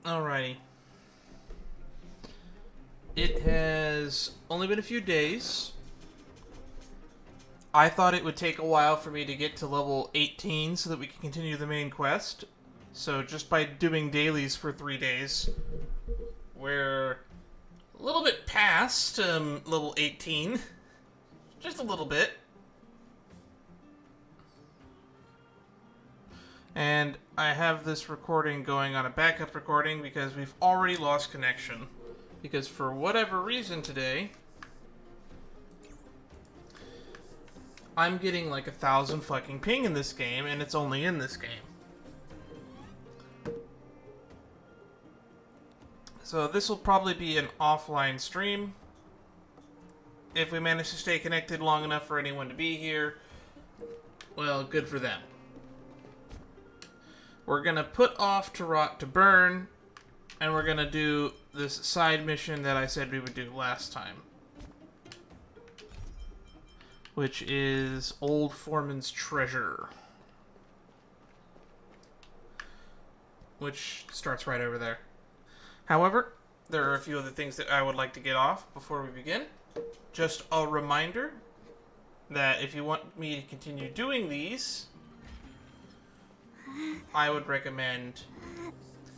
Alrighty. It has only been a few days. I thought it would take a while for me to get to level 18 so that we can continue the main quest. So just by doing dailies for 3 days, we're a little bit past level 18. Just a little bit. And I have this recording going on a backup recording because we've already lost connection. Because for whatever reason today, I'm getting like 1,000 fucking ping in this game, and it's only in this game. So this will probably be an offline stream. If we manage to stay connected long enough for anyone to be here, well, good for them. We're gonna put off to rot to burn, and we're gonna do this side mission that I said we would do last time, which is Old Foreman's Treasure, which starts right over there. However, there are a few other things that I would like to get off before we begin. Just a reminder that if you want me to continue doing these, I would recommend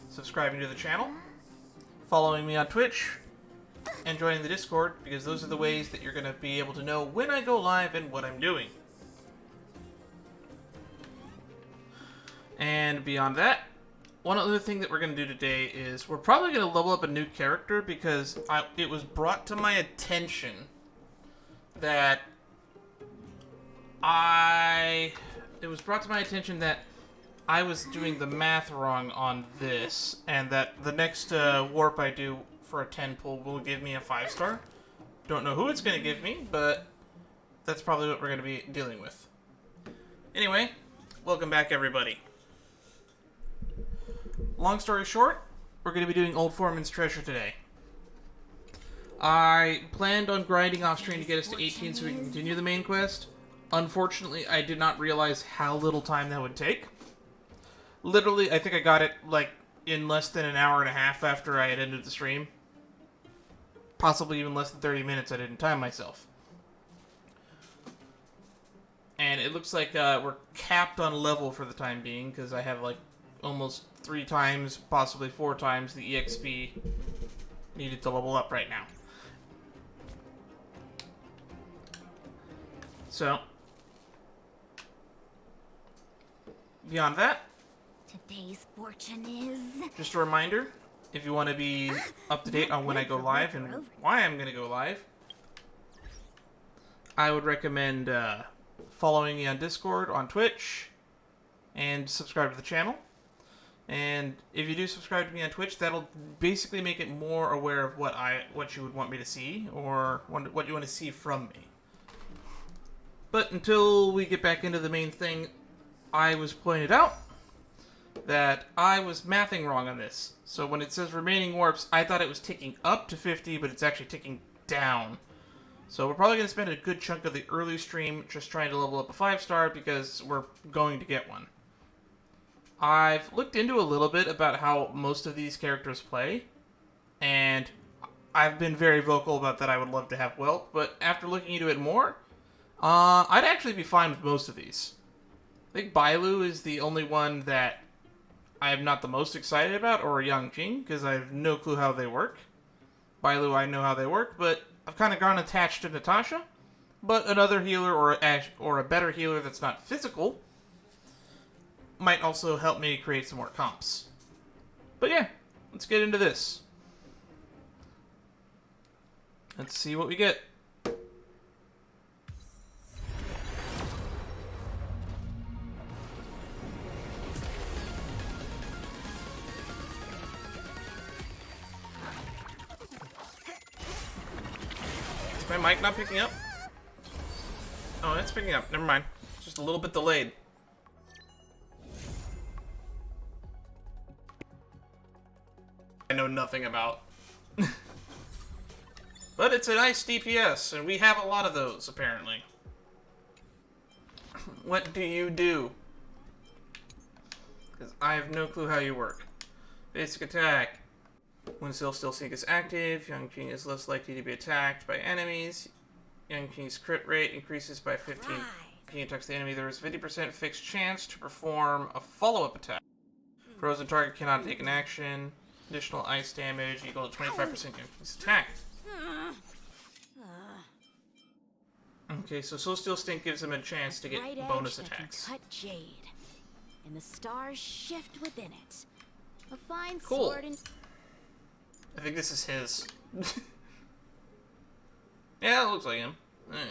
subscribing to the channel, following me on Twitch, and joining the Discord, because those are the ways that you're going to be able to know when I go live and what I'm doing. And beyond that, one other thing that we're going to do today is we're probably going to level up a new character, because it was brought to my attention that I was doing the math wrong on this, and that the next warp I do for a 10 pull will give me a 5-star. Don't know who it's going to give me, but that's probably what we're going to be dealing with. Anyway, welcome back everybody. Long story short, we're going to be doing Old Foreman's Treasure today. I planned on grinding off screen to get us to 18 so we can continue the main quest. Unfortunately, I did not realize how little time that would take. Literally, I think I got it, like, in less than an hour and a half after I had ended the stream. Possibly even less than 30 minutes. I didn't time myself. And it looks like we're capped on level for the time being, because I have, like, almost 3 times, possibly 4 times the EXP needed to level up right now. So, beyond that, today's fortune is... just a reminder, if you want to be up to date on when I go live and why I'm going to go live, I would recommend following me on Discord, on Twitch, and subscribe to the channel. And if you do subscribe to me on Twitch, that'll basically make it more aware of what you would want me to see, or what you want to see from me. But until we get back into the main thing, I was pointed out that I was mathing wrong on this. So when it says remaining warps, I thought it was ticking up to 50, but it's actually ticking down. So we're probably going to spend a good chunk of the early stream just trying to level up a 5-star, because we're going to get one. I've looked into a little bit about how most of these characters play, and I've been very vocal about that I would love to have Whelp, but after looking into it more, I'd actually be fine with most of these. I think Bailu is the only one that I'm not the most excited about, or Yangjing, because I have no clue how they work. Bailu, I know how they work, but I've kind of gone attached to Natasha. But another healer, or a better healer that's not physical, might also help me create some more comps. But yeah, let's get into this. Let's see what we get. Is my mic not picking up? Oh, it's picking up. Never mind. It's just a little bit delayed. I know nothing about. But it's a nice DPS, and we have a lot of those, apparently. What do you do? Because I have no clue how you work. Basic attack. When still sync is active, Young King is less likely to be attacked by enemies. Young King's crit rate increases by 15. Right. King attacks the enemy, there is a 50% fixed chance to perform a follow-up attack. Frozen target cannot take an action. Additional ice damage equal to 25% Young King's attack. Okay, so Steel Stink gives him a chance to get Right bonus edge that can attacks. cut jade, and the stars shift within it. A fine Cool. sword and I think this is his. Yeah, it looks like him. Alright.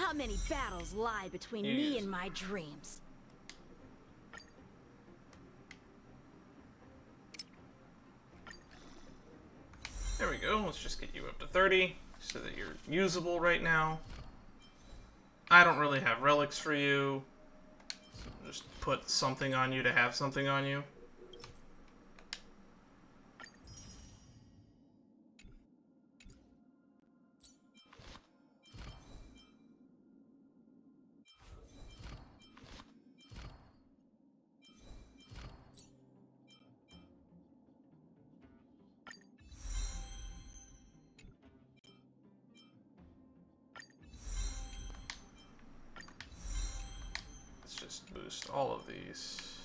how many battles lie between me and my dreams? There we go. Let's just get you up to 30 so that you're usable right now. I don't really have relics for you. So just put something on you to have something on you. Boost all of these.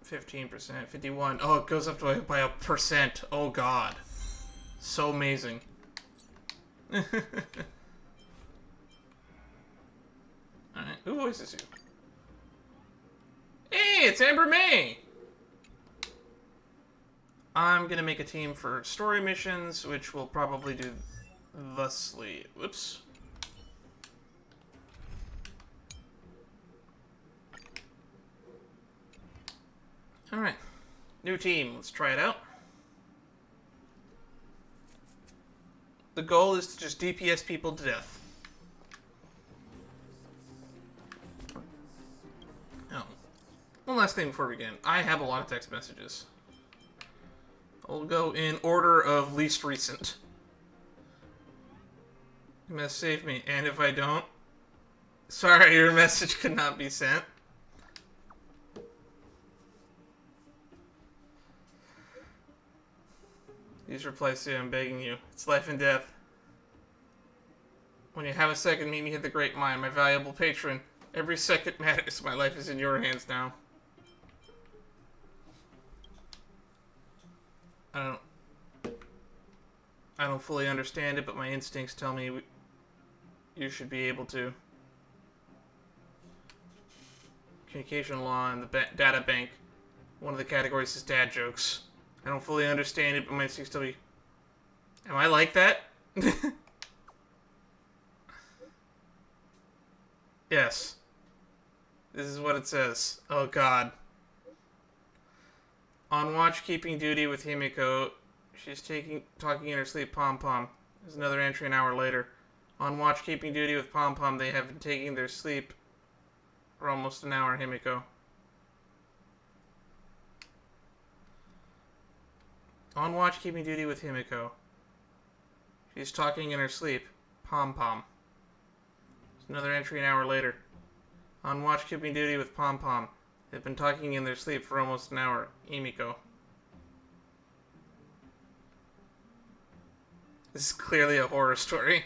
15%, 51. Oh, it goes up by a percent. Oh god. So amazing. Alright, who voices you? Hey, it's Amber May! I'm gonna make a team for story missions, which we'll probably do thusly. Whoops. Alright. New team. Let's try it out. The goal is to just DPS people to death. Oh. One last thing before we begin. I have a lot of text messages. I'll go in order of least recent. You must save me, and if I don't... Sorry, your message could not be sent. Please reply soon, I'm begging you. It's life and death. When you have a second, meet me at the Great Mine, my valuable patron. Every second matters. My life is in your hands now. I don't fully understand it, but my instincts tell me you should be able to. Communication law and the data bank. One of the categories is dad jokes. I don't fully understand it, but my instincts tell me... Am I like that? Yes. This is what it says. Oh god. On watch keeping duty with Himiko. She's talking in her sleep pom-pom. There's another entry an hour later. On watch keeping duty with pom-pom. They have been taking their sleep for almost an hour, Himiko. On watch keeping duty with Himiko. She's talking in her sleep. Pom-pom. There's another entry an hour later. On watch keeping duty with pom-pom. They've been talking in their sleep for almost an hour. Himiko. This is clearly a horror story.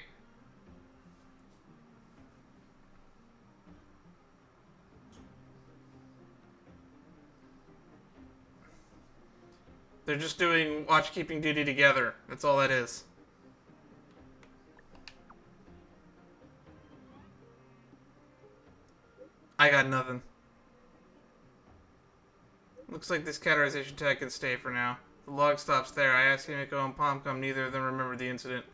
They're just doing watch-keeping duty together. That's all that is. I got nothing. Looks like this categorization tag can stay for now. The log stops there. I asked Himiko and Pomcom. Neither of them remembered the incident.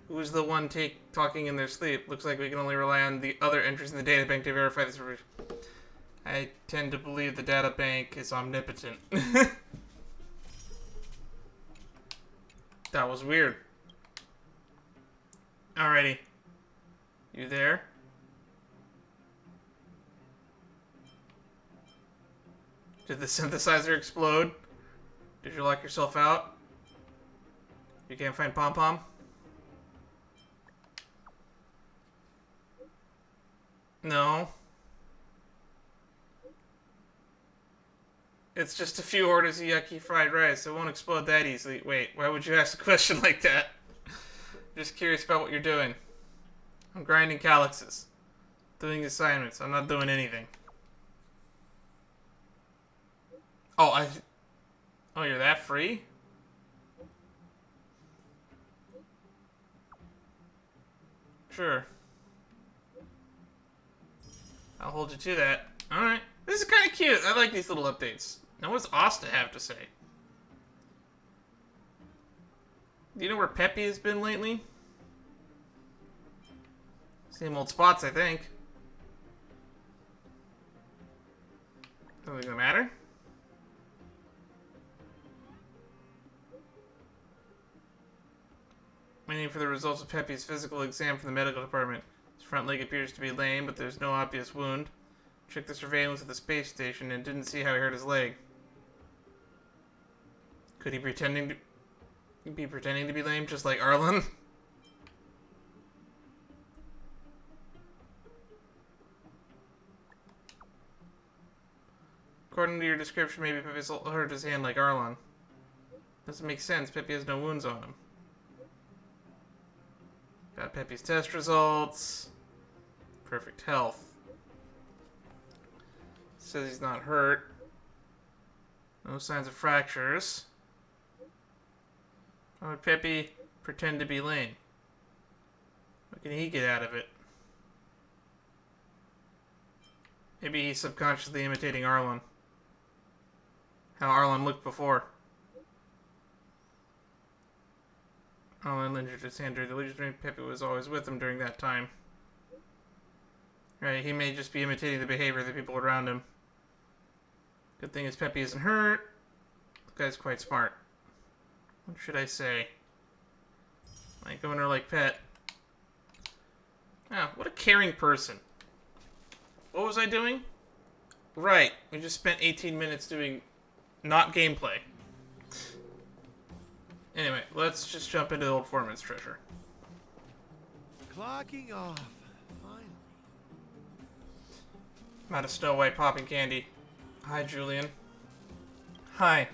Who was the one talking in their sleep? Looks like we can only rely on the other entries in the databank to verify this information. I tend to believe the databank is omnipotent. That was weird. Alrighty. You there? Did the synthesizer explode? Did you lock yourself out? You can't find Pom Pom? No. It's just a few orders of yucky fried rice. It won't explode that easily. Wait, why would you ask a question like that? Just curious about what you're doing. I'm grinding calyxes. Doing assignments. I'm not doing anything. Oh, Oh, you're that free? Sure. I'll hold you to that. Alright. This is kind of cute. I like these little updates. Now, what's Asta have to say? Do you know where Peppy has been lately? Same old spots, I think. Something gonna matter? Waiting for the results of Peppy's physical exam from the medical department. His front leg appears to be lame, but there's no obvious wound. Checked the surveillance at the space station and didn't see how he hurt his leg. Could he be pretending to be lame, just like Arlen? According to your description, maybe Peppy's hurt his hand like Arlen. Doesn't make sense. Peppy has no wounds on him. Got Peppy's test results. Perfect health. Says he's not hurt. No signs of fractures. Why would Peppy pretend to be lame? What can he get out of it? Maybe he's subconsciously imitating Arlen. How Arlen looked before. Arlen injured his hand during the Legion. Peppy was always with him during that time. Right, he may just be imitating the behavior of the people around him. Good thing is Peppy isn't hurt. The guy's quite smart. What should I say? Like owner like pet. Ah, what a caring person. What was I doing? Right, we just spent 18 minutes doing not gameplay. Anyway, let's just jump into the old Foreman's treasure. Clocking off, finally. I'm out of Snow White popping candy. Hi, Julian. Hi.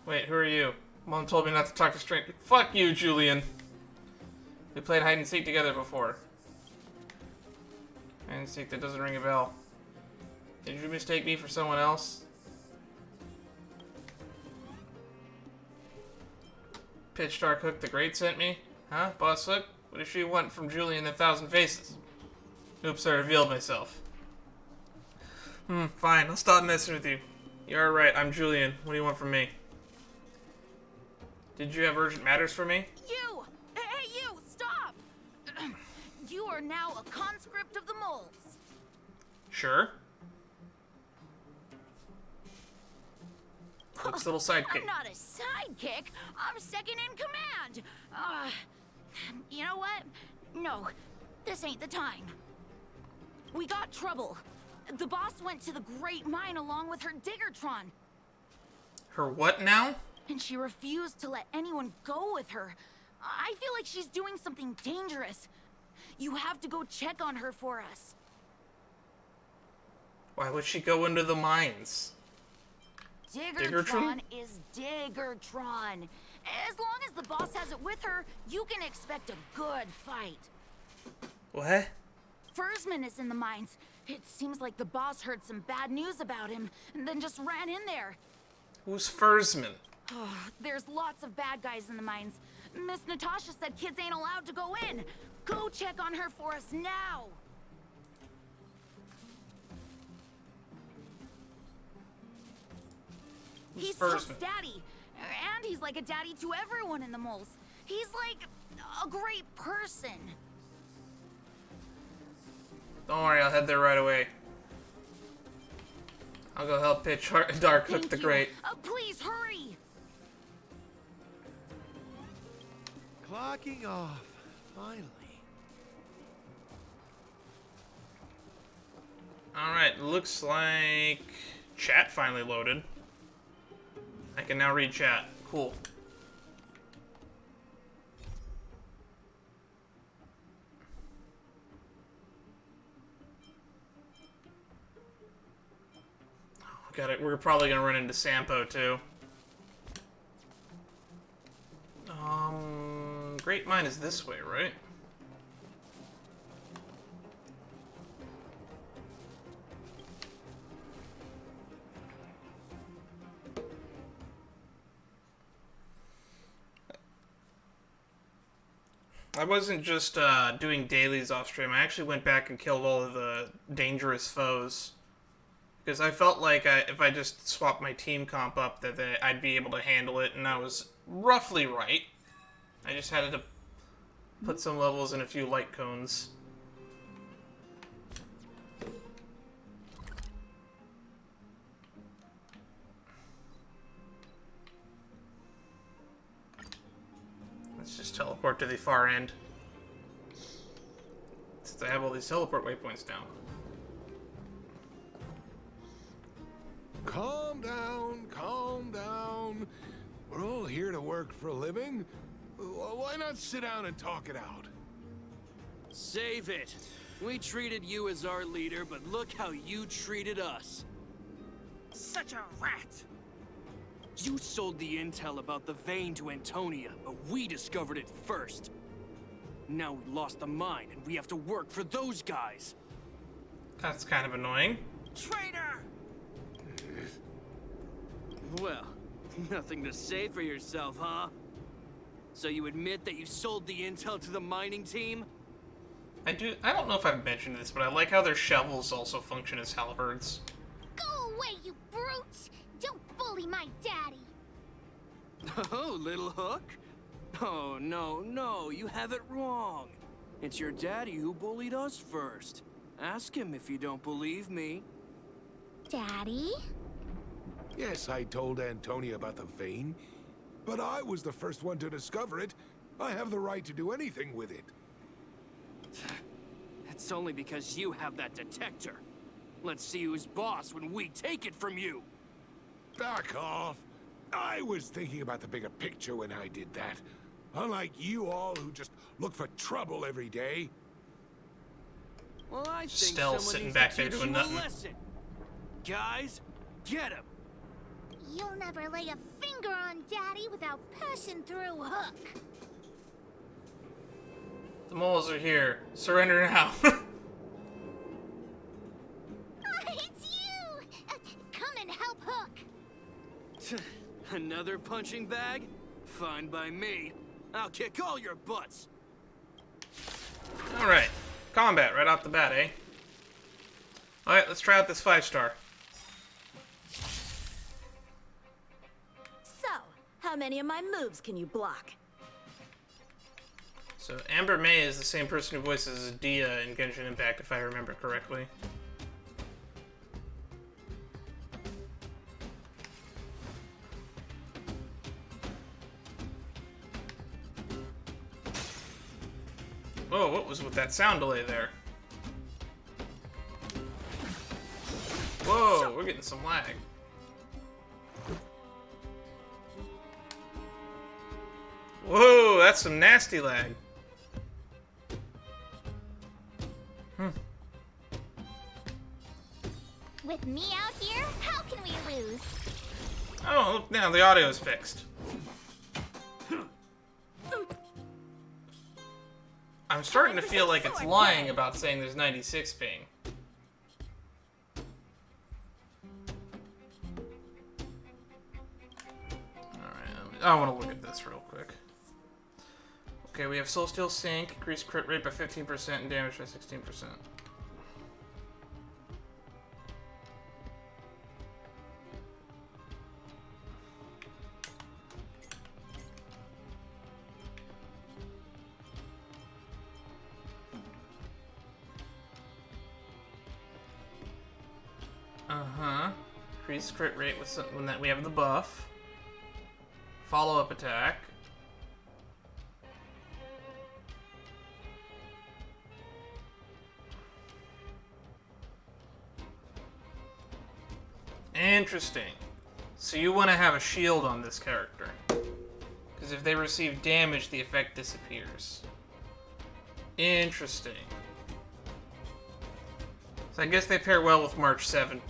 Wait, who are you? Mom told me not to talk to strangers. Fuck you, Julian. We played hide and seek together before. Hide and seek, that doesn't ring a bell. Did you mistake me for someone else? Pitch Dark Hook the Great sent me? Huh? Boss Hook? What does she want from Julian the Thousand Faces? Oops, I revealed myself. Fine, I'll stop messing with you. You're right, I'm Julian. What do you want from me? Did you have urgent matters for me? You! Hey, you! Stop! You are now a conscript of the moles. Sure. Hook's little sidekick. I'm not a sidekick. I'm second in command. You know what? No, this ain't the time. We got trouble. The boss went to the Great Mine along with her Diggertron. Her what now? And she refused to let anyone go with her. I feel like she's doing something dangerous. You have to go check on her for us. Why would she go into the mines? Diggertron is Diggertron. As long as the boss has it with her, you can expect a good fight. What? Foreman is in the mines. It seems like the boss heard some bad news about him and then just ran in there. Who's Foreman? Oh, there's lots of bad guys in the mines. Miss Natasha said kids ain't allowed to go in. Go check on her for us now. He's Soap's daddy, and he's like a daddy to everyone in the moles. He's like a great person. Don't worry, I'll head there right away. I'll go help Pitch Dark Hook the Great. Please hurry. Clocking off, finally. Alright, looks like chat finally loaded. I can now read chat. Cool. got it. We're probably gonna run into Sampo too. Great Mine is this way, right? I wasn't just doing dailies off stream. I actually went back and killed all of the dangerous foes. Because I felt like if I just swapped my team comp up, that I'd be able to handle it, and I was roughly right. I just had to put some levels in a few light cones. Let's just teleport to the far end. Since I have all these teleport waypoints down. Calm down, calm down. We're all here to work for a living. Why not sit down and talk it out? Save it. We treated you as our leader, but look how you treated us. Such a rat! You sold the intel about the vein to Antonia, but we discovered it first. Now we lost the mine, and we have to work for those guys. That's kind of annoying. Traitor! Well, nothing to say for yourself, huh? So you admit that you sold the intel to the mining team? I don't know if I've mentioned this, but I like how their shovels also function as halberds. Go away, you brutes! Don't bully my daddy! Oh, little hook? Oh, no, you have it wrong. It's your daddy who bullied us first. Ask him if you don't believe me. Daddy? Yes, I told Antonia about the vein, but I was the first one to discover it. I have the right to do anything with it. It's only because you have that detector. Let's see who's boss when we take it from you. Back off. I was thinking about the bigger picture when I did that. Unlike you all who just look for trouble every day. Well, I think Still someone sitting needs back to there teach doing you nothing. a lesson. Guys, get him. You'll never lay a finger on Daddy without passing through Hook. The moles are here. Surrender now. It's you! Come and help Hook. Another punching bag? Fine by me. I'll kick all your butts. Alright. Combat right off the bat, eh? Alright, let's try out this 5-star. So, how many of my moves can you block? So, Amber May is the same person who voices Dia in Genshin Impact, if I remember correctly. Whoa, what was with that sound delay there? Whoa, we're getting some lag. Whoa, that's some nasty lag. With me out here, how can we lose? Oh, look now, the audio's fixed. I'm starting to feel like it's lying about saying there's 96 ping. Alright, I want to look at this real quick. Okay, we have Soul Steel Sync, increased crit rate by 15% and damage by 16%. Increased crit rate with when that we have the buff. Follow-up attack. Interesting. So you want to have a shield on this character. Because if they receive damage, the effect disappears. Interesting. So I guess they pair well with March 7.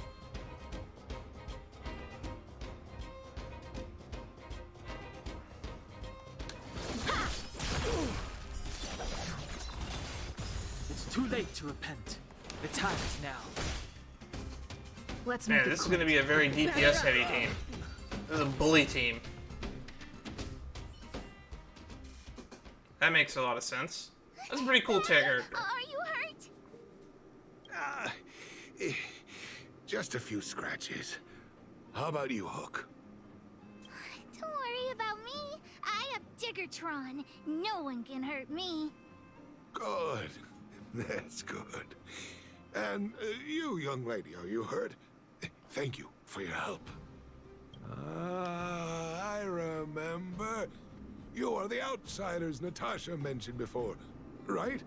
late to repent. The time is now. Let's Man, make it this is quick. going to be a very DPS heavy team. This is a bully team. That makes a lot of sense. That's a pretty cool character. Are you hurt? Just a few scratches. How about you, Hook? Don't worry about me. I have Diggertron. No one can hurt me. Good. That's good. And you, young lady, are you hurt? Thank you for your help. I remember. You are the outsiders Natasha mentioned before, right?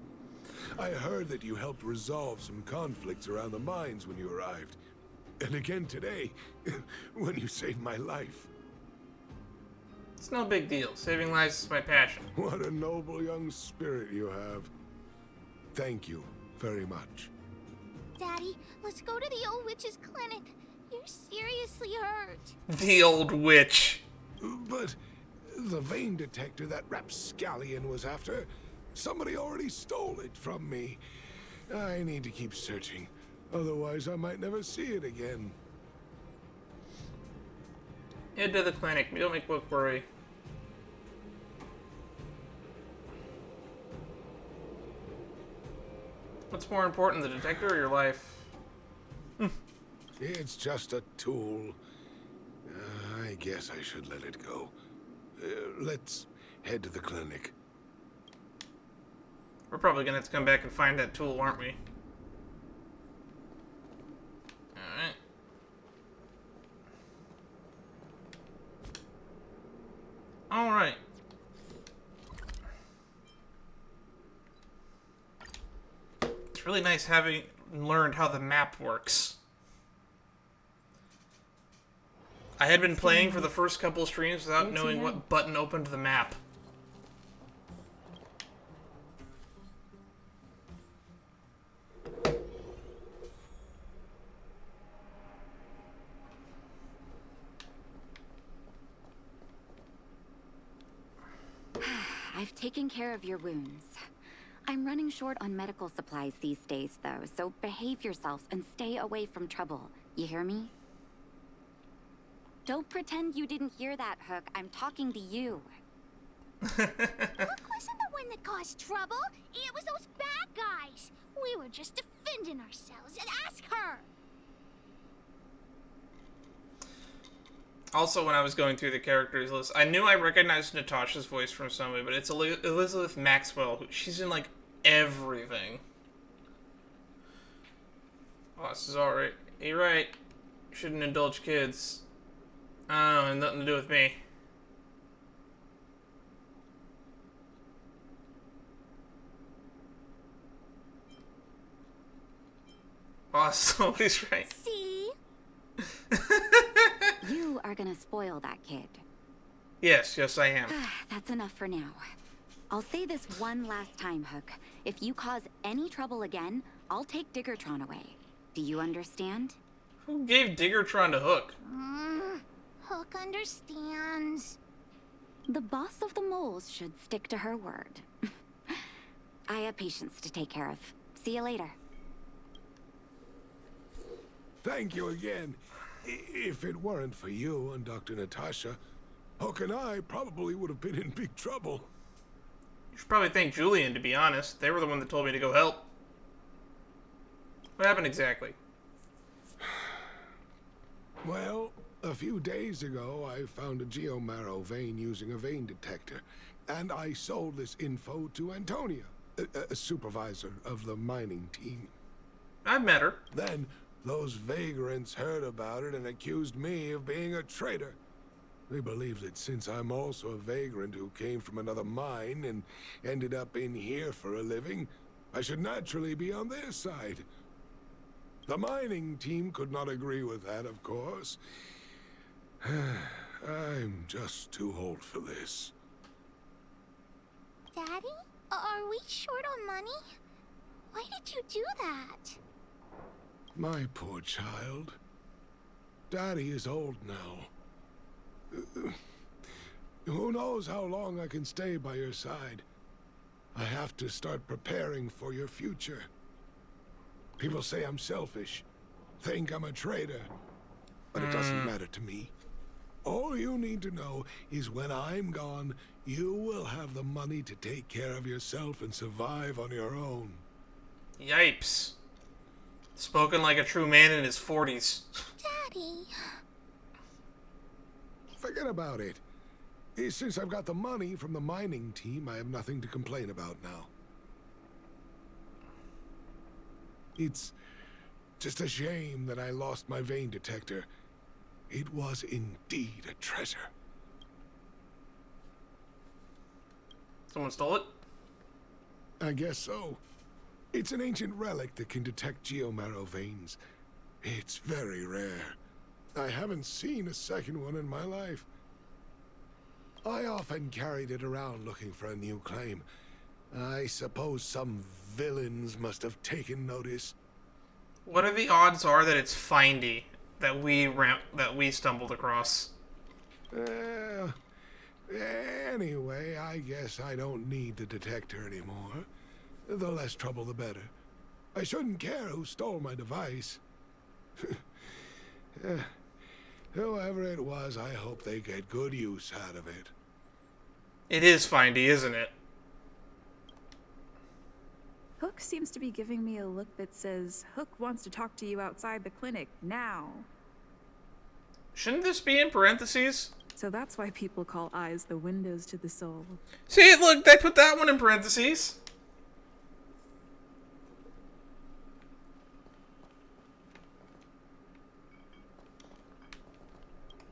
I heard that you helped resolve some conflicts around the mines when you arrived. And again today, when you saved my life. It's no big deal. Saving lives is my passion. What a noble young spirit you have. Thank you very much. Daddy, let's go to the old witch's clinic. You're seriously hurt. The old witch. But the vein detector that rapscallion was after, somebody already stole it from me. I need to keep searching. Otherwise, I might never see it again. Head to the clinic. Don't make Book worry. What's more important, the detector or your life? It's just a tool. I guess I should let it go. Let's head to the clinic. We're probably gonna have to come back and find that tool, aren't we? Alright. Alright. It's really nice having learned how the map works. I had been playing for the first couple streams without knowing what button opened the map. I've taken care of your wounds. I'm running short on medical supplies these days, though, so behave yourselves and stay away from trouble. You hear me? Don't pretend you didn't hear that, Hook. I'm talking to you. Hook wasn't the one that caused trouble. It was those bad guys. We were just defending ourselves. And ask her. Also, when I was going through the characters list, I knew I recognized Natasha's voice from somebody, but it's Elizabeth Maxwell. She's in, like, everything. Oh, this is alright. You're right. Shouldn't indulge kids. Oh, and nothing to do with me. Oh, somebody's right. See? You are gonna spoil that kid. Yes, I am. That's enough for now. I'll say this one last time, Hook. If you cause any trouble again, I'll take Diggertron away. Do you understand? Who gave Diggertron to Hook? Hook understands. The boss of the moles should stick to her word. I have patients to take care of. See you later. Thank you again. If it weren't for you and Dr. Natasha, Hook and I probably would have been in big trouble. You should probably thank Julian, to be honest. They were the one that told me to go help. What happened exactly? Well, a few days ago, I found a geomarrow vein using a vein detector, and I sold this info to Antonia, a supervisor of the mining team. I've met her. Then, those vagrants heard about it and accused me of being a traitor. They believe that since I'm also a vagrant who came from another mine and ended up in here for a living, I should naturally be on their side. The mining team could not agree with that, of course. I'm just too old for this. Daddy? Are we short on money? Why did you do that? My poor child. Daddy is old now. Who knows how long I can stay by your side? I have to start preparing for your future. People say I'm selfish, think I'm a traitor, but it doesn't matter to me. All you need to know is when I'm gone, you will have the money to take care of yourself and survive on your own. Yipes. Spoken like a true man in his 40s. Daddy. Forget about it. Since I've got the money from the mining team, I have nothing to complain about now. It's just a shame that I lost my vein detector. It was indeed a treasure. Someone stole it? I guess so. It's an ancient relic that can detect geomarrow veins. It's very rare. I haven't seen a second one in my life. I often carried it around looking for a new claim. I suppose some villains must have taken notice. What are the odds are that it's Findy that we stumbled across? Anyway, I guess I don't need the detector anymore. The less trouble, the better. I shouldn't care who stole my device. Whoever it was, I hope they get good use out of it. It is Findy, isn't it? Hook seems to be giving me a look that says, Hook wants to talk to you outside the clinic, now. Shouldn't this be in parentheses? So that's why people call eyes the windows to the soul. See, look, they put that one in parentheses.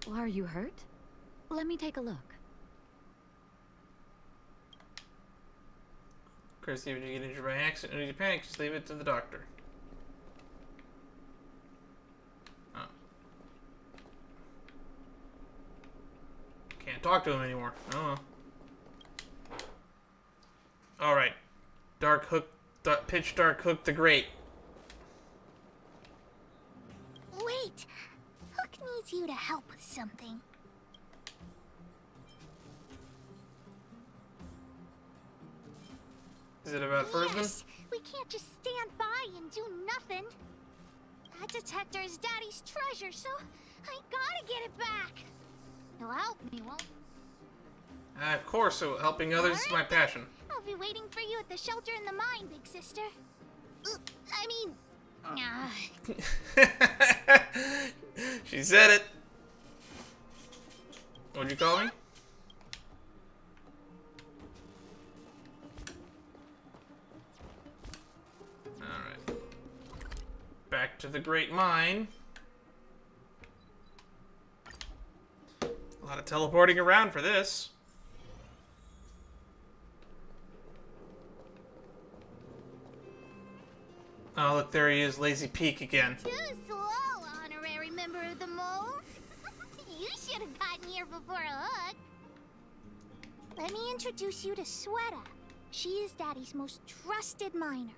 Well, are you hurt? Let me take a look. Kirsty, if you get injured by accident or you panic, just leave it to the doctor. Oh. Can't talk to him anymore. Oh. Alright. Dark Hook, Pitch Dark Hook the Great. Wait! Hook needs you to help with something. Is it about Fursman? Yes! We can't just stand by and do nothing. That detector is Daddy's treasure, so I gotta get it back. He'll help me, won't he? Of course, so helping others is my passion. I'll be waiting for you at the shelter in the mine, big sister. I mean... She said it. What'd you call me? Alright. Back to the Great Mine. A lot of teleporting around for this. Oh, look, there he is, Lazy Peak again. Too slow, honorary member of the moles. You should have gotten here before Hook. Let me introduce you to Sweta. She is Daddy's most trusted miner.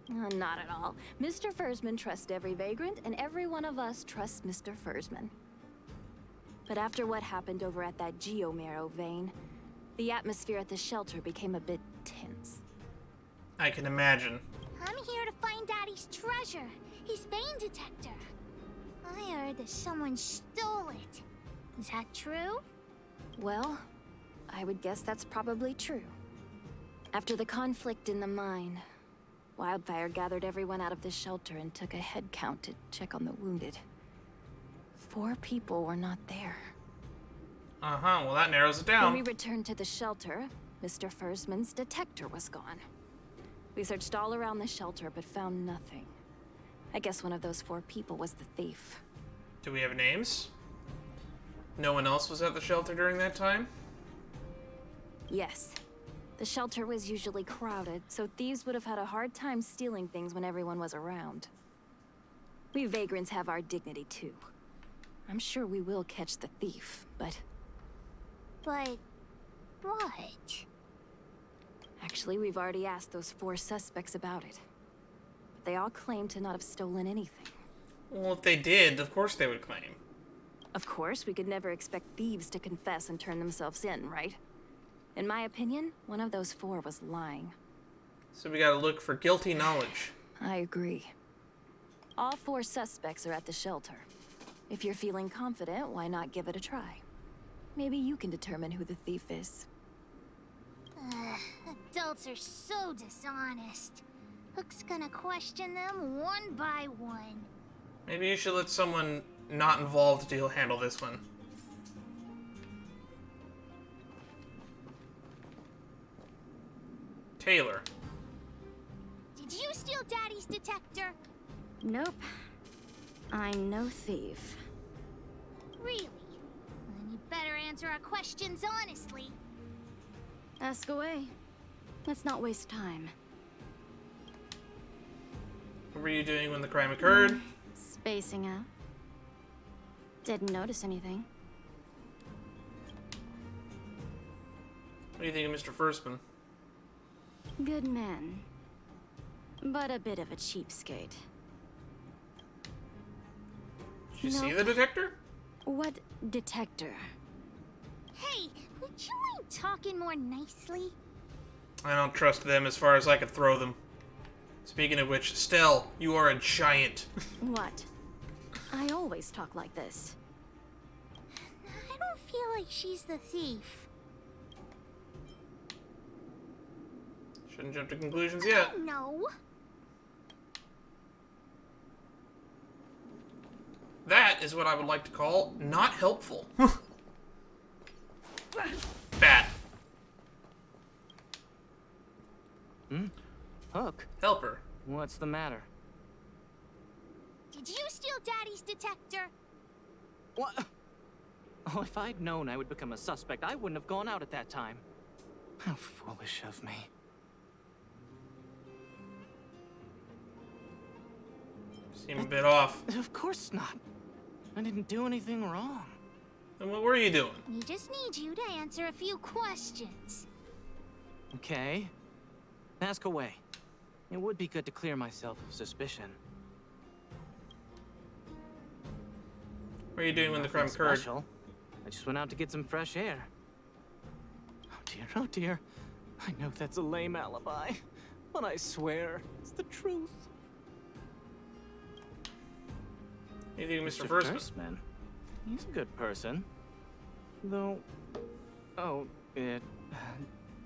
Not at all. Mr. Fursman trusts every vagrant, and every one of us trusts Mr. Fursman. But after what happened over at that geomarrow vein, the atmosphere at the shelter became a bit tense. I can imagine. I'm here to find Daddy's treasure, his vein detector. I heard that someone stole it. Is that true? Well, I would guess that's probably true. After the conflict in the mine, Wildfire gathered everyone out of the shelter and took a head count to check on the wounded. 4 people were not there. Uh-huh, well that narrows it down. When we returned to the shelter, Mr. Fursman's detector was gone. We searched all around the shelter, but found nothing. I guess one of those 4 people was the thief. Do we have names? No one else was at the shelter during that time? Yes. The shelter was usually crowded, so thieves would have had a hard time stealing things when everyone was around. We vagrants have our dignity, too. I'm sure we will catch the thief, but... But... what? Actually, we've already asked those 4 suspects about it. But they all claim to not have stolen anything. Well, if they did, of course they would claim. Of course, we could never expect thieves to confess and turn themselves in, right? In my opinion, one of those 4 was lying. So we gotta look for guilty knowledge. I agree. All 4 suspects are at the shelter. If you're feeling confident, why not give it a try? Maybe you can determine who the thief is. Adults are so dishonest. Hook's gonna question them one by one. Maybe you should let someone not involved handle this one. Taylor. Did you steal Daddy's detector? Nope. I'm no thief. Really? Then you better answer our questions honestly. Ask away. Let's not waste time. What were you doing when the crime occurred? Spacing out. Didn't notice anything. What do you think of Mr. Firstman? Good man. But a bit of a cheapskate. Did you see the detector? What detector? Hey, would you mind talking more nicely? I don't trust them as far as I can throw them. Speaking of which, Stell, you are a giant. What? I always talk like this. I don't feel like she's the thief. Shouldn't jump to conclusions yet. No. That is what I would like to call not helpful. Bad. Hook? Helper. What's the matter? Did you steal Daddy's detector? What? Oh, if I'd known I would become a suspect, I wouldn't have gone out at that time. How foolish of me. Seem a bit off. Of course not. I didn't do anything wrong. Then what were you doing? We just need you to answer a few questions. Okay. Ask away. It would be good to clear myself of suspicion. What were you doing when the crime Nothing occurred? special. I just went out to get some fresh air. Oh dear. I know that's a lame alibi, but I swear it's the truth. What do you think, Mr. Mr. Firstman? Firstman? He's a good person. Though... Oh,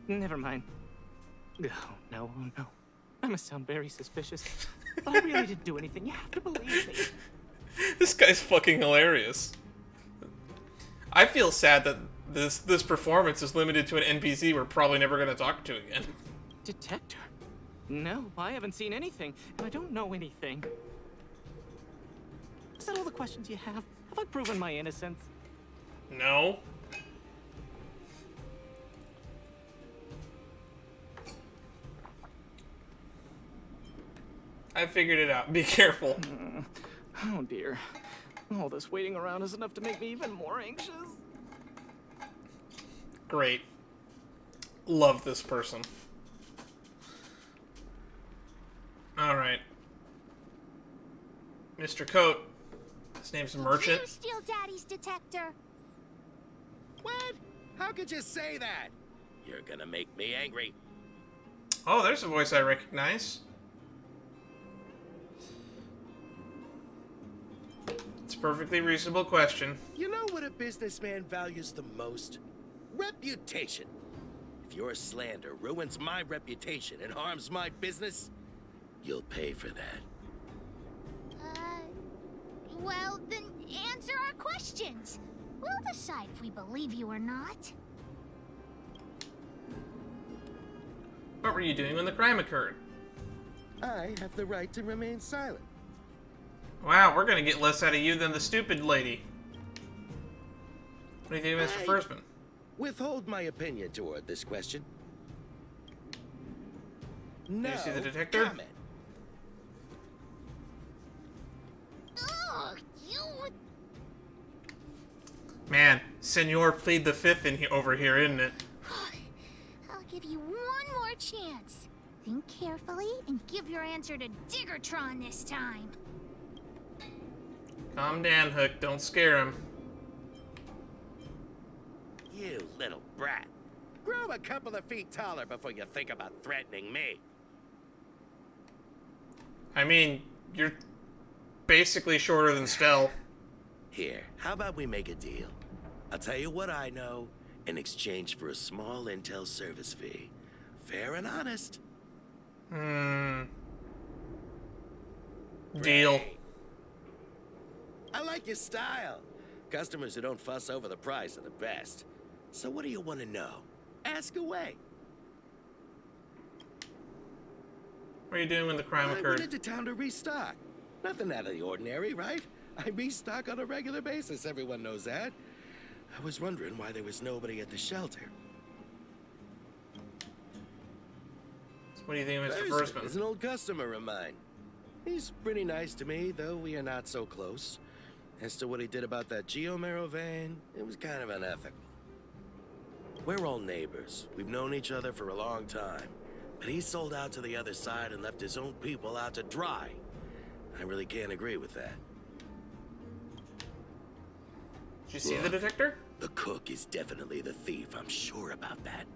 never mind. Oh, no. I must sound very suspicious. But I really didn't do anything. You have to believe me. This guy's fucking hilarious. I feel sad that this performance is limited to an NPC we're probably never going to talk to again. Detector? No, I haven't seen anything, and I don't know anything. Is that all the questions you have? Have I proven my innocence? No. I figured it out. Be careful. Oh dear. All this waiting around is enough to make me even more anxious. Great. Love this person. Alright. Mr. Coat. His name's Merchant. Did you steal Daddy's detector? What? How could you say that? You're gonna make me angry. Oh, there's a voice I recognize. It's a perfectly reasonable question. You know what a businessman values the most? Reputation. If your slander ruins my reputation and harms my business, you'll pay for that. Well, then answer our questions. We'll decide if we believe you or not. What were you doing when the crime occurred? I have the right to remain silent. Wow, we're gonna get less out of you than the stupid lady. What do you think, Mr. Firstman? Withhold my opinion toward this question. No. Did you see the detector? Comment. Ugh, you... Man, Senor plead the fifth over here, isn't it? I'll give you one more chance. Think carefully and give your answer to Diggertron this time. Calm down, Hook. Don't scare him. You little brat. Grow a couple of feet taller before you think about threatening me. I mean, you're basically shorter than Stell. Here, how about we make a deal? I'll tell you what I know in exchange for a small intel service fee. Fair and honest. Deal. Great. I like your style. Customers who don't fuss over the price are the best. So what do you want to know? Ask away. What are you doing when the crime I occurred? went into town to restock. Nothing out of the ordinary, right? I restock on a regular basis, everyone knows that. I was wondering why there was nobody at the shelter. What do you think of Mr. Thurston Fursman? is an old customer of mine. He's pretty nice to me, though we are not so close. As to what he did about that geomarrow vein, it was kind of unethical. We're all neighbors. We've known each other for a long time. But he sold out to the other side and left his own people out to dry. I really can't agree with that. Did you see the detector? The cook is definitely the thief, I'm sure about that.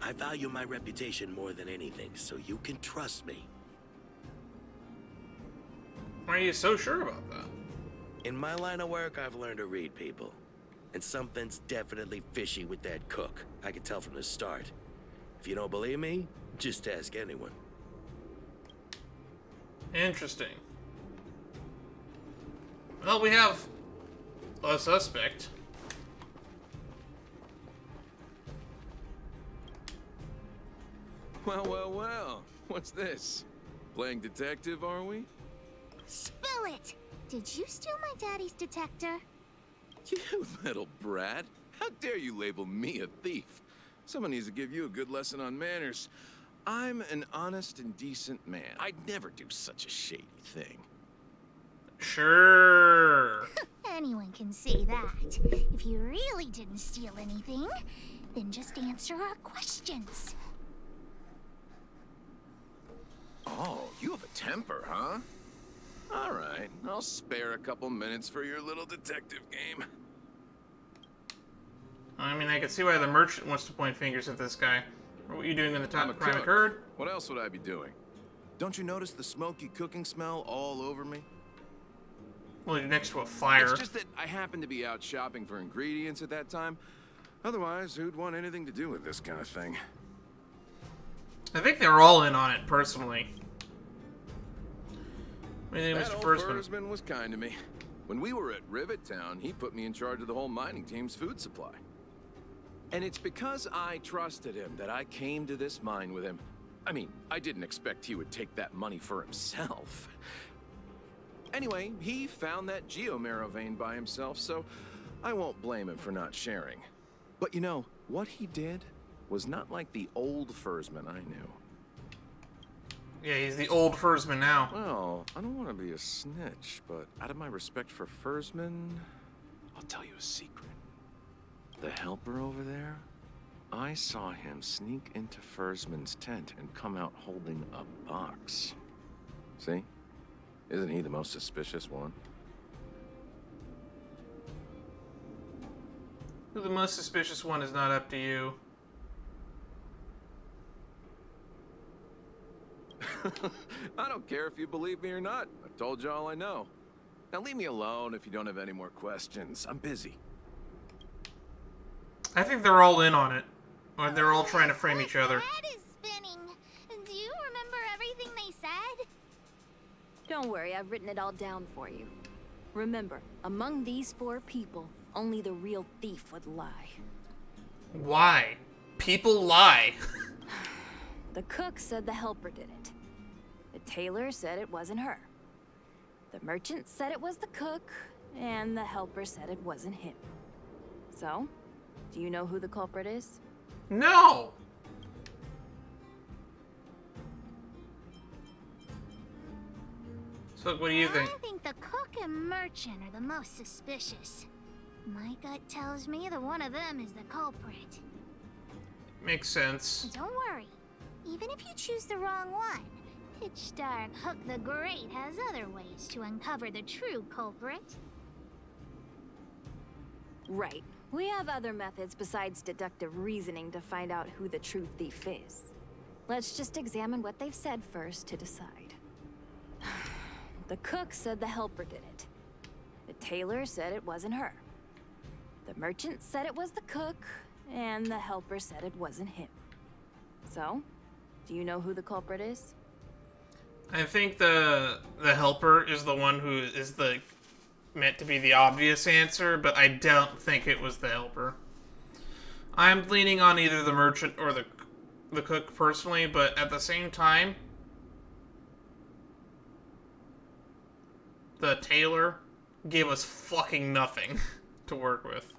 I value my reputation more than anything, so you can trust me. Why are you so sure about that? In my line of work, I've learned to read people. And something's definitely fishy with that cook. I can tell from the start. If you don't believe me, just ask anyone. Interesting. Well, we have a suspect. Well, well, well. What's this? Playing detective, are we? Spill it! Did you steal my daddy's detector? You little brat. How dare you label me a thief? Someone needs to give you a good lesson on manners. I'm an honest and decent man. I'd never do such a shady thing. Sure. Anyone can say that. If you really didn't steal anything, then just answer our questions. Oh, you have a temper, huh? All right, I'll spare a couple minutes for your little detective game. I mean, I can see why the merchant wants to point fingers at this guy. What were you doing when the time crime occurred? What else would I be doing? Don't you notice the smoky cooking smell all over me? Well, you're next to a fire. It's just that I happened to be out shopping for ingredients at that time. Otherwise, who'd want anything to do with this kind of thing? I think they're all in on it, personally. What do you think, That Mr. old Fursman? Fursman was kind to me. When we were at Rivet Town, he put me in charge of the whole mining team's food supply. And it's because I trusted him that I came to this mine with him. I mean, I didn't expect he would take that money for himself. Anyway, he found that geomarrow vein by himself, so I won't blame him for not sharing. But you know, what he did was not like the old Fursman I knew. Yeah, he's the old Fursman now. Well, I don't want to be a snitch, but out of my respect for Fursman, I'll tell you a secret. The helper over there, I saw him sneak into Fursman's tent and come out holding a box. See? Isn't he the most suspicious one? Who the most suspicious one is not up to you. I don't care if you believe me or not. I've told you all I know. Now leave me alone if you don't have any more questions. I'm busy. I think they're all in on it. Or they're all trying to frame each other. My head is spinning. Do you remember everything they said? Don't worry, I've written it all down for you. Remember, among these 4 people, only the real thief would lie. Why? People lie. The cook said the helper did it. The tailor said it wasn't her. The merchant said it was the cook, and the helper said it wasn't him. So, do you know who the culprit is? No! So, what do you think? I think the cook and merchant are the most suspicious. My gut tells me that one of them is the culprit. Makes sense. Don't worry. Even if you choose the wrong one, Pitch Dark Hook the Great has other ways to uncover the true culprit. Right. We have other methods besides deductive reasoning to find out who the true thief is. Let's just examine what they've said first to decide. The cook said the helper did it. The tailor said it wasn't her. The merchant said it was the cook, and the helper said it wasn't him. So, do you know who the culprit is? I think the helper is the one who is the meant to be the obvious answer, but I don't think it was the helper. I'm leaning on either the merchant or the cook personally, but at the same time, the tailor gave us fucking nothing to work with.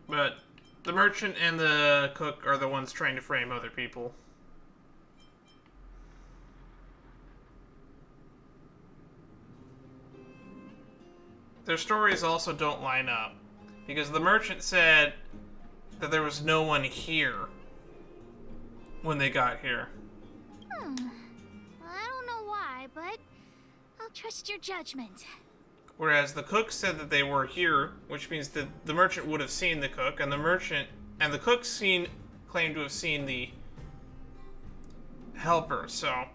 But the merchant and the cook are the ones trying to frame other people. Their stories also don't line up, because the merchant said that there was no one here when they got here. I don't know why, but I'll trust your judgment. Whereas the cook said that they were here, which means that the merchant would have seen the cook, and the merchant and the cook claimed to have seen the helper, so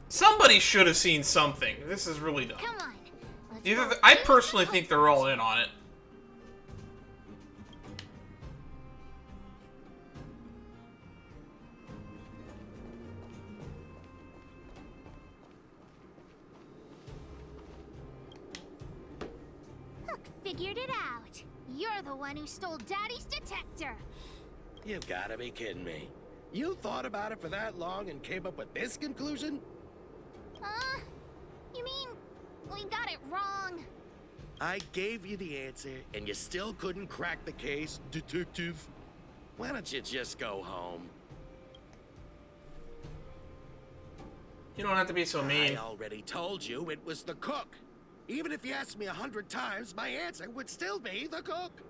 somebody should have seen something. This is really dumb. Come on. I personally think they're all in on it. Hook figured it out. You're the one who stole Daddy's detector. You've got to be kidding me. You thought about it for that long and came up with this conclusion? You mean we got it wrong? I gave you the answer, and you still couldn't crack the case, detective. Why don't you just go home? You don't have to be so mean. I already told you it was the cook. Even if you asked me 100 times, my answer would still be the cook.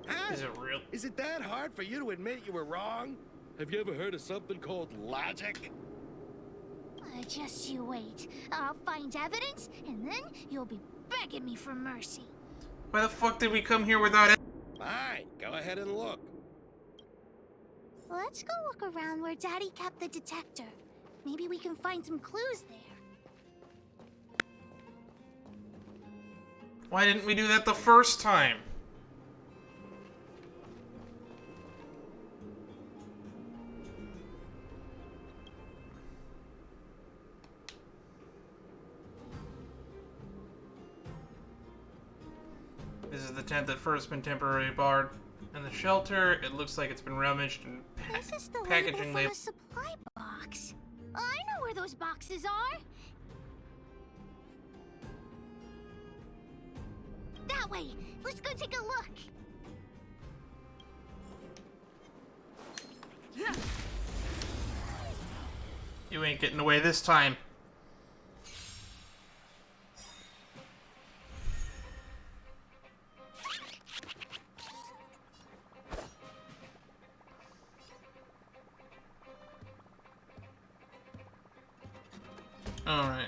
Huh? Is it real? Is it that hard for you to admit you were wrong? Have you ever heard of something called logic? Just you wait. I'll find evidence, and then you'll be begging me for mercy. Why the fuck did we come here without it? Fine, go ahead and look. Let's go look around where Daddy kept the detector. Maybe we can find some clues there. Why didn't we do that the first time? This is the tent that first been temporarily barred in the shelter. It looks like it's been rummaged and This is the packaging label for the supply box. I know where those boxes are. That way. Let's go take a look. You ain't getting away this time. All right.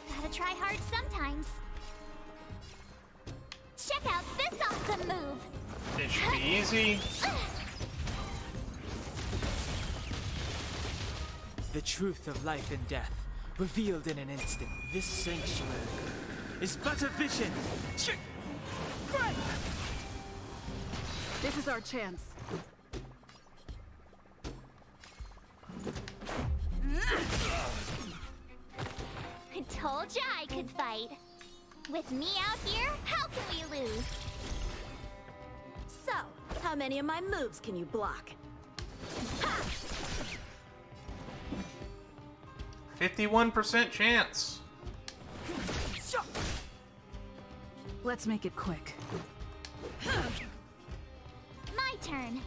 Gotta try hard sometimes. Check out this awesome move. It should be easy. The truth of life and death, revealed in an instant. This sanctuary is but a vision. This is our chance. I told ya I could fight. With me out here, how can we lose? So, how many of my moves can you block? 51% chance. Let's make it quick. My turn.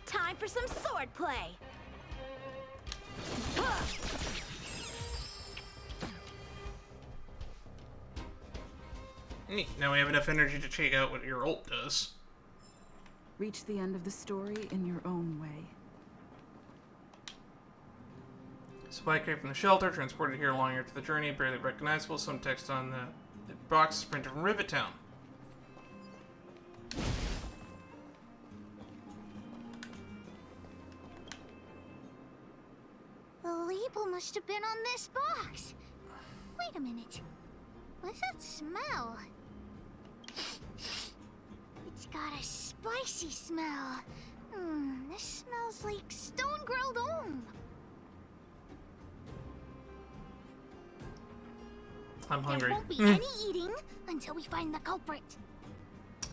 Time for some sword play. Neat. Now we have enough energy to check out what your ult does. Reach the end of the story in your own way. Supply crate from the shelter, transported here along here to the journey, barely recognizable. Some text on the box is printed from Rivet Town. The label must have been on this box. Wait a minute. What's that smell? It's got a spicy smell. This smells like stone-grilled Ohm. I'm hungry. There won't be any eating until we find the culprit.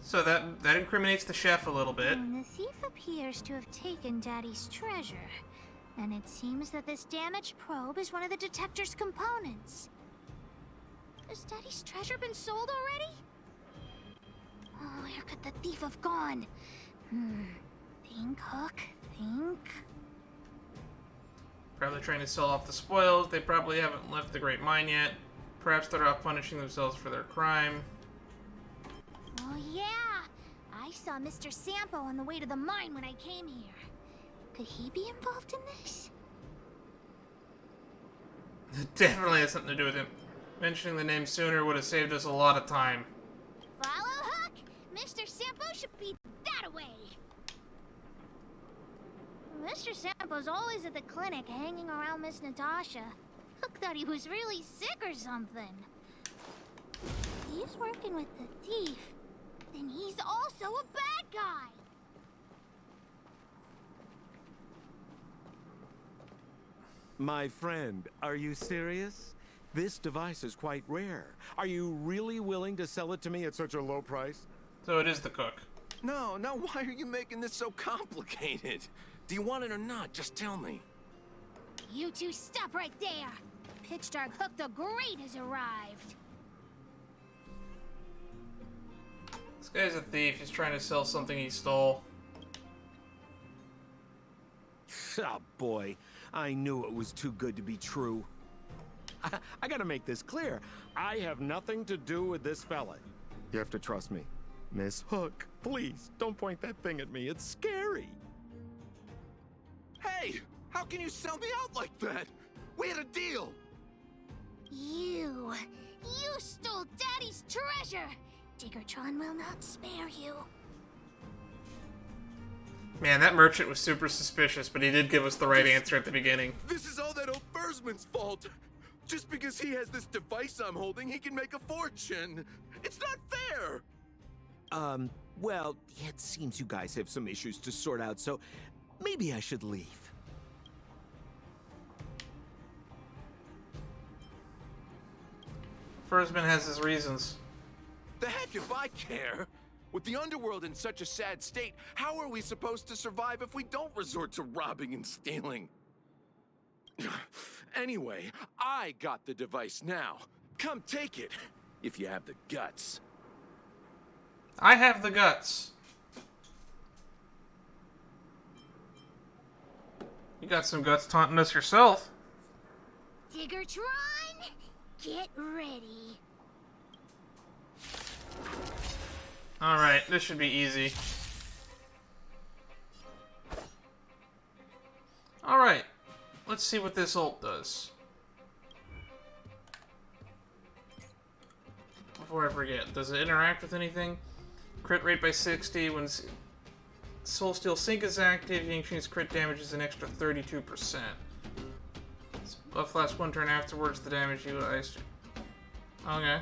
So that incriminates the chef a little bit. The thief appears to have taken Daddy's treasure. And it seems that this damaged probe is one of the detector's components. Has Daddy's treasure been sold already? Oh, where could the thief have gone? Think, Hook, think. Probably trying to sell off the spoils. They probably haven't left the Great Mine yet. Perhaps they're off punishing themselves for their crime. Oh yeah, I saw Mr. Sampo on the way to the mine when I came here. Could he be involved in this? It definitely has something to do with him. Mentioning the name sooner would have saved us a lot of time. Follow Hook! Mr. Sampo should be that way! Mr. Sampo's always at the clinic hanging around Miss Natasha. Hook thought he was really sick or something. He's working with the thief. Then he's also a bad guy! My friend, are you serious? This device is quite rare. Are you really willing to sell it to me at such a low price? So it is the cook. No, why are you making this so complicated? Do you want it or not? Just tell me. You two stop right there! Pitch Dark Hook the Great has arrived! This guy's a thief. He's trying to sell something he stole. Oh boy, I knew it was too good to be true. I gotta make this clear. I have nothing to do with this fella. You have to trust me. Miss Hook, please, don't point that thing at me. It's scary. Hey! How can you sell me out like that? We had a deal! You stole Daddy's treasure! Diggertron will not spare you. Man, that merchant was super suspicious, but he did give us the right answer at the beginning. This is all that old Fursman's fault! Just because he has this device I'm holding, he can make a fortune! It's not fair! Well, it seems you guys have some issues to sort out, so maybe I should leave. Fursman has his reasons. The heck if I care! With the underworld in such a sad state, how are we supposed to survive if we don't resort to robbing and stealing? Anyway, I got the device now. Come take it, if you have the guts. I have the guts. You got some guts taunting us yourself. Diggertron, get ready. Alright, this should be easy. Alright, let's see what this ult does. Before I forget, does it interact with anything? Crit rate by 60. When Soul Steel Sync is active, you increase crit damage is an extra 32%. Buff lasts one turn afterwards, the damage you utilized. Okay.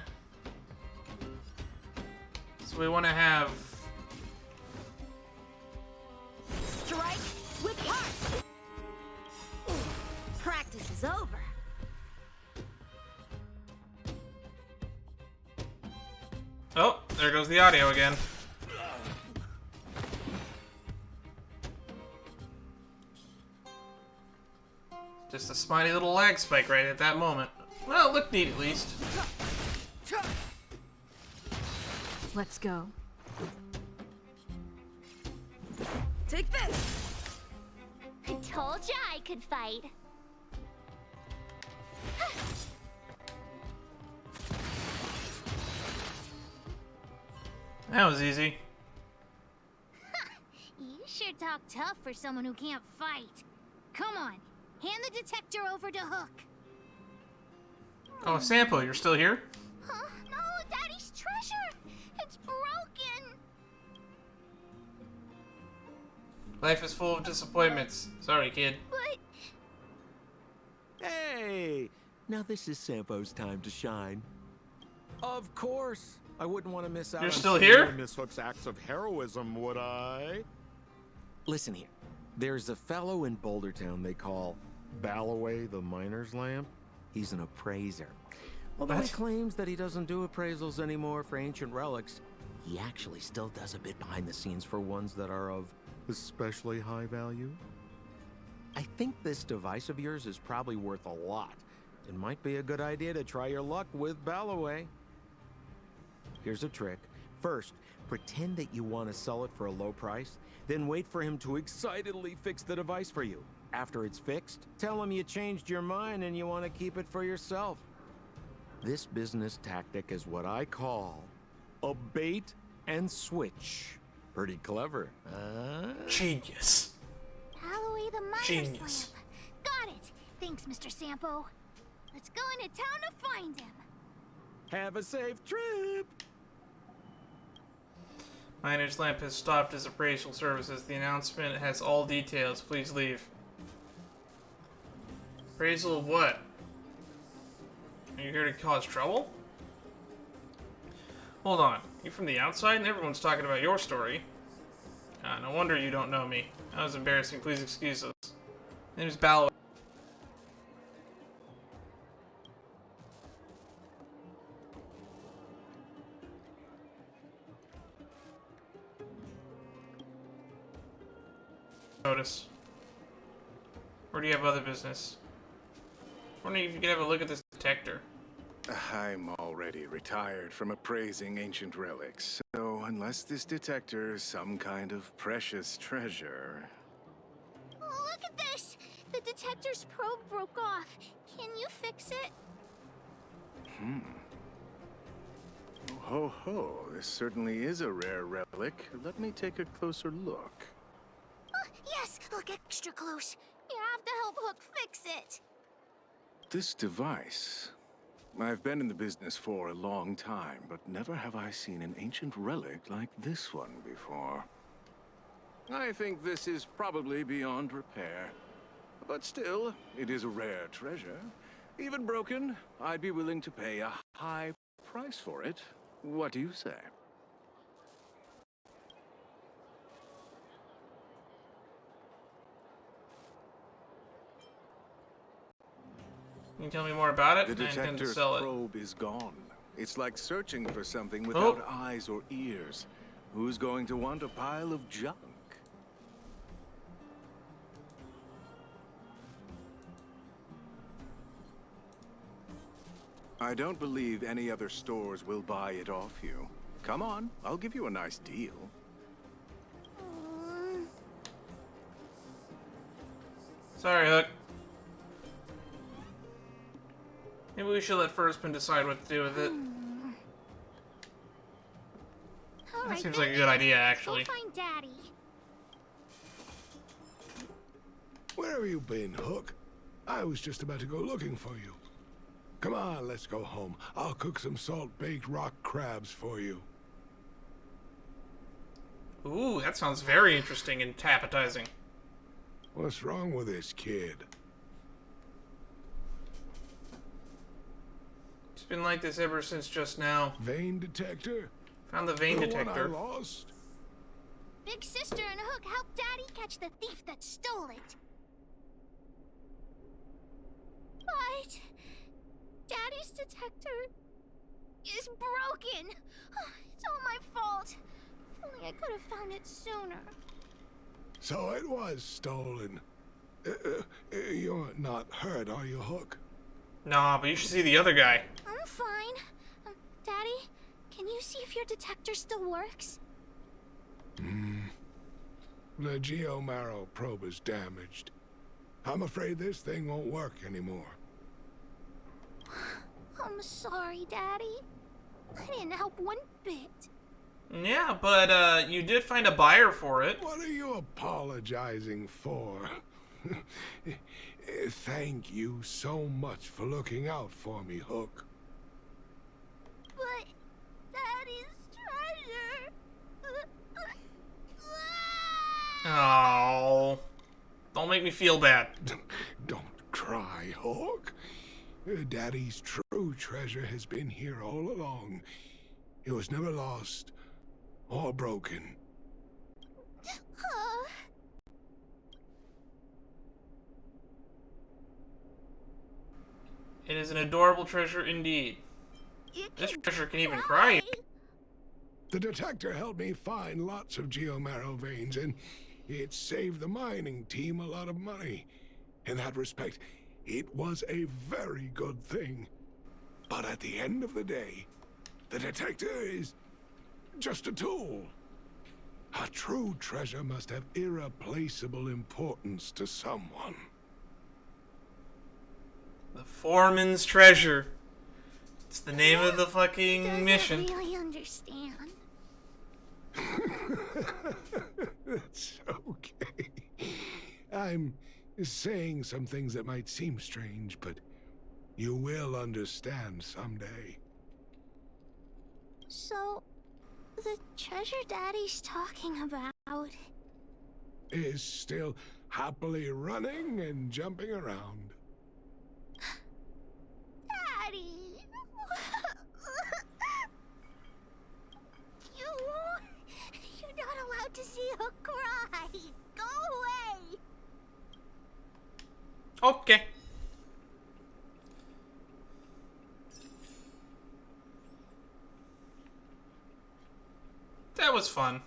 So we want to have... Strike with heart! Practice is over. Oh, there goes the audio again. Just a smiley little lag spike right at that moment. Well, it looked neat at least. Let's go. Take this! I told ya I could fight. That was easy. You sure talk tough for someone who can't fight. Come on, hand the detector over to Hook. Oh, Sampo, you're still here? Huh? No, Daddy's treasure! It's broken! Life is full of disappointments. Sorry, kid. But... Hey! Now this is Sampo's time to shine. Of course! I wouldn't want to miss out You're on still seeing here? Miss Hook's acts of heroism, would I? Listen here. There's a fellow in Boulder Town they call Balloway the Miner's Lamp. He's an appraiser. Although he claims that he doesn't do appraisals anymore for ancient relics, he actually still does a bit behind the scenes for ones that are of especially high value. I think this device of yours is probably worth a lot. It might be a good idea to try your luck with Balloway. Here's a trick. First, pretend that you want to sell it for a low price, then wait for him to excitedly fix the device for you. After it's fixed, tell him you changed your mind and you want to keep it for yourself. This business tactic is what I call a bait and switch. Pretty clever, huh? Genius. Balloway the Miner's Genius. Lamp. Got it. Thanks, Mr. Sampo. Let's go into town to find him. Have a safe trip! Miner's Lamp has stopped his appraisal services. The announcement has all details. Please leave. Appraisal of what? Are you here to cause trouble? Hold on. You from the outside and everyone's talking about your story. No wonder you don't know me. That was embarrassing. Please excuse us. My name is Balloway. Notice. Or do you have other business? Wondering if you could have a look at this detector. I'm already retired from appraising ancient relics, so unless this detector is some kind of precious treasure... Oh, look at this! The detector's probe broke off. Can you fix it? Ho ho, this certainly is a rare relic. Let me take a closer look. Yes, look extra close. You have to help Hook fix it. This device... I've been in the business for a long time, but never have I seen an ancient relic like this one before. I think this is probably beyond repair. But still, it is a rare treasure. Even broken, I'd be willing to pay a high price for it. What do you say? Can you tell me more about it? The I intend to detector's sell it. probe is gone. It's like searching for something without eyes or ears. Who's going to want a pile of junk? I don't believe any other stores will buy it off you. Come on, I'll give you a nice deal. Sorry, Hook. Maybe we should let Firstman decide what to do with it. That seems like a good idea, actually. Go find Daddy. Where have you been, Hook? I was just about to go looking for you. Come on, let's go home. I'll cook some salt-baked rock crabs for you. Ooh, that sounds very interesting and appetizing. What's wrong with this kid? It's been like this ever since just now. Vein detector? Found the vein detector. One I lost? Big Sister and Hook helped Daddy catch the thief that stole it. But Daddy's detector is broken. It's all my fault. If only I could have found it sooner. So it was stolen. You're not hurt, are you, Hook? Nah, but you should see the other guy. I'm fine. Daddy, can you see if your detector still works? The geomarrow probe is damaged. I'm afraid this thing won't work anymore. I'm sorry, Daddy. I didn't help one bit. Yeah, but you did find a buyer for it. What are you apologizing for? Thank you so much for looking out for me, Hook. But Daddy's treasure. Oh, don't make me feel bad. Don't cry, Hook. Daddy's true treasure has been here all along. It was never lost or broken. It is an adorable treasure indeed. This treasure can even cry. The detector helped me find lots of geomarrow veins, and it saved the mining team a lot of money. In that respect, it was a very good thing. But at the end of the day, the detector is just a tool. A true treasure must have irreplaceable importance to someone. The Foreman's treasure. It's the name of the fucking mission. I really understand. That's okay. I'm saying some things that might seem strange, but you will understand someday. So, the treasure Daddy's talking about is still happily running and jumping around. Daddy! You're not allowed to see her cry! Go away! Okay. That was fun.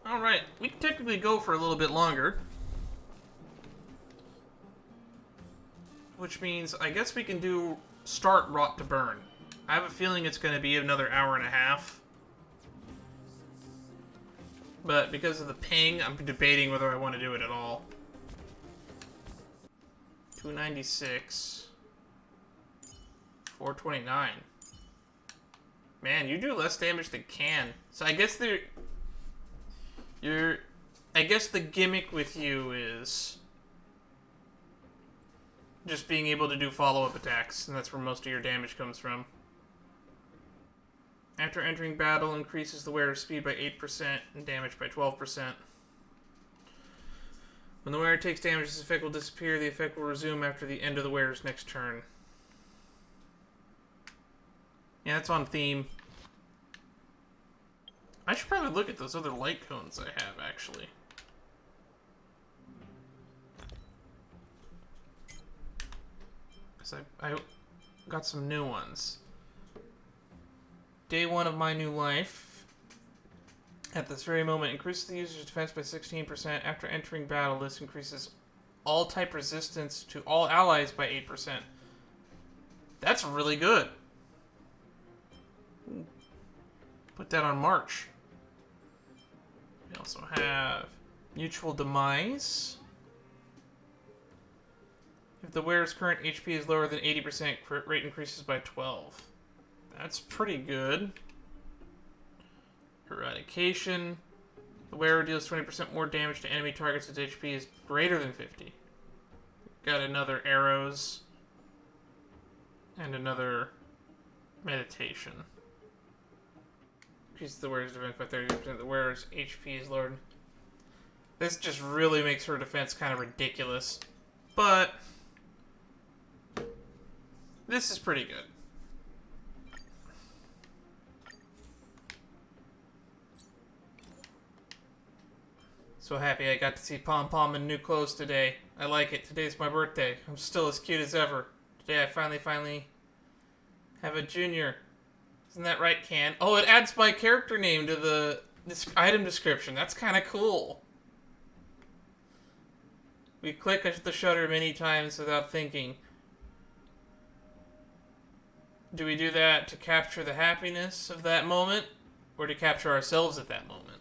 Alright, we can technically go for a little bit longer. Which means, I guess we can start Rot to Burn. I have a feeling it's going to be another hour and a half. But because of the ping, I'm debating whether I want to do it at all. 296. 429. Man, you do less damage than can. So I guess I guess the gimmick with you is just being able to do follow-up attacks, and that's where most of your damage comes from. After entering battle, increases the wearer's speed by 8% and damage by 12%. When the wearer takes damage, this effect will disappear. The effect will resume after the end of the wearer's next turn. Yeah, that's on theme. I should probably look at those other light cones I have, actually. Because I got some new ones. Day 1 of my new life. At this very moment, increases the user's defense by 16%. After entering battle, this increases all type resistance to all allies by 8%. That's really good. Put that on March. We also have Mutual Demise. If the wearer's current HP is lower than 80%, crit rate increases by 12. That's pretty good. Eradication. The wearer deals 20% more damage to enemy targets whose HP is greater than 50. Got another arrows. And another meditation. Increases the wearer's defense by 30%. The wearer's HP is lowered. This just really makes her defense kind of ridiculous. But this is pretty good. So happy I got to see Pom Pom in new clothes today. I like it. Today's my birthday. I'm still as cute as ever. Today I finally Have a junior. Isn't that right, Can? Oh, it adds my character name to the item description. That's kind of cool. We click the shutter many times without thinking. Do we do that to capture the happiness of that moment, or to capture ourselves at that moment?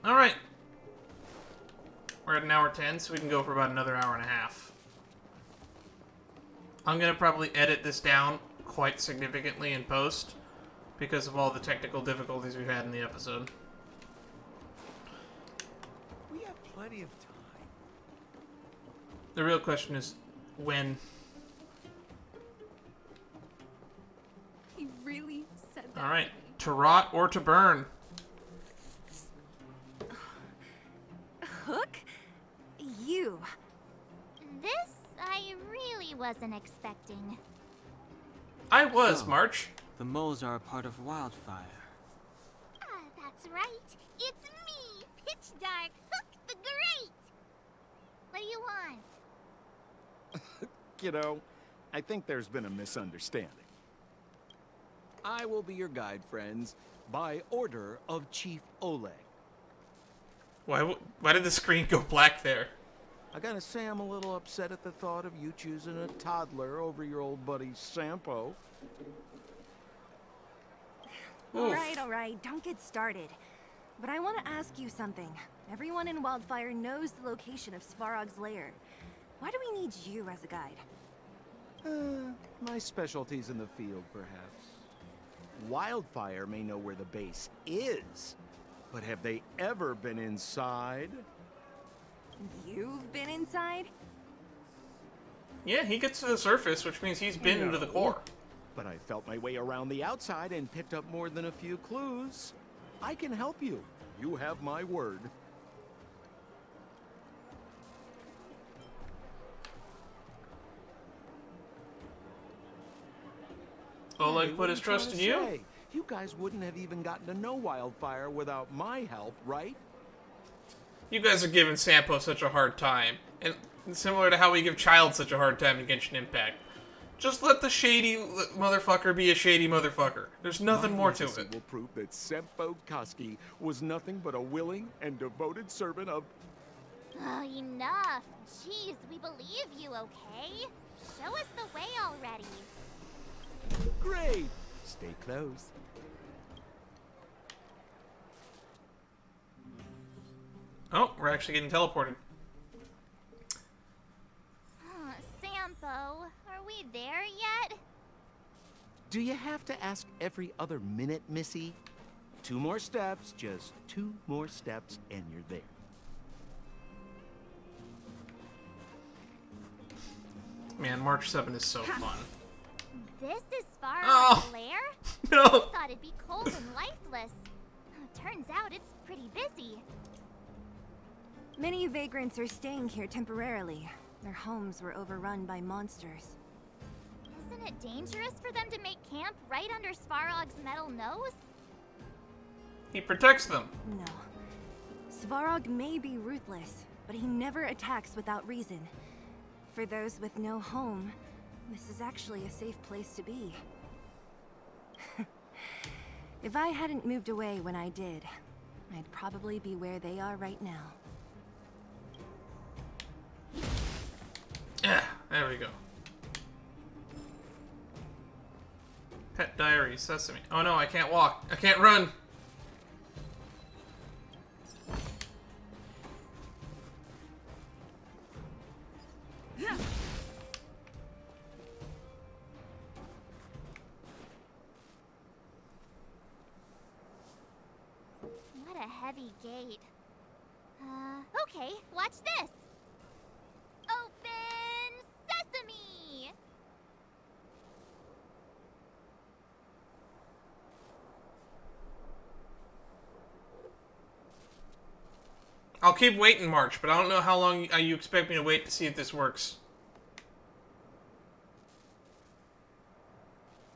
Alright. We're at an hour 10, so we can go for about another hour and a half. I'm going to probably edit this down quite significantly in post because of all the technical difficulties we've had in the episode. We have plenty of time. The real question is, when? He really said that. Alright. To rot or to burn? Hook? You. This I really wasn't expecting. I was, So, March. The moles are a part of Wildfire. That's right. It's me, Pitch Dark Hook the Great. What do you want? Kiddo, I think there's been a misunderstanding. I will be your guide, friends, by order of Chief Oleg. Why did the screen go black there? I gotta say I'm a little upset at the thought of you choosing a toddler over your old buddy Sampo. All right, don't get started. But I want to ask you something. Everyone in Wildfire knows the location of Svarog's lair. Why do we need you as a guide? My specialty's in the field, perhaps. Wildfire may know where the base is, but have they ever been inside? You've been inside? Yeah, he gets to the surface, which means he's been into the core. But I felt my way around the outside and picked up more than a few clues. I can help you. You have my word. Oleg put his trust in you? You guys wouldn't have even gotten to know Wildfire without my help, right? You guys are giving Sampo such a hard time. And similar to how we give Child such a hard time in Genshin Impact. Just let the shady motherfucker be a shady motherfucker. There's nothing more to it. Will prove that Sampo Koski was nothing but a willing and devoted servant of... Oh, enough. Jeez, we believe you, okay? Show us the way already. Great! Stay close. Oh, we're actually getting teleported. Sampo, are we there yet? Do you have to ask every other minute, Missy? 2 more steps, just 2 more steps, and you're there. Man, March 7 is so fun. This is Svarog's Oh. lair? No. I thought it'd be cold and lifeless. Turns out it's pretty busy. Many vagrants are staying here temporarily. Their homes were overrun by monsters. Isn't it dangerous for them to make camp right under Svarog's metal nose? He protects them. No. Svarog may be ruthless, but he never attacks without reason. For those with no home, this is actually a safe place to be. If I hadn't moved away when I did, I'd probably be where they are right now. Yeah, there we go. Pet diary, sesame. Oh no, I can't walk. I can't run. What a heavy gate. Okay, watch this. Open sesame! I'll keep waiting, March, but I don't know how long you expect me to wait to see if this works.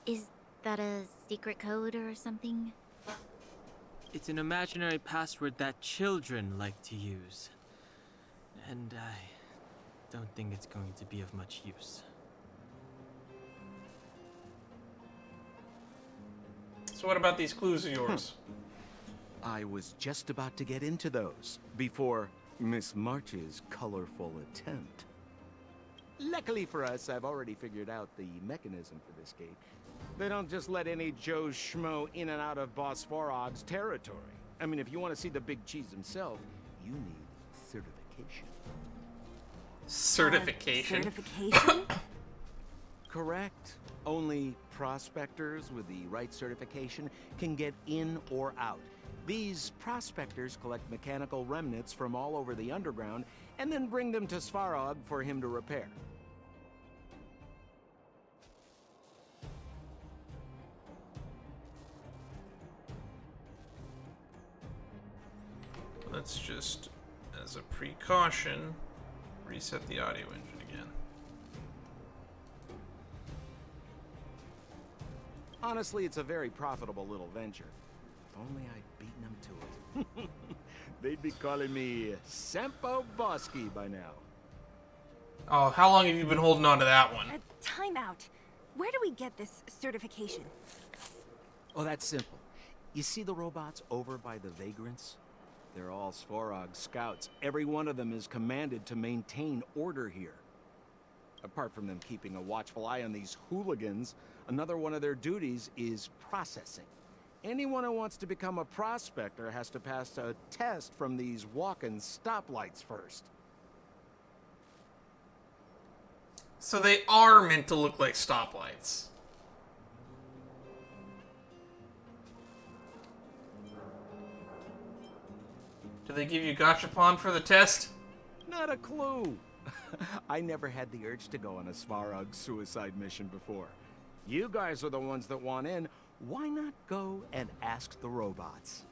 Is that a secret code or something? It's an imaginary password that children like to use. And I don't think it's going to be of much use. So what about these clues of yours? I was just about to get into those before Miss March's colorful attempt. Luckily for us, I've already figured out the mechanism for this gate. They don't just let any Joe Schmo in and out of Boss Svarog's territory. I mean, if you want to see the big cheese himself, you need certification. Certification? Certification? Correct. Only prospectors with the right certification can get in or out. These prospectors collect mechanical remnants from all over the underground and then bring them to Svarog for him to repair. Let's just, as a precaution, reset the audio engine again. Honestly, it's a very profitable little venture. If only I'd beaten them to it. They'd be calling me Sempo Bosky by now. Oh, how long have you been holding on to that one? Time out. Where do we get this certification? Oh, that's simple. You see the robots over by the vagrants? They're all Svarog scouts. Every one of them is commanded to maintain order here. Apart from them keeping a watchful eye on these hooligans, another one of their duties is processing. Anyone who wants to become a prospector has to pass a test from these walking stoplights first. So they are meant to look like stoplights. Do they give you gachapon for the test? Not a clue. I never had the urge to go on a Svarog suicide mission before. You guys are the ones that want in. Why not go and ask the robots?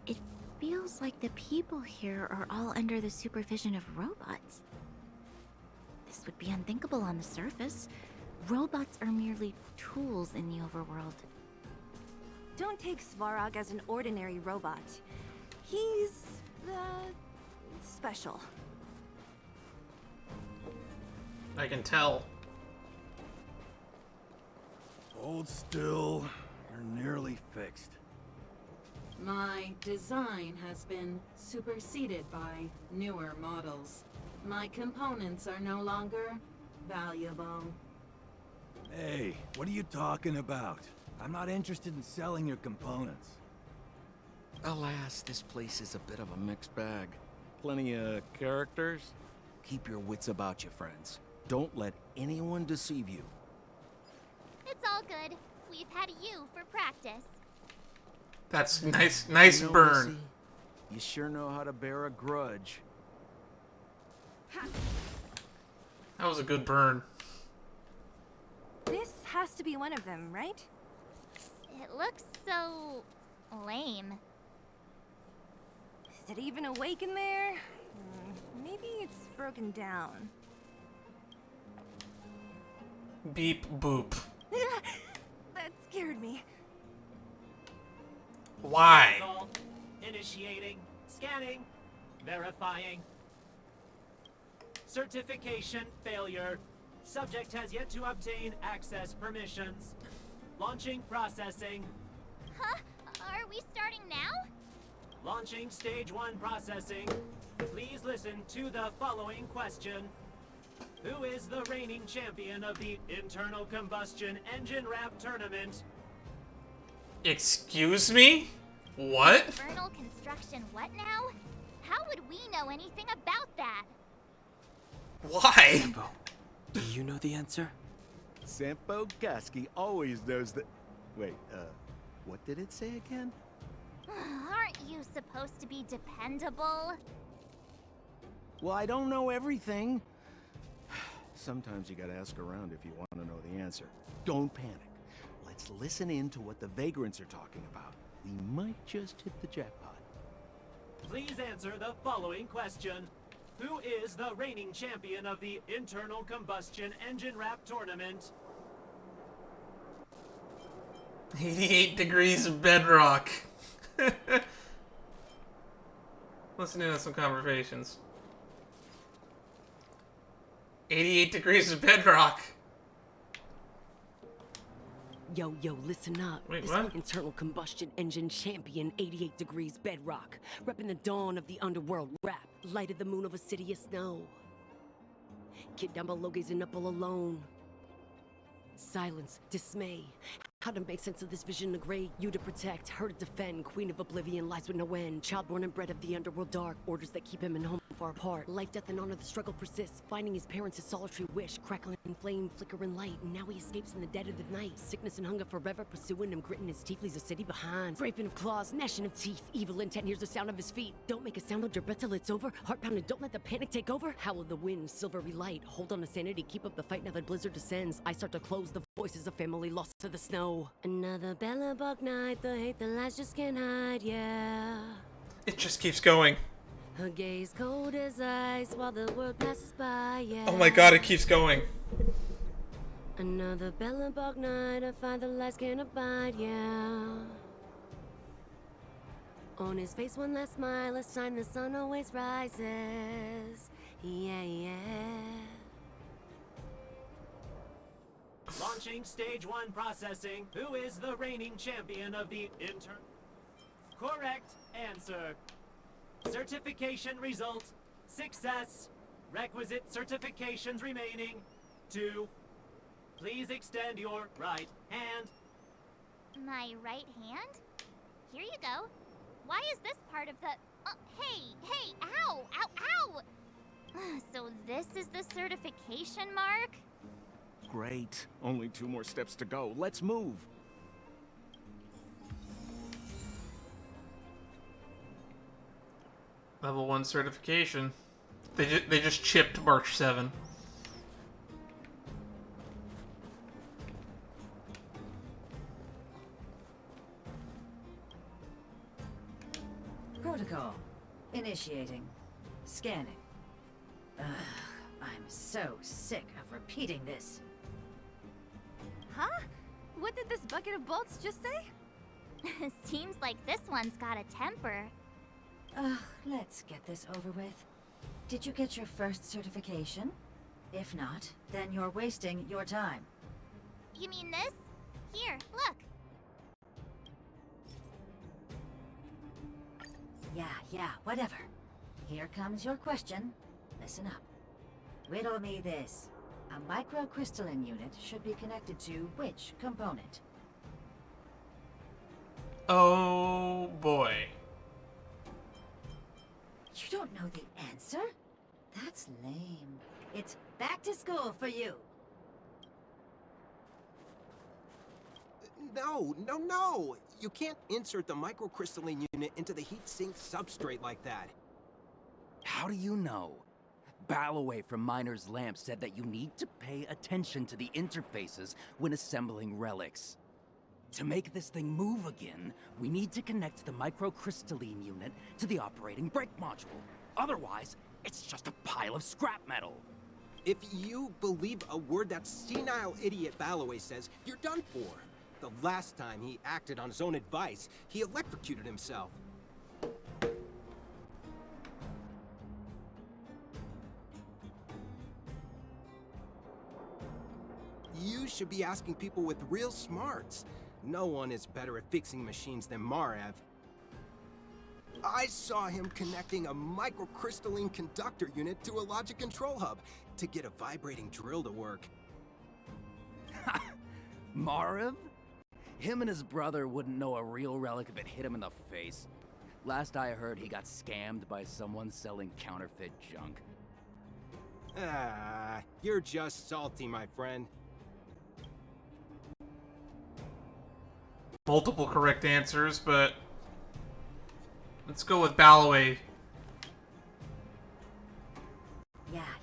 It feels like the people here are all under the supervision of robots. This would be unthinkable on the surface. Robots are merely tools in the overworld. Don't take Svarog as an ordinary robot. He's, special. I can tell. Hold still. You're nearly fixed. My design has been superseded by newer models. My components are no longer valuable. Hey, what are you talking about? I'm not interested in selling your components. Alas, this place is a bit of a mixed bag. Plenty of characters. Keep your wits about you, friends. Don't let anyone deceive you. It's all good. We've had you for practice. That's nice You know, burn. Missy, you sure know how to bear a grudge. That was a good burn. This has to be one of them, right? It looks so lame. Is it even awake in there? Maybe it's broken down. Beep boop. That scared me. Why? Initiating, scanning, verifying. Certification failure. Subject has yet to obtain access permissions. Launching processing. Huh? Are we starting now? Launching stage 1 processing. Please listen to the following question. Who is the reigning champion of the internal combustion engine wrap tournament? Excuse me? What? Infernal construction what now? How would we know anything about that? Why? Sampo, do you know the answer? Sempo Bosky always knows that. Wait, what did it say again? Aren't you supposed to be dependable? Well, I don't know everything. Sometimes you gotta ask around if you want to know the answer. Don't panic. Let's listen in to what the vagrants are talking about. We might just hit the jackpot. Please answer the following question. Who is the reigning champion of the internal combustion engine wrap tournament? 88 degrees of bedrock. Listen in on some conversations. 88 degrees of bedrock. Yo, listen up. Wait, this what? Internal combustion engine champion, 88 degrees bedrock. Repping the dawn of the underworld rap. Light of the moon of a city of snow. Kid down below gazing up all alone. Silence, dismay. How to make sense of this vision of gray? You to protect, her to defend. Queen of oblivion lies with no end. Child born and bred of the underworld dark. Orders that keep him and home far apart. Life, death, and honor, the struggle persists. Finding his parents, his solitary wish. Crackling flame, flickering light. And now he escapes in the dead of the night. Sickness and hunger forever pursuing him. Gritting his teeth, leaves a city behind. Scraping of claws, gnashing of teeth. Evil intent hears the sound of his feet. Don't make a sound, hold your breath till it's over. Heart pounding, don't let the panic take over. Howl of the wind, silvery light. Hold on to sanity, keep up the fight. Now the blizzard descends. I start to close the voices of family lost to the snow. Another bellabug night, the hate, the lies just can't hide, yeah. It just keeps going. Her gaze cold as ice while the world passes by, yeah. Oh my god, it keeps going. Another bellabug night, I find the lies can't abide, yeah. On his face one last smile, a sign the sun always rises, yeah. Launching stage 1 processing. Who is the reigning champion of the Correct answer. Certification results. Success. Requisite certifications remaining. 2. Please extend your right hand. My right hand? Here you go. Why is this part of the... hey, ow, ow, ow! So this is the certification mark? Great. Only 2 more steps to go. Let's move. Level 1 certification. They just chipped March 7. Protocol. Initiating. Scanning. Ugh, I'm so sick of repeating this. Huh? What did this bucket of bolts just say? Seems like this one's got a temper. Ugh, let's get this over with. Did you get your first certification? If not, then you're wasting your time. You mean this? Here, look. Yeah, whatever. Here comes your question. Listen up. Riddle me this. A microcrystalline unit should be connected to which component? Oh boy. You don't know the answer? That's lame. It's back to school for you. No! You can't insert the microcrystalline unit into the heat-sink substrate like that. How do you know? Balloway from Miner's Lamp said that you need to pay attention to the interfaces when assembling relics. To make this thing move again, we need to connect the microcrystalline unit to the operating brake module. Otherwise, it's just a pile of scrap metal. If you believe a word that senile idiot Balloway says, you're done for. The last time he acted on his own advice, he electrocuted himself. You should be asking people with real smarts. No one is better at fixing machines than Marev. I saw him connecting a microcrystalline conductor unit to a logic control hub to get a vibrating drill to work. Marev? Him and his brother wouldn't know a real relic if it hit him in the face. Last I heard, he got scammed by someone selling counterfeit junk. Ah, you're just salty, my friend. Multiple correct answers, but let's go with Balloway.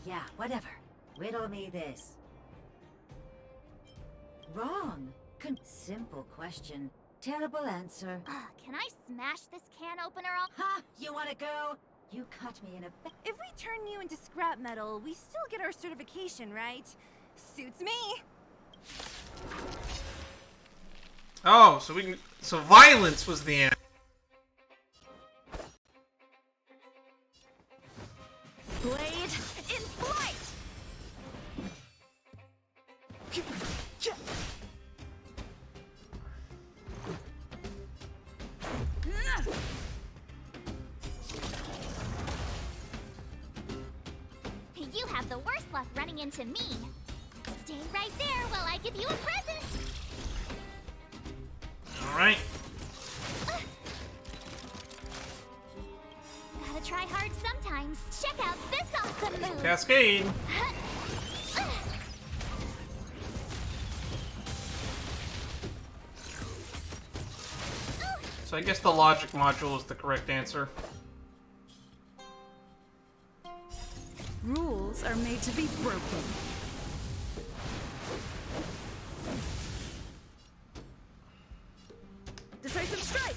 Yeah, whatever. Riddle me this. Wrong. Simple question. Terrible answer. Can I smash this can opener off? Ha! You wanna go? You cut me in a... If we turn you into scrap metal, we still get our certification, right? Suits me. Oh, so we can. So violence was the answer. Blade in flight! You have the worst luck running into me. Stay right there while I give you a present. Alright. Gotta try hard sometimes. Check out this awesome move. Cascade. So I guess the logic module is the correct answer. Rules are made to be broken. Decisive strike!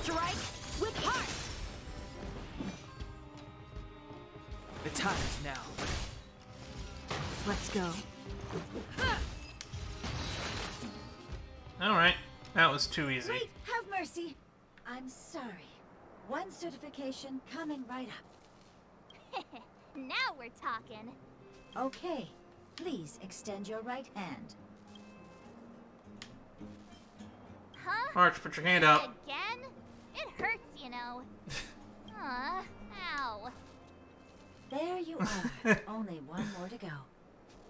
Strike with heart! The time is now. Let's go. Alright. That was too easy. Wait, have mercy. I'm sorry. One certification coming right up. Now we're talking. Okay, please extend your right hand. Huh? March, put your hand out. Again? It hurts, you know. Aw, ow. There you are. Only one more to go.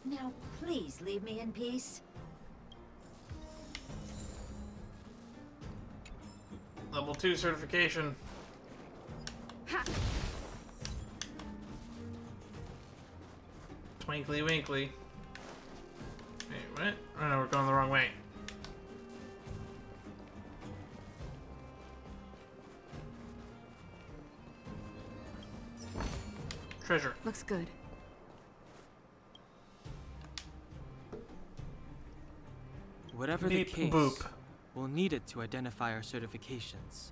Now, please leave me in peace. Level 2 certification. Ha. Twinkly winkly. Wait, what? Oh no, we're going the wrong way. Treasure. Looks good. Whatever Beep, the case, boop. we'll need it to identify our certifications.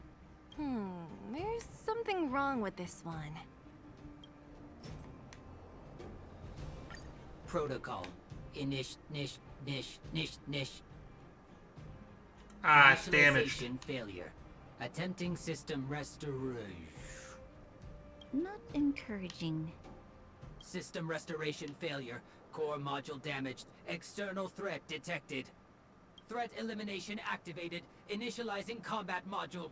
There's something wrong with this one. Protocol. Nish. Ah, damaged. Initialization failure. Attempting system restoration. Not encouraging. System restoration failure. Core module damaged. External threat detected. Threat elimination activated. Initializing combat module.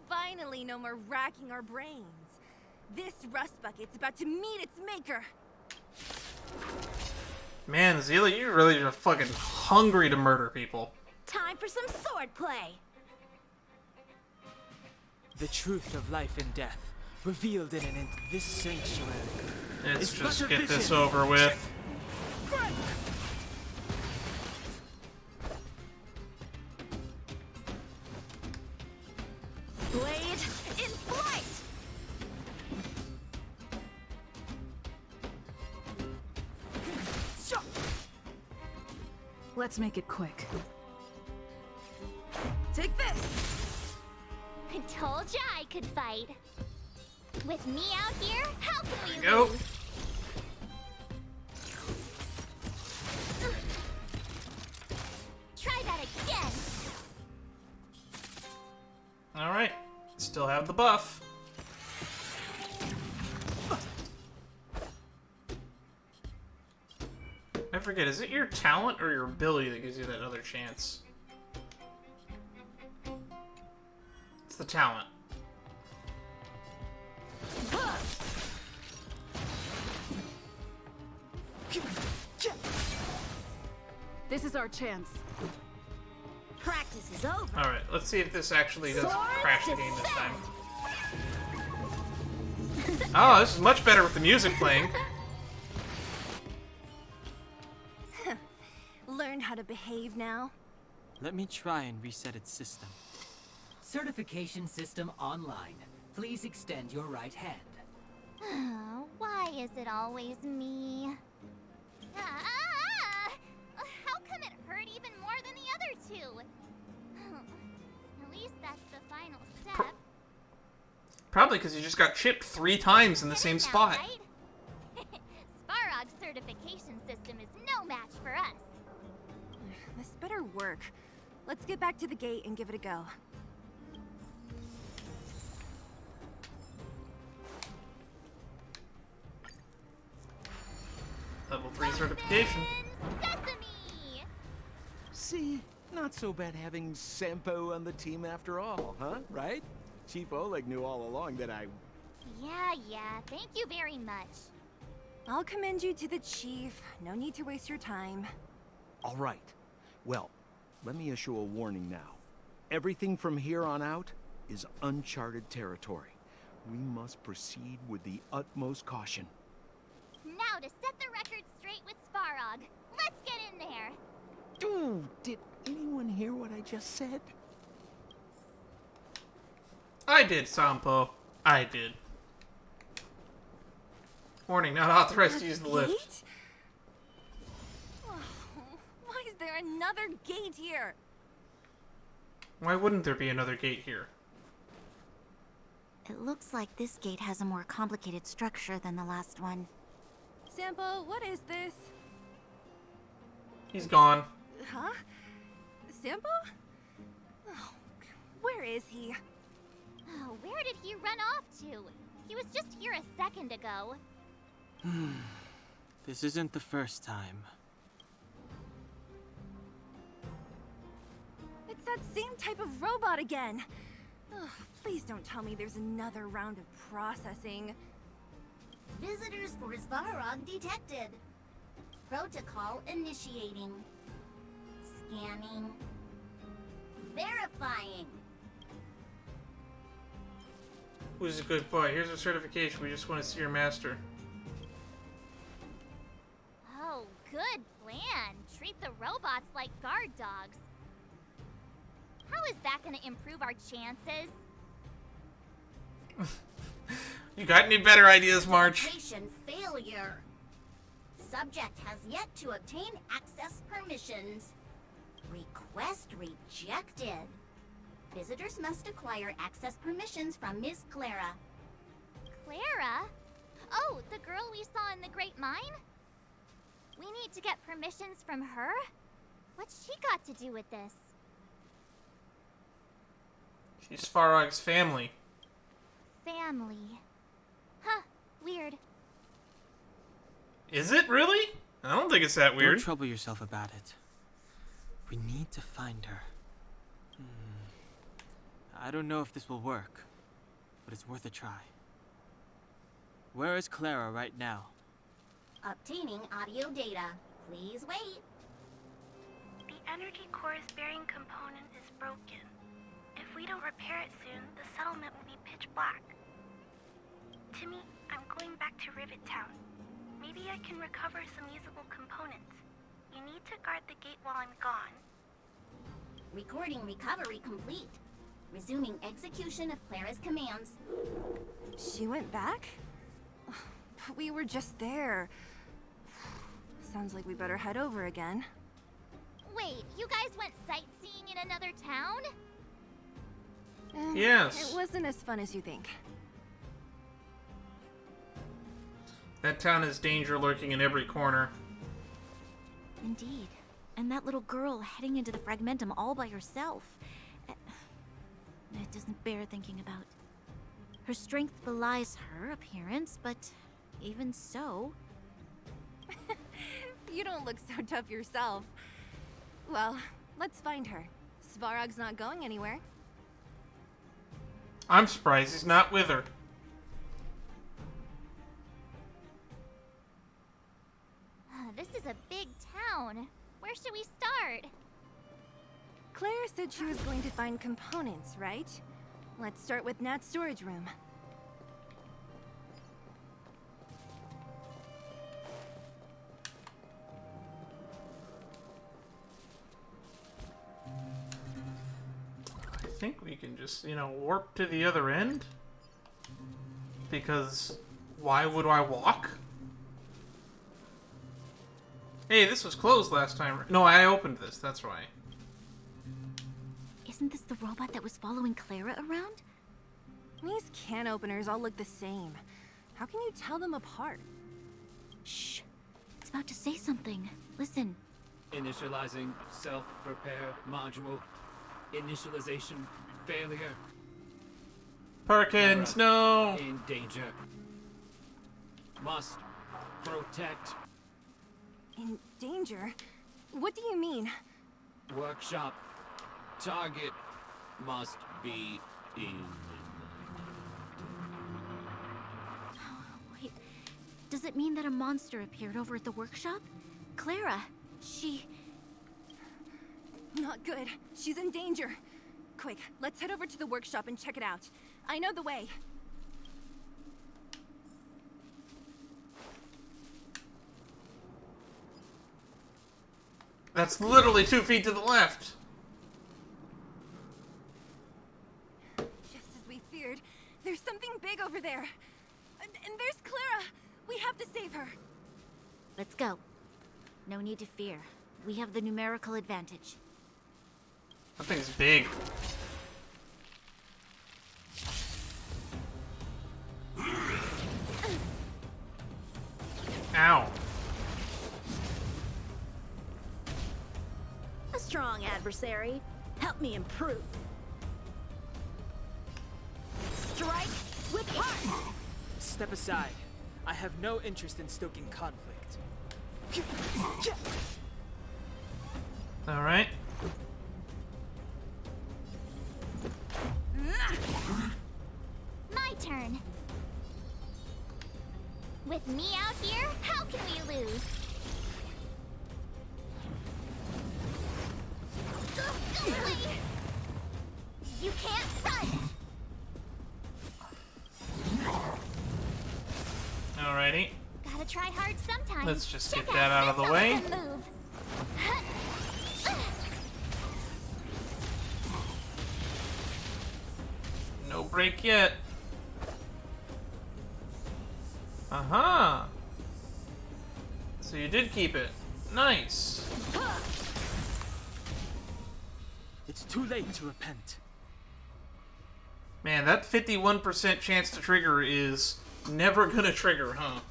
Finally, no more racking our brains. This rust bucket's about to meet its maker. Man, Zila, you're really just fucking hungry to murder people. Time for some sword play! The truth of life and death, revealed in this sanctuary. Let's It's just better get this vision. over with. Blade in flight! Let's make it quick. Take this! I told ya I could fight. With me out here, how can we Go. lose? Try that again. Alright. Still have the buff. I forget, is it your talent or your ability that gives you that other chance? It's the talent. This is our chance. Practice is over. Alright, let's see if this actually does crash the game this time. Oh, this is much better with the music playing. Learn how to behave now. Let me try and reset its system. Certification system online. Please extend your right hand. Why is it always me? How come it hurt even more than the other two? At least that's the final Probably because he just got chipped 3 times in the same spot. Svarog's certification system is no match for us. This better work. Let's get back to the gate and give it a go. Level 3 certification. Sesame! See, not so bad having Sampo on the team after all, huh? Right? Chief Oleg knew all along that I... Yeah, thank you very much. I'll commend you to the chief. No need to waste your time. All right. Well, let me issue a warning now. Everything from here on out is uncharted territory. We must proceed with the utmost caution. Now to set the record straight with Svarog. Let's get in there. Ooh, did anyone hear what I just said? I did, Sampo. I did. Warning, not authorized to use the lift. Oh, why is there another gate here? Why wouldn't there be another gate here? It looks like this gate has a more complicated structure than the last one. Sampo, what is this? He's gone. Huh? Sampo? Oh, where is he? Oh, where did he run off to? He was just here a second ago. This isn't the first time. It's that same type of robot again. Ugh, please don't tell me there's another round of processing. Visitors for Svarog detected. Protocol initiating. Scanning. Verifying. Who's a good boy? Here's a certification. We just want to see your master. Oh, good plan. Treat the robots like guard dogs. How is that going to improve our chances? You got any better ideas, March? Mission failure. Subject has yet to obtain access permissions. Request rejected. Visitors must acquire access permissions from Ms. Clara. Clara? Oh, the girl we saw in the Great Mine? We need to get permissions from her? What's she got to do with this? She's Svarog's family. Family. Huh, weird. Is it really? I don't think it's that weird. Don't trouble yourself about it. We need to find her. I don't know if this will work, but it's worth a try. Where is Clara right now? Obtaining audio data. Please wait. The energy core's bearing component is broken. If we don't repair it soon, the settlement will be pitch black. Timmy, I'm going back to Rivet Town. Maybe I can recover some usable components. You need to guard the gate while I'm gone. Recording recovery complete. Resuming execution of Clara's commands. She went back? But we were just there. Sounds like we better head over again. Wait, you guys went sightseeing in another town? Yes. It wasn't as fun as you think. That town has danger lurking in every corner. Indeed. And that little girl heading into the Fragmentum all by herself. It doesn't bear thinking about. Her strength belies her appearance, but even so... You don't look so tough yourself. Well, let's find her. Svarog's not going anywhere. I'm surprised he's not with her. This is a big town. Where should we start? Clara said she was going to find components, right? Let's start with Nat's storage room. I think we can just, warp to the other end. Because why would I walk? Hey, this was closed last time. No, I opened this, that's why. Isn't this the robot that was following Clara around? These can openers all look the same. How can you tell them apart? Shh. It's about to say something. Listen. Initializing self-repair module. Initialization failure. Perkins, Clara no! In danger. Must protect. In danger? What do you mean? Workshop. Target must be in. Wait. Does it mean that a monster appeared over at the workshop? Clara, she... Not good. She's in danger. Quick, let's head over to the workshop and check it out. I know the way. That's literally 2 feet to the left. Just as we feared, there's something big over there. And there's Clara. We have to save her. Let's go. No need to fear. We have the numerical advantage. That thing's big. Ow. A strong adversary. Help me improve. Strike with heart! Step aside. I have no interest in stoking conflict. Alright. My turn. With me out here, how can we lose? Go away! You can't run! Alrighty. Gotta try hard sometimes. Let's just Check get that out of the way. this move. No break yet. Uh-huh. So you did keep it. Nice. It's too late to repent. Man, that 51% chance to trigger is never gonna trigger, huh?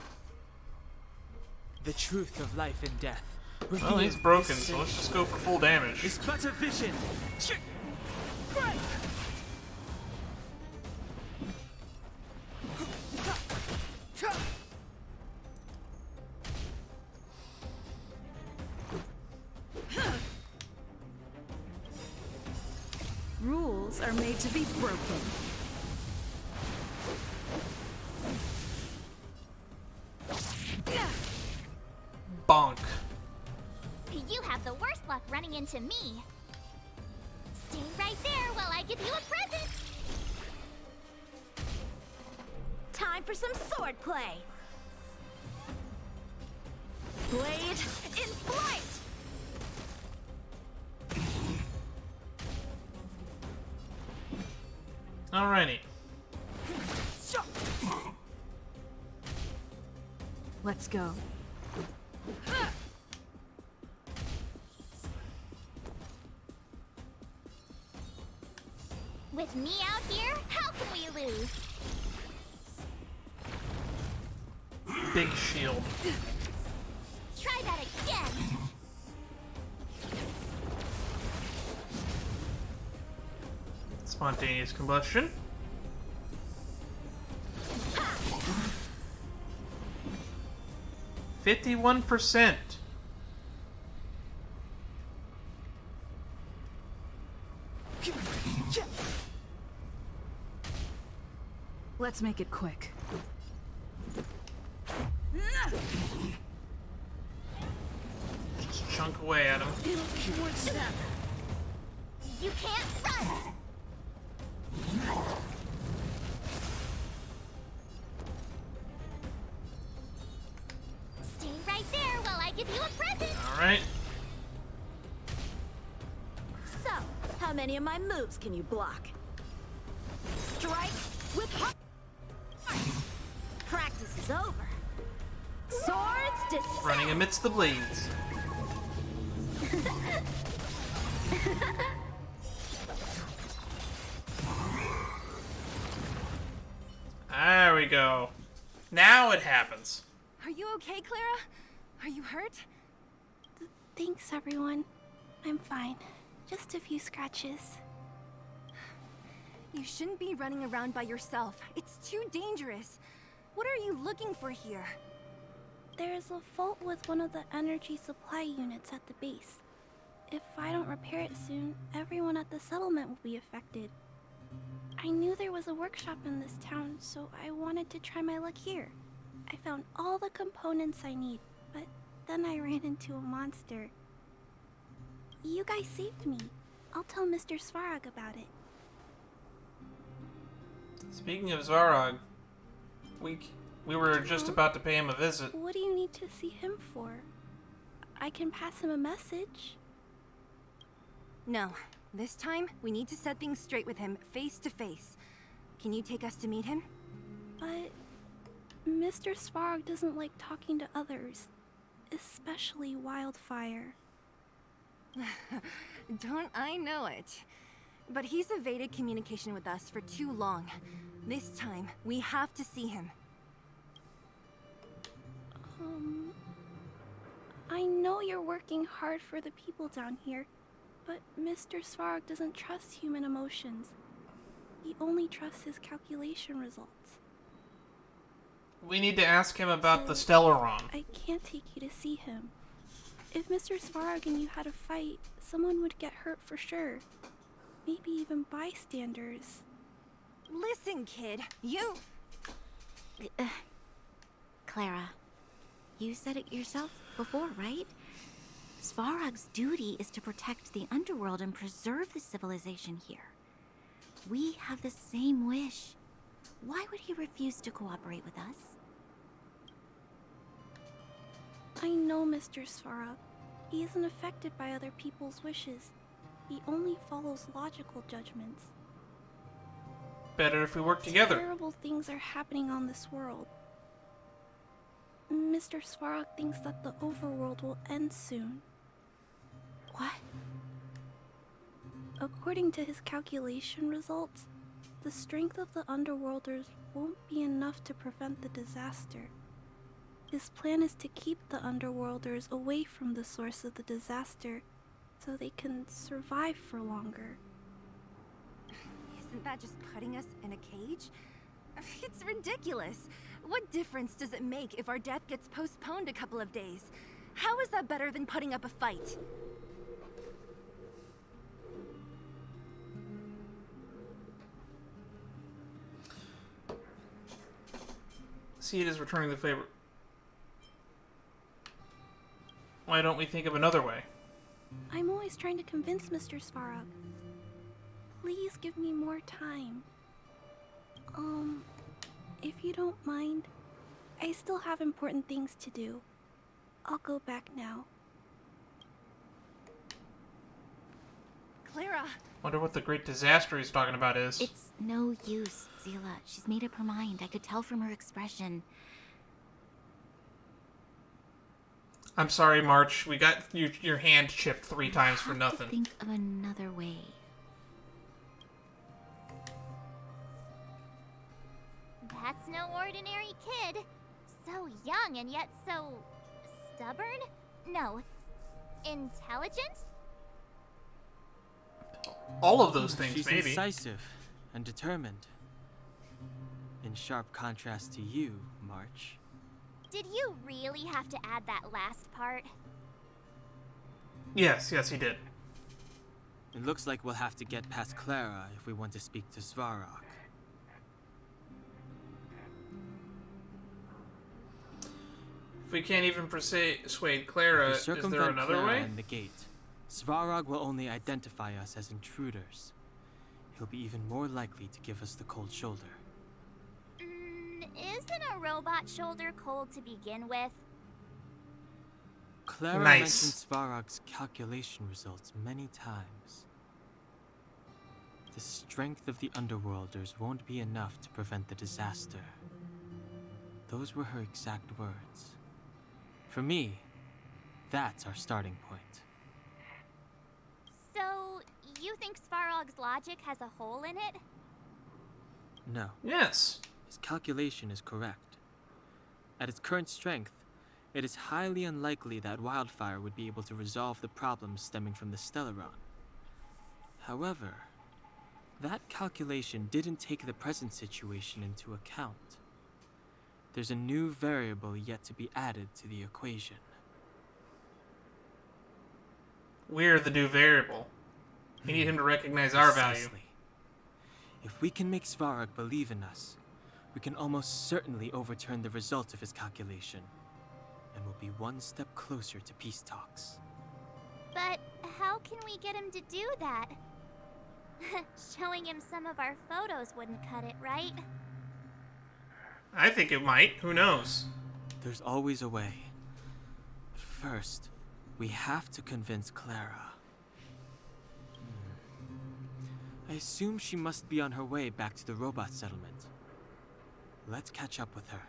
The truth of life and death. Well, he's broken, so let's just go for full damage. It's but a vision. Rules are made to be broken. Bonk. You have the worst luck running into me. Stay right there while I give you a present. Time for some sword play. Blade in flight! Alrighty. Let's go. With me out here, how can we lose? Big shield. Try that again. Spontaneous combustion. Ha! 51%. Let's make it quick. Just chunk away at him. You can't run. Stay right there while I give you a present. Alright. So, how many of my moves can you block? Strike with heart! Practice is over. Swords descend! Running amidst the blades. go. Now it happens. Are you okay, Clara? Are you hurt? Thanks, everyone. I'm fine. Just a few scratches. You shouldn't be running around by yourself. It's too dangerous. What are you looking for here? There's a fault with one of the energy supply units at the base. If I don't repair it soon, everyone at the settlement will be affected. I knew there was a workshop in this town, so I wanted to try my luck here. I found all the components I need, but then I ran into a monster. You guys saved me. I'll tell Mr. Svarog about it. Speaking of Svarog, we were just about to pay him a visit. What do you need to see him for? I can pass him a message. No. This time, we need to set things straight with him, face to face. Can you take us to meet him? But Mr. Svarog doesn't like talking to others, especially Wildfire. Don't I know it? But he's evaded communication with us for too long. This time, we have to see him. I know you're working hard for the people down here, but Mr. Svarog doesn't trust human emotions. He only trusts his calculation results. We need to ask him about the Stellaron. I can't take you to see him. If Mr. Svarog and you had a fight, someone would get hurt for sure. Maybe even bystanders. Listen, kid, you... Clara, you said it yourself before, right? Svarog's duty is to protect the underworld and preserve the civilization here. We have the same wish. Why would he refuse to cooperate with us? I know Mr. Svarog. He isn't affected by other people's wishes. He only follows logical judgments. Better if we work together. Terrible things are happening on this world. Mr. Svarog thinks that the overworld will end soon. What? According to his calculation results, the strength of the Underworlders won't be enough to prevent the disaster. His plan is to keep the Underworlders away from the source of the disaster so they can survive for longer. Isn't that just putting us in a cage? It's ridiculous. What difference does it make if our death gets postponed a couple of days? How is that better than putting up a fight? See it as returning the favor. Why don't we think of another way? I'm always trying to convince Mr. Svarog. Please give me more time. If you don't mind, I still have important things to do. I'll go back now. Clara! Wonder what the great disaster he's talking about is. It's no use, Zila. She's made up her mind. I could tell from her expression. I'm sorry, March. We got your hand chipped 3 times for nothing. Think of another way. That's no ordinary kid. So young and yet so stubborn? No, intelligent? All of those things, She's maybe. incisive and determined. In sharp contrast to you, March. Did you really have to add that last part? Yes, he did. It looks like we'll have to get past Clara if we want to speak to Svarog. If we can't even persuade Clara, If we is there another Clara way? in the gate, Svarog will only identify us as intruders. He'll be even more likely to give us the cold shoulder. Isn't a robot shoulder cold to begin with? Clara Nice. mentioned Svarog's calculation results many times. The strength of the Underworlders won't be enough to prevent the disaster. Those were her exact words. For me, that's our starting point. So, you think Svarog's logic has a hole in it? No. Yes. His its calculation is correct. At its current strength, it is highly unlikely that Wildfire would be able to resolve the problems stemming from the Stellaron. However, that calculation didn't take the present situation into account. There's a new variable yet to be added to the equation. We're the new variable. We need him to recognize our value. Precisely. If we can make Svarog believe in us, we can almost certainly overturn the result of his calculation, and we'll be one step closer to peace talks. But how can we get him to do that? Showing him some of our photos wouldn't cut it, right? I think it might. Who knows? There's always a way. But first, we have to convince Clara. I assume she must be on her way back to the robot settlement. Let's catch up with her.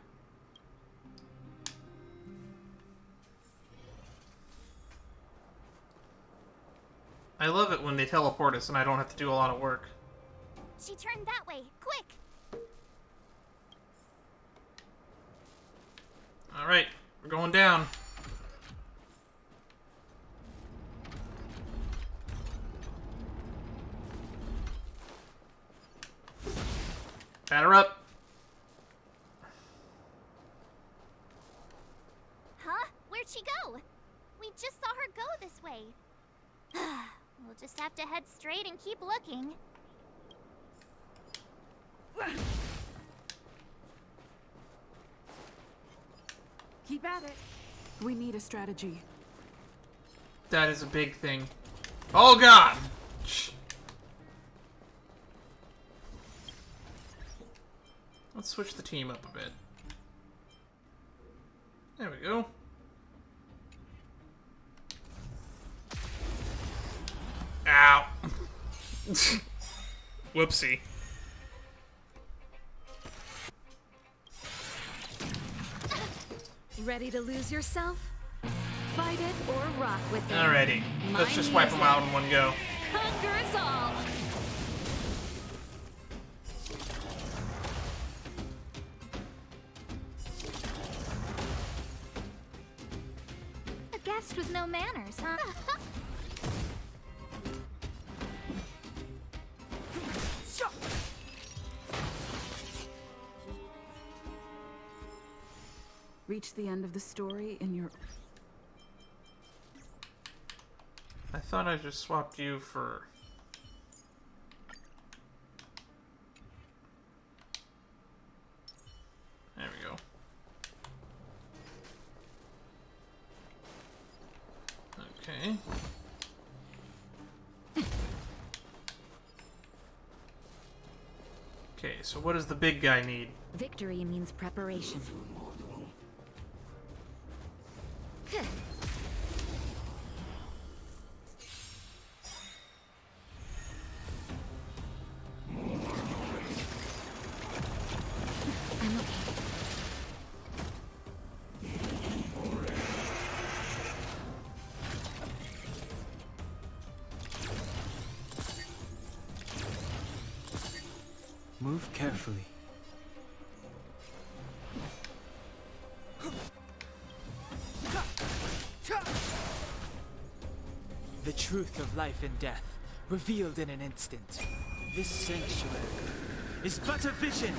I love it when they teleport us and I don't have to do a lot of work. She turned that way. Quick! Alright, we're going down. Batter up. Huh? Where'd she go? We just saw her go this way. We'll just have to head straight and keep looking. Keep at it. We need a strategy. That is a big thing. Oh god! Let's switch the team up a bit. There we go. Ow. Whoopsie. Ready to lose yourself? Fight it or rock with it. Alrighty. Let's just wipe them out in one go. Conquer us all! A guest with no manners, huh? Reach the end of the story in your... I thought I just swapped you for... There we go. Okay. Okay, so what does the big guy need? Victory means preparation. Move carefully. The truth of life and death, revealed in an instant. This sanctuary is but a vision.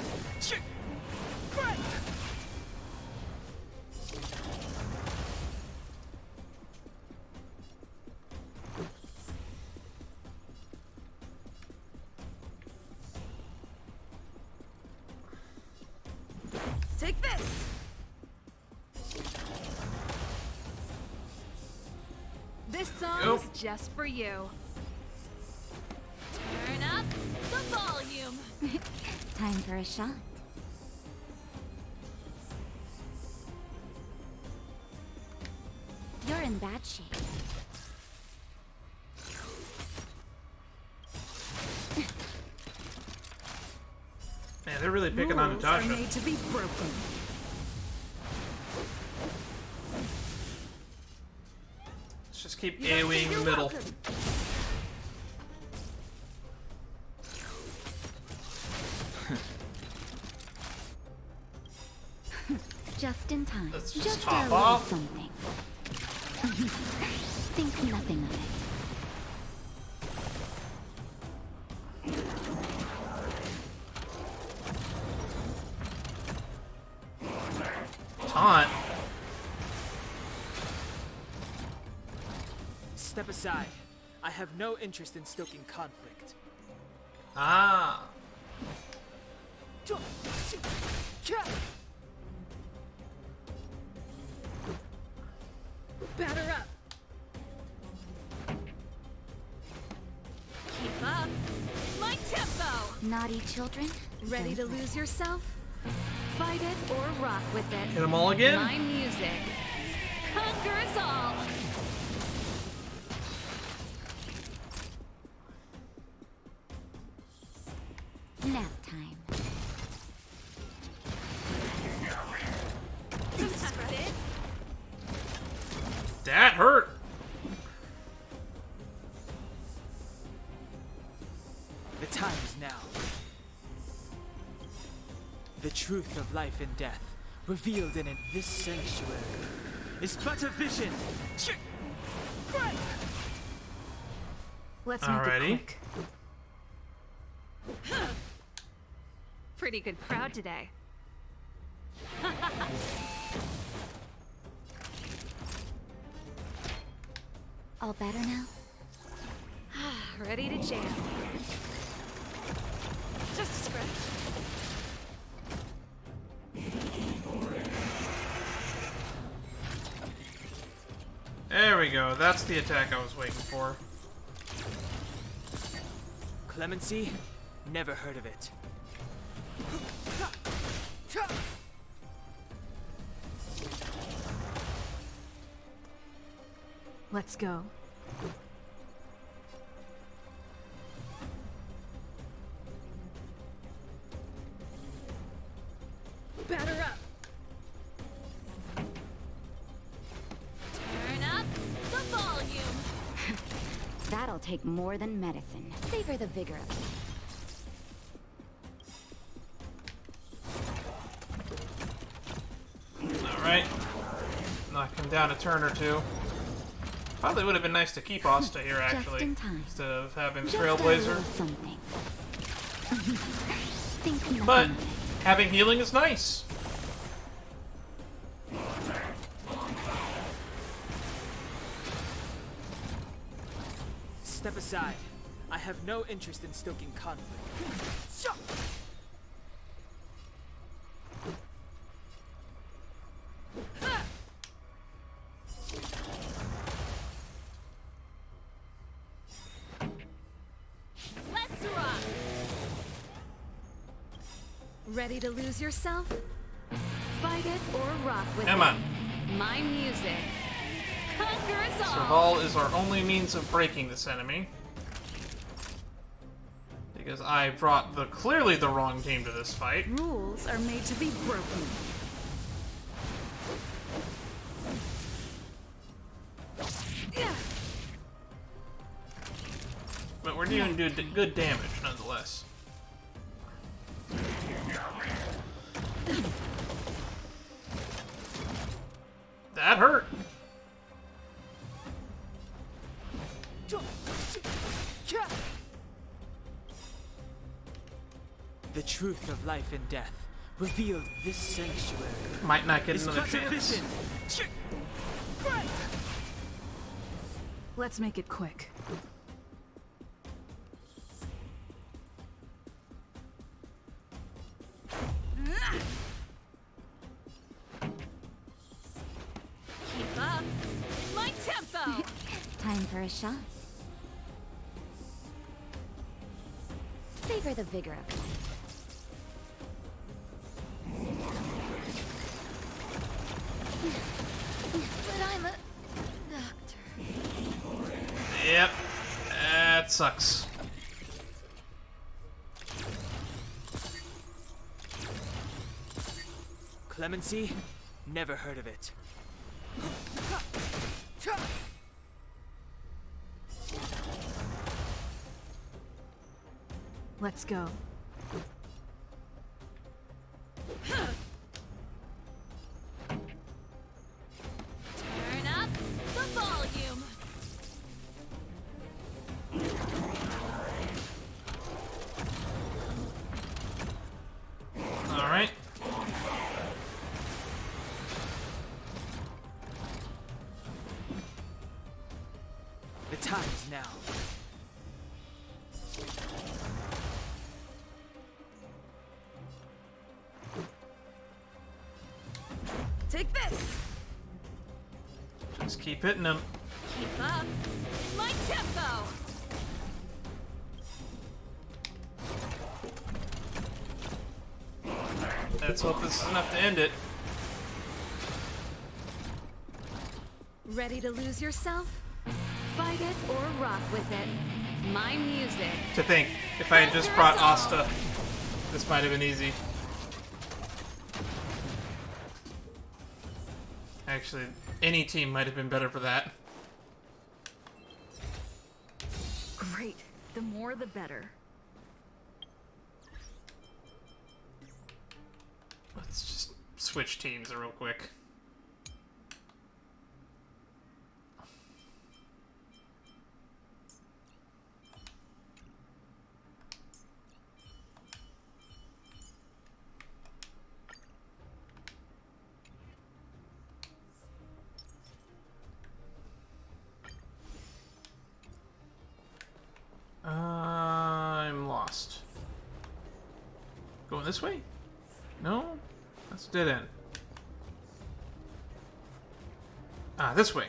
Take this! This song is just for you. Turn up the volume. Time for a shot. You're in bad shape. Man, they're really picking on Rules are Natasha. made to be broken. Let's just keep AoEing the middle. Just in time. Let's Just pop a little off. something. Think nothing of it. Taunt. Step aside. I have no interest in stoking conflict. Ah. Batter up. Keep up. My tempo. Naughty children. Ready to lose yourself? Fight it or rock with it. Hit 'em all again? My music. Conquer us all. Nap time. Spread it. That hurt. The time is now. The truth of life and death, revealed in this sanctuary, is but a vision. Let's make Alrighty. it quick. Pretty good crowd today. All better now? Ready to jam. Just a scratch. There we go. That's the attack I was waiting for. Clemency? Never heard of it. Let's go. Batter up. Turn up the volume. That'll take more than medicine. Savor the vigor of it. Alright. Knock him down a turn or two. Probably would have been nice to keep Asta here, actually. in time. Instead of having Just a Trailblazer. little something. Think nothing But of it. having healing is nice. Step aside. I have no interest in stoking conflict. Let's rock. Ready to lose yourself? Fight it or rock with Come on. it. My music. Conquer us all. Survival is our only means of breaking this enemy. Because I brought clearly the wrong team to this fight. Rules are made to be broken. But we're doing good damage nonetheless. That hurt. The truth of life and death, revealed this sanctuary. Might not get is another but a chance. vision. Let's make it quick. Keep up. My tempo. Time for a shot. Savor the vigor of it. But I'm a doctor. Yep. That sucks. Clemency? Never heard of it. Let's go. Just keep hitting them. Keep up my tempo. Let's hope this is enough to end it. Ready to lose yourself? Fight it or rock with it. My music. To think, if I had just brought Asta, this might have been easy. Actually, any team might have been better for that. Great. The more the better. Let's just switch teams real quick. I'm lost. Going this way? No? That's a dead end. Ah, this way.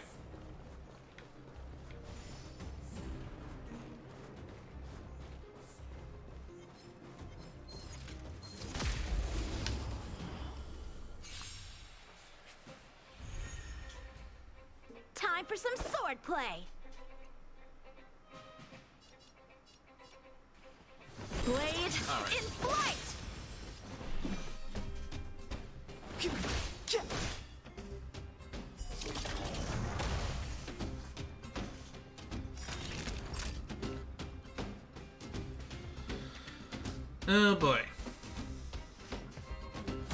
Time for some sword play. Blade in flight. Oh boy.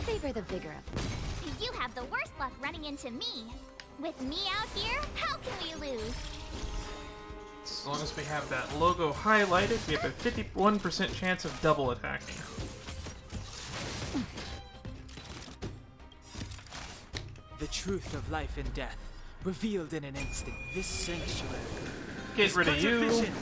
Savor the vigor of it. You have the worst luck running into me. With me out here, how can we lose? As long as we have that logo highlighted, we have a 51% chance of double attacking. The truth of life and death, revealed in an instant. This sanctuary. Get rid of you. Vision.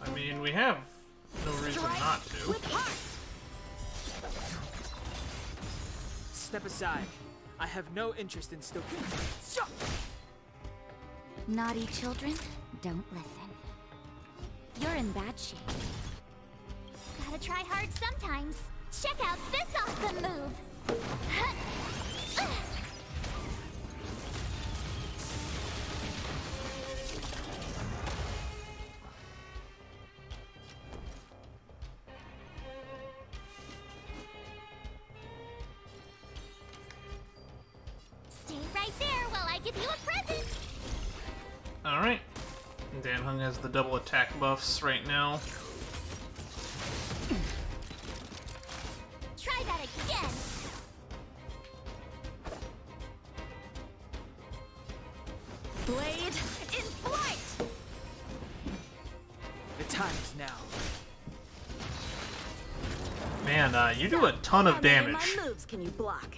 I mean, we have no reason not to. Step aside. I have no interest in still. Naughty children, don't listen. You're in bad shape. Gotta try hard sometimes. Check out this awesome move. Stay right there while I give you a present. Alright. Dan Hung has the double attack buffs right now. Try that again. Blade in flight. The time is now. Man, you do a ton of How many damage. my moves can you block?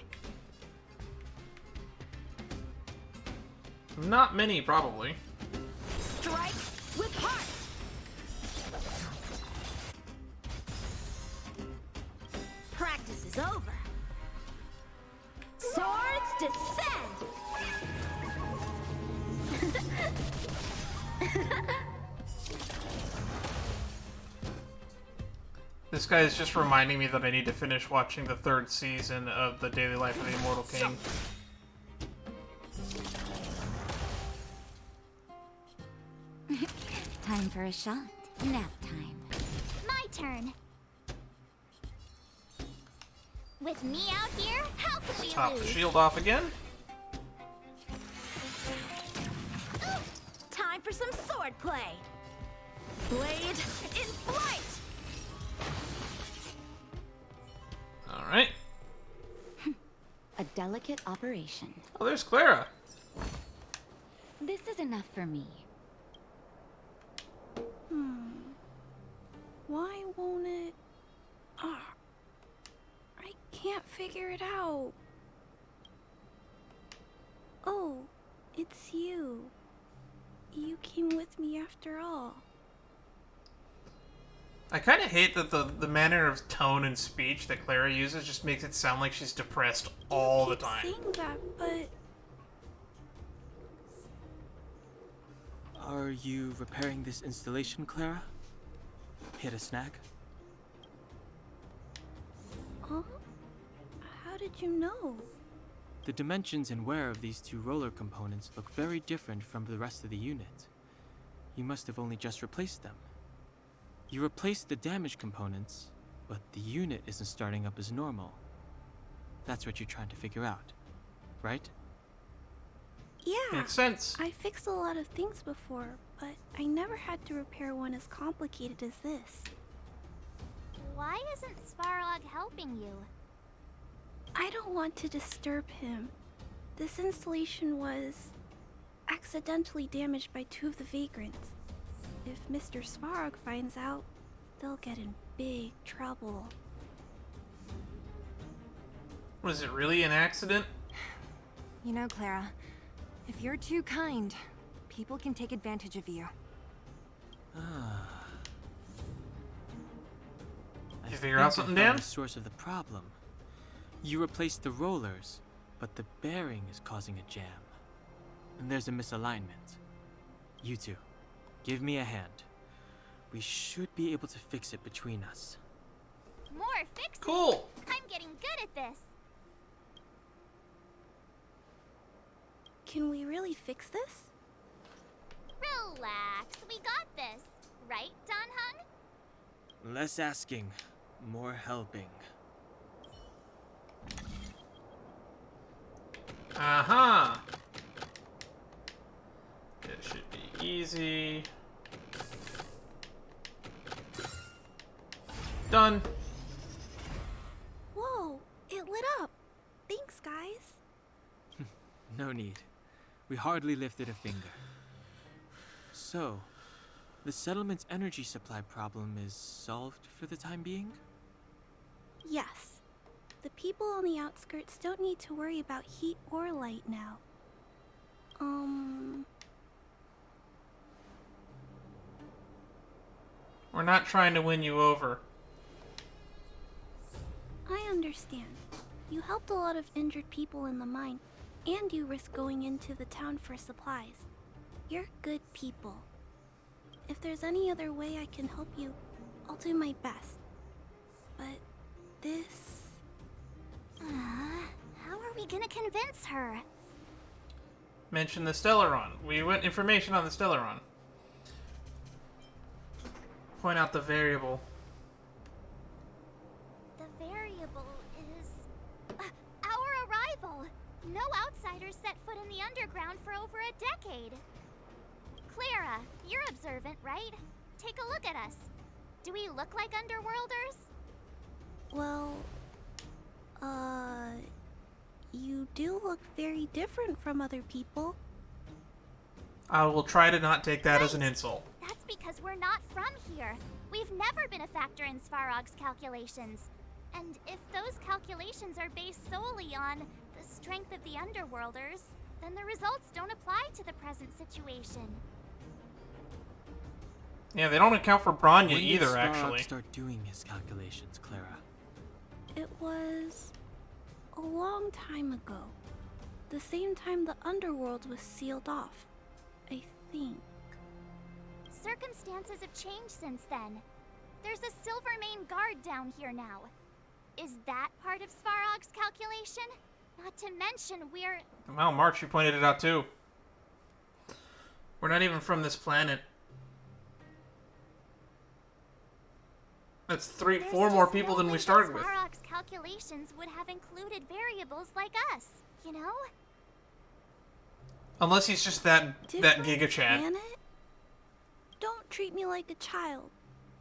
Not many, probably. Strike with heart. Practice is over. Swords descend. This guy is just reminding me that I need to finish watching the 3rd season of The Daily Life of the Immortal King. Time for a shot. Nap time. My turn. With me out here, how can we Top the lose? shield off again. Time for some sword play. Blade in flight. Alright. A delicate operation. Oh, there's Clara. This is enough for me. Why won't it... I can't figure it out. Oh, it's you. you came with me after all. I kind of hate that the manner of tone and speech that Clara uses just makes it sound like she's depressed all the time. Saying that, but Are you repairing this installation, Clara? Hit a snag? huh? How did you know? The dimensions and wear of these two roller components look very different from the rest of the unit. You must have only just replaced them. You replaced the damaged components, but the unit isn't starting up as normal. That's what you're trying to figure out, right? Yeah. Makes sense. I fixed a lot of things before, but I never had to repair one as complicated as this. Why isn't Svarog helping you? I don't want to disturb him. This installation was accidentally damaged by two of the vagrants. If Mr. Svarog finds out, they'll get in big trouble. Was it really an accident? You know, Clara, if you're too kind, people can take advantage of you. Did you figure out something, Dan? The source of the problem. You replaced the rollers, but the bearing is causing a jam. And there's a misalignment. You two, give me a hand. We should be able to fix it between us. More fixing? Cool! I'm getting good at this. Can we really fix this? Relax, we got this. Right, Don Hung? Less asking, more helping. Uh-huh. It should be easy. Done. Whoa, it lit up. Thanks, guys. No need. We hardly lifted a finger. So, the settlement's energy supply problem is solved for the time being? Yes. The people on the outskirts don't need to worry about heat or light now. We're not trying to win you over. I understand. You helped a lot of injured people in the mine, and you risked going into the town for supplies. You're good people. If there's any other way I can help you, I'll do my best. But this... How are we gonna convince her? Mention the Stellaron. We want information on the Stellaron. Point out the variable. The variable is... our arrival! No outsiders set foot in the underground for over a decade. Clara, you're observant, right? Take a look at us. Do we look like underworlders? Well... You do look very different from other people. I will try to not take that as an insult. That's because we're not from here. We've never been a factor in Svarog's calculations. And if those calculations are based solely on the strength of the underworlders, then the results don't apply to the present situation. Yeah, they don't account for Bronya When either, did Svarog actually. start doing his calculations, Clara? It was... a long time ago. The same time the underworld was sealed off, I think. Circumstances have changed since then. There's a Silvermane guard down here now. Is that part of Svarog's calculation? Not to mention we're... Well, March, you pointed it out too. We're not even from this planet. That's four more people than we started with. Svarog's calculations would have included variables like us, you know? Unless he's just that Giga Chad. Planet? Don't treat me like a child.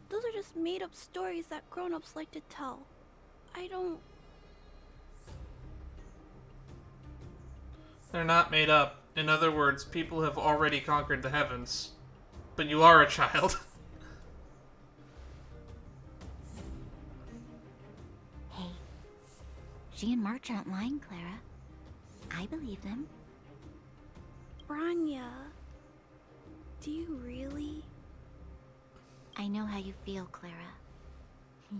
Those are just made-up stories that grown-ups like to tell. I don't... They're not made up. In other words, people have already conquered the heavens. But you are a child. Hey, she and March aren't lying, Clara. I believe them. Bronya... Do you really? I know how you feel, Clara.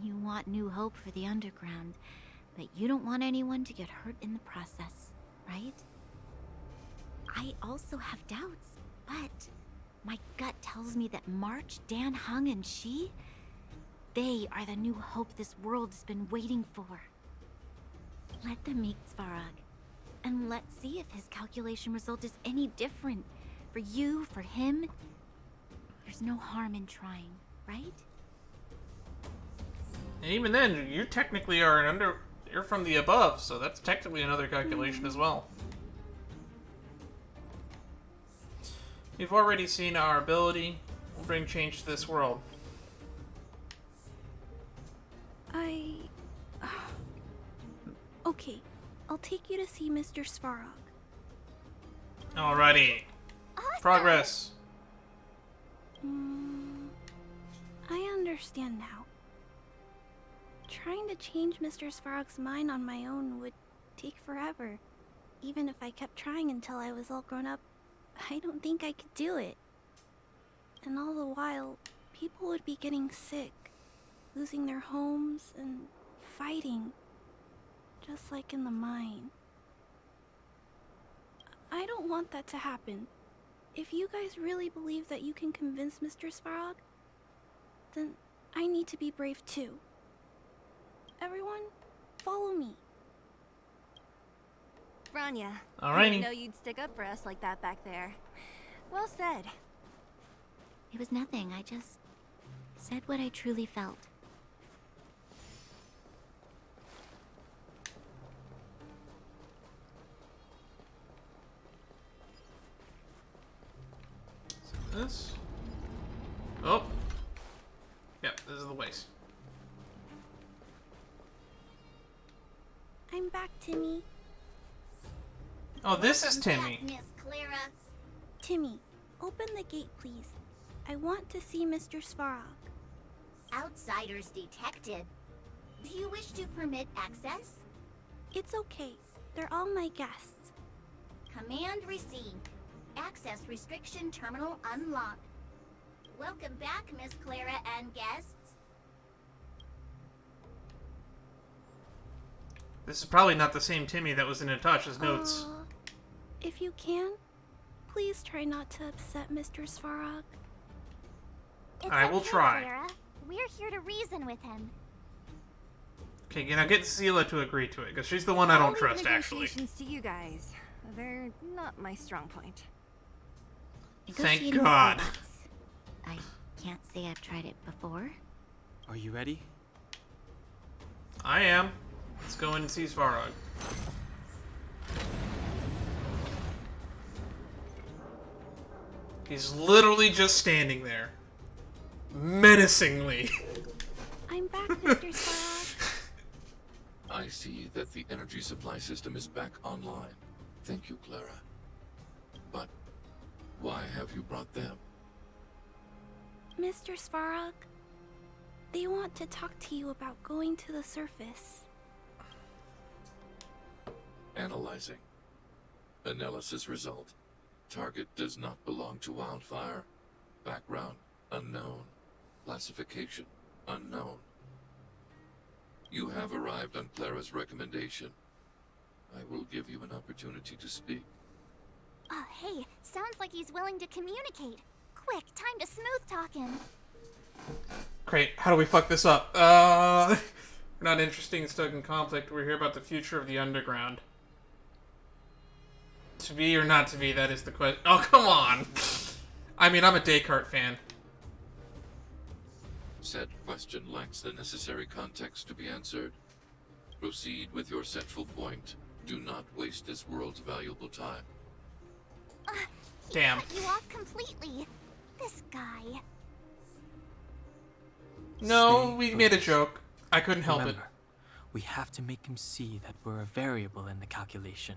You want new hope for the underground, but you don't want anyone to get hurt in the process, right? I also have doubts, but my gut tells me that March, Dan Hung, and she, they are the new hope this world has been waiting for. Let them meet Svarog, and let's see if his calculation result is any different. For you, for him, there's no harm in trying, right? And even then, you technically are you're from the above, so that's technically another calculation as well. We've already seen our ability will bring change to this world. Okay, I'll take you to see Mr. Svarog. Alrighty. Awesome. Progress. I understand now. Trying to change Mr. Svarog's mind on my own would take forever. Even if I kept trying until I was all grown up, I don't think I could do it. And all the while, people would be getting sick, losing their homes, and fighting. Just like in the mine. I don't want that to happen. If you guys really believe that you can convince Mr. Svarog, then I need to be brave too. Everyone, follow me. Rania, I Alrighty. didn't know you'd stick up for us like that back there. Well said. It was nothing. I just said what I truly felt. This? Oh. Yep, this is the waste. I'm back, Timmy. Oh, this is Timmy. Miss Clara. Timmy, open the gate, please. I want to see Mr. Svarog. Outsiders detected. Do you wish to permit access? It's okay. They're all my guests. Command received. Access restriction terminal unlocked. Welcome back, Miss Clara and guests. This is probably not the same Timmy that was in Natasha's notes. If you can, please try not to upset Mr. Svarog. I will try. Clara. We're here to reason with him. Okay, now get Zila to agree to it, because she's the one I don't I'll leave trust, actually. negotiations to you guys. They're not my strong point. Thank Negotiating with God. robots. I can't say I've tried it before. Are you ready? I am. Let's go in and see Svarog. He's literally just standing there. Menacingly. I'm back, Mr. Svarog. I see that the energy supply system is back online. Thank you, Clara. But why have you brought them? Mr. Svarog, they want to talk to you about going to the surface. Analyzing. Analysis result. Target does not belong to Wildfire. Background unknown. Classification unknown. You have arrived on Clara's recommendation. I will give you an opportunity to speak. Oh, hey, sounds like he's willing to communicate. Quick, time to smooth talk him. Great. How do we fuck this up? We're not interested in stuck in conflict. We're here about the future of the underground. To be or not to be, that is the question. Oh, come on! I mean, I'm a Descartes fan. Said question lacks the necessary context to be answered. Proceed with your central point. Do not waste this world's valuable time. He Damn. cut you off completely. This guy. No, we made a joke. I couldn't help Remember, it. we have to make him see that we're a variable in the calculation.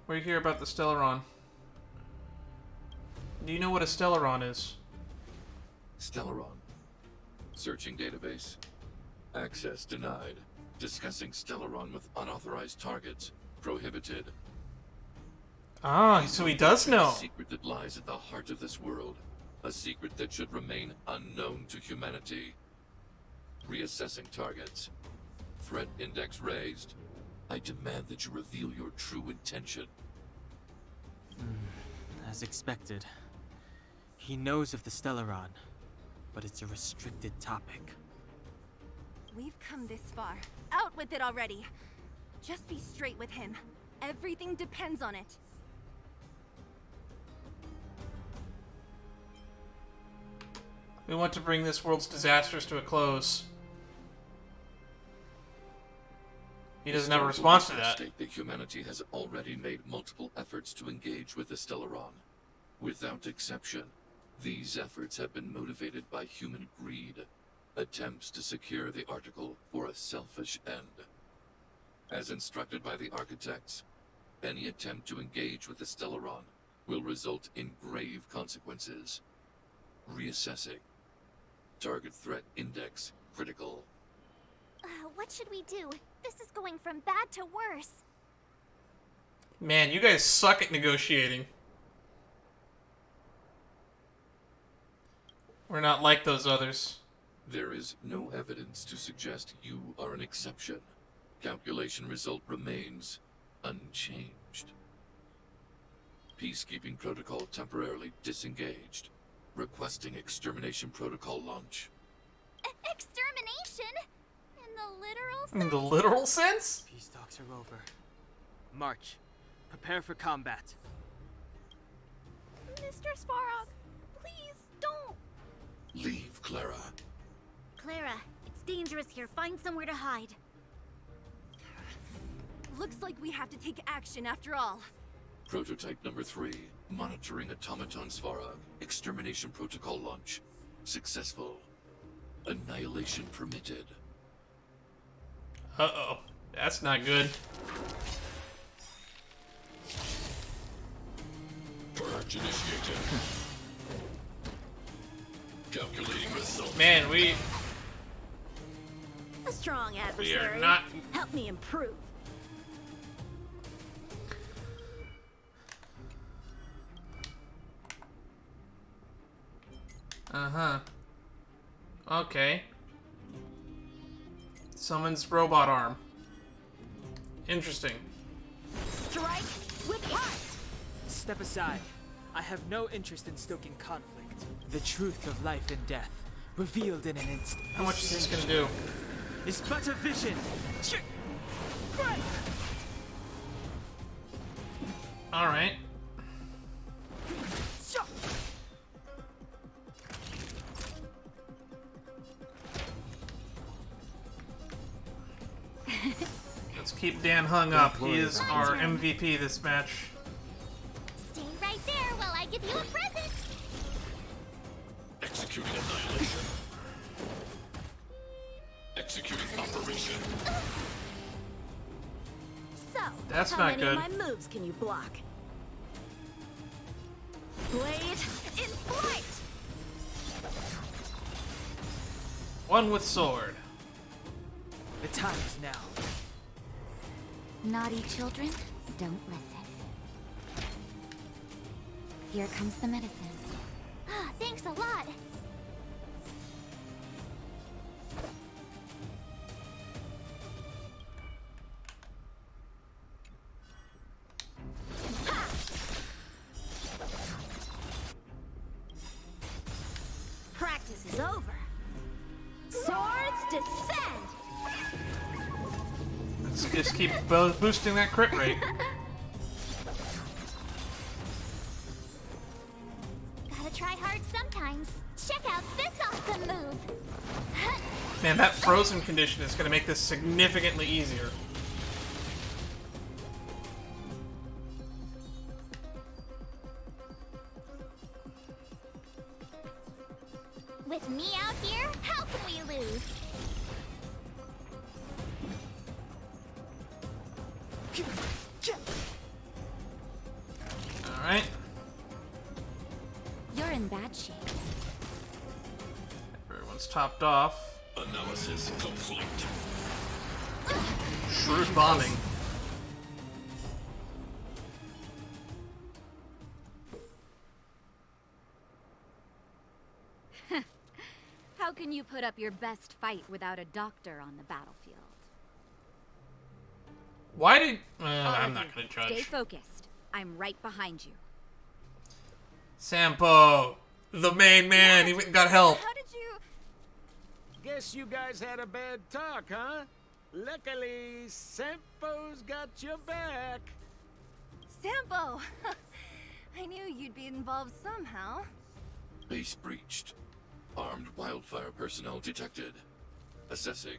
We're here about the Stellaron. Do you know what a Stellaron is? Stellaron. Searching database. Access denied. Discussing Stellaron with unauthorized targets. Prohibited. Ah, so he does know. A secret that lies at the heart of this world. A secret that should remain unknown to humanity. Reassessing targets. Threat index raised. I demand that you reveal your true intention. As expected. He knows of the Stellaron, but it's a restricted topic. We've come this far. Out with it already. Just be straight with him. Everything depends on it. We want to bring this world's disasters to a close. He doesn't have a response to that. State that humanity has already made multiple efforts to engage with the Stellaron. Without exception, these efforts have been motivated by human greed, attempts to secure the article for a selfish end. As instructed by the architects, any attempt to engage with the Stellaron will result in grave consequences. Reassessing. Target threat index critical. What should we do? This is going from bad to worse. Man, you guys suck at negotiating. We're not like those others. There is no evidence to suggest you are an exception. Calculation result remains unchanged. Peacekeeping protocol temporarily disengaged. Requesting extermination protocol launch. Extermination? In the literal sense? In the literal sense? Peace talks are over. March. Prepare for combat. Mr. Svarog, please don't. Leave, Clara. Clara, it's dangerous here. Find somewhere to hide. Looks like we have to take action after all. Prototype number 3. Monitoring automaton Svarog. Extermination protocol launch. Successful. Annihilation permitted. Uh-oh. That's not good. Purge initiated. Calculating result. Man, we A strong adversary. are not... Help me improve. Uh-huh. Okay. Summons robot arm. Interesting. Strike with heart. Step aside. I have no interest in stoking conflict. The truth of life and death, revealed in an instant. How much is this gonna do? Is but a vision. Alright. Let's keep Dan hung up. He is our MVP this match. Stay right there while I give you a present. Executing annihilation. Executing operation. So, That's how not many good. of my moves can you block? Blade in flight! One with sword. The time is now. Naughty children, don't listen. Here comes the medicine. Thanks a lot. Practice is over. Swords descend! Let's just keep boosting that crit rate. Gotta try hard sometimes. Check out this awesome move. Man, that frozen condition is gonna make this significantly easier. With me out here, how can we lose? Alright. You're in bad shape. Everyone's topped off. Analysis complete. Shrewd bombing. can you put up your best fight without a doctor on the battlefield? Why did... I'm not gonna judge. Stay focused. I'm right behind you. Sampo, the main man, he went and got help. How did you... Guess you guys had a bad talk, huh? Luckily, Sampo's got your back. Sampo! I knew you'd be involved somehow. Base breached. Armed wildfire personnel detected. Assessing.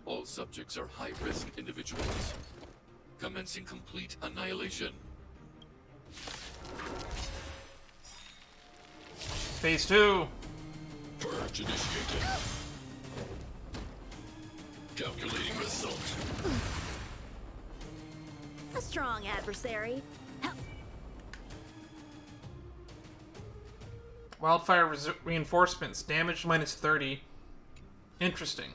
All subjects are high-risk individuals. Commencing complete annihilation. Phase 2. Purge initiated. Calculating result. A strong adversary. Wildfire reinforcements. Damage minus 30. Interesting.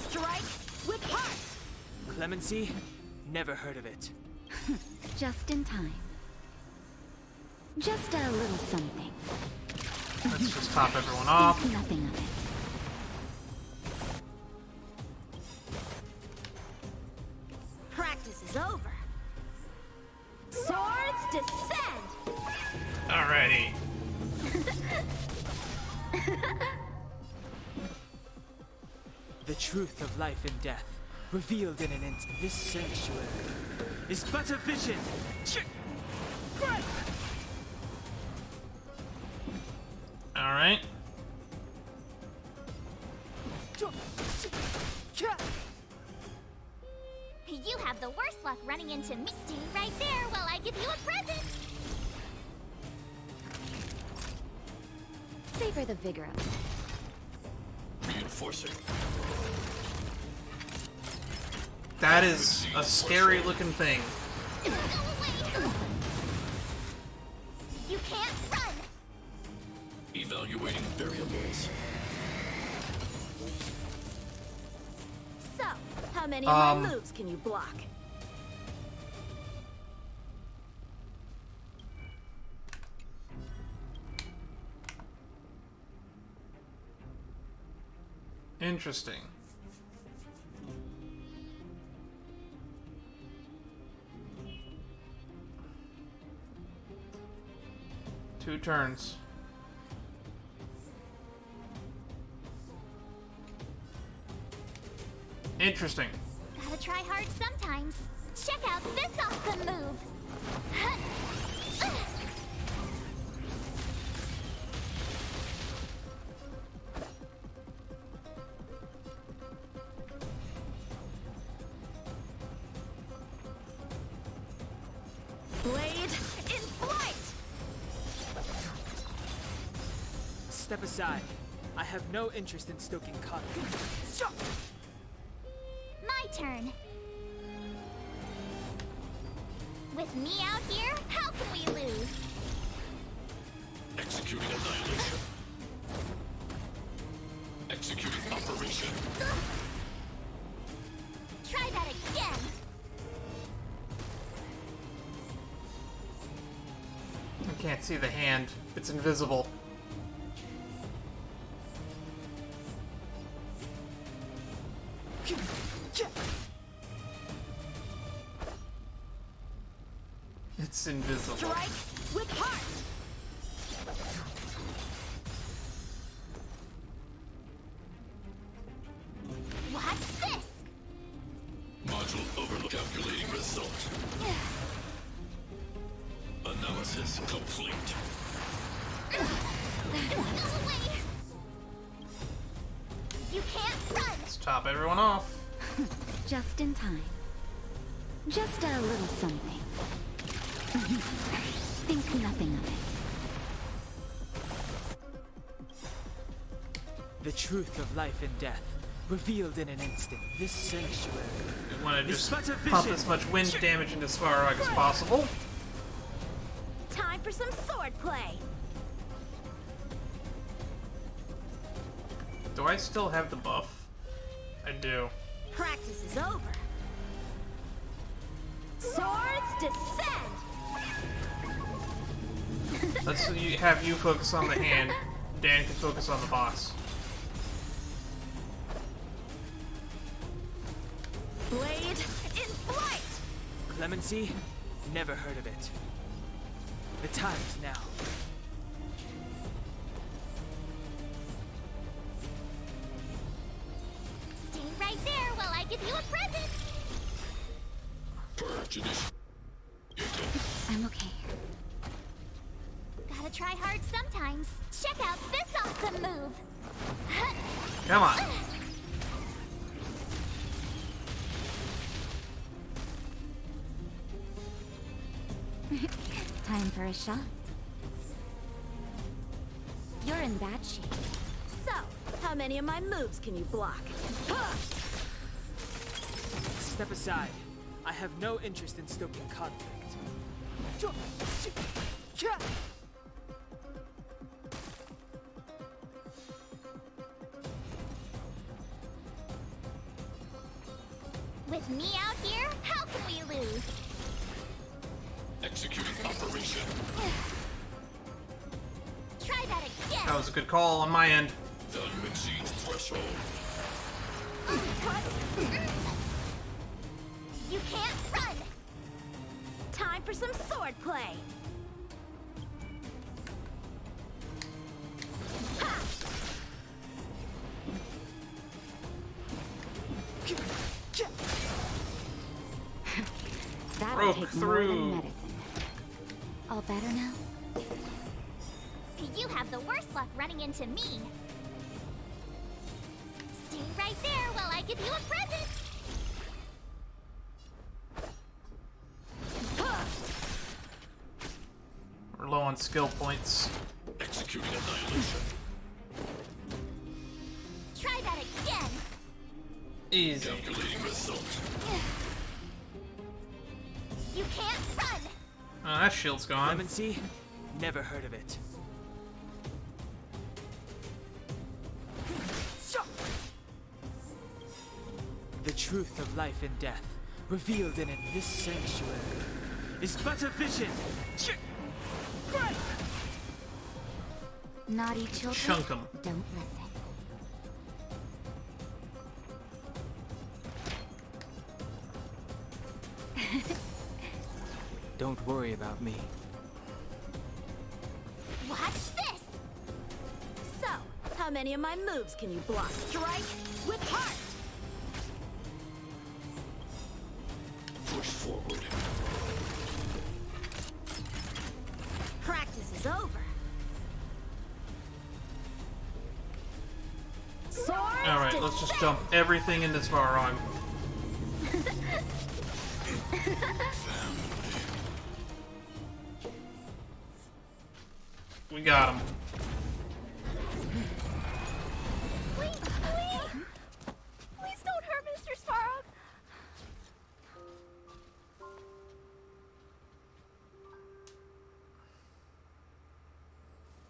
Strike with heart. Clemency? Never heard of it. Just in time. Just a little something. Let's just top everyone off. Think nothing of it. Practice is over. Swords descend. Alrighty. The truth of life and death, revealed in an instant. This sanctuary is but a vision. Alright. You have the worst luck running into Misty right there while I give you a present. Savor the vigor of it. Reinforcing. That is a scary looking thing. Go away. You can't run. Evaluating variables. So, how many of my moves can you block? Interesting. Two turns. Interesting. Gotta try hard sometimes. Check out this awesome move. Blade in flight. Step aside. I have no interest in stoking conflict. My turn. With me out here, how can we lose? Executing annihilation. Executing operation. Try that again. I can't see the hand. It's invisible. It's invisible. Strike with heart. What's this? Module overload. Calculating result. Analysis complete. Go away. You can't run. Let's top everyone off. Just in time. Just a little something. Think nothing of it. The truth of life and death, revealed in an instant. This sanctuary. We want to is just but a pump vision. as much wind damage into Svarog as possible. Time for some sword play. Do I still have the buff? I do. Practice is over. Swords descend. Let's have you focus on the hand. Dan can focus on the boss. Blade in flight! Clemency? Never heard of it. The time is now. Stay right there while I give you a present. I'm okay. Gotta try hard sometimes. Check out this awesome move. Come on. Time for a shot. You're in bad shape. So, how many of my moves can you block? Step aside. I have no interest in stoking conflict. With me out here, how can we lose? Executing operation. Try that again. That was a good call on my end. Value exceeds threshold. You can't run. Time for some sword play. That'll Broke take through. more than medicine. All better now? You have the worst luck running into me. Stay right there while I give you a present. We're low on skill points. Executing annihilation. Try that again. Easy. Calculating result. You can't run. Oh, that shield's gone. Clemency? Never heard of it. The truth of life and death, revealed in this sanctuary, is but a vision. Naughty children, Chunk 'em. don't listen. Don't worry about me. Watch this. So, how many of my moves can you block? Strike with heart. Push forward. Practice is over. Alright, let's just dump everything into Svarog. We got him. Please don't hurt Mr. Svarog.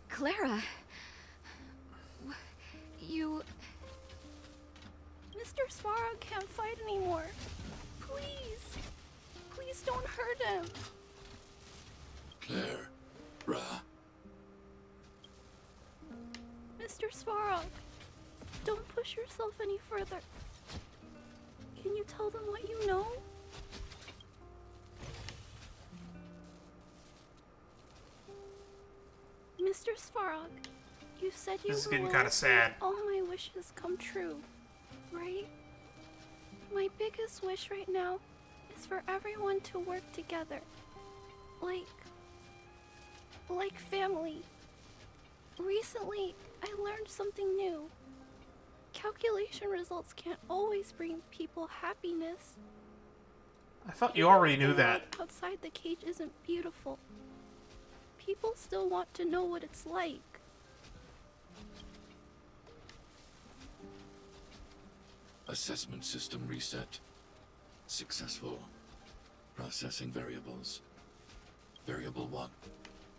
Clara. You... Mr. Svarog can't fight anymore. Please. Please don't hurt him. Clara. Mr. Svarog, don't push yourself any further. Can you tell them what you know? Mr. Svarog, you said you This is were getting willing kinda to sad. make all my wishes come true, right? My biggest wish right now is for everyone to work together. Like family. Recently, I learned something new. Calculation results can't always bring people happiness. I thought you already knew The that. world outside the cage isn't beautiful. People still want to know what it's like. Assessment system reset. Successful. Processing variables. Variable 1.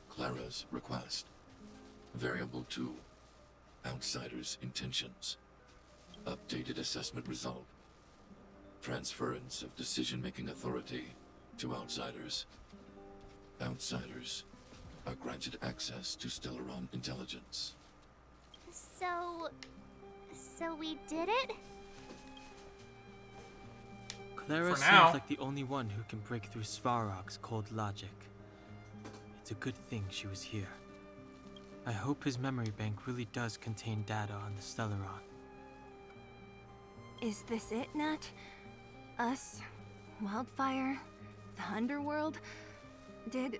Clara's request. Variable 2. Outsider's intentions. Updated assessment result. Transference of decision-making authority to outsiders. Outsiders are granted access to Stellaron intelligence. So we did it? Clara For seems now. like the only one who can break through Svarog's cold logic. It's a good thing she was here. I hope his memory bank really does contain data on the Stellaron. Is this it, Nat? Us? Wildfire? The Underworld? Did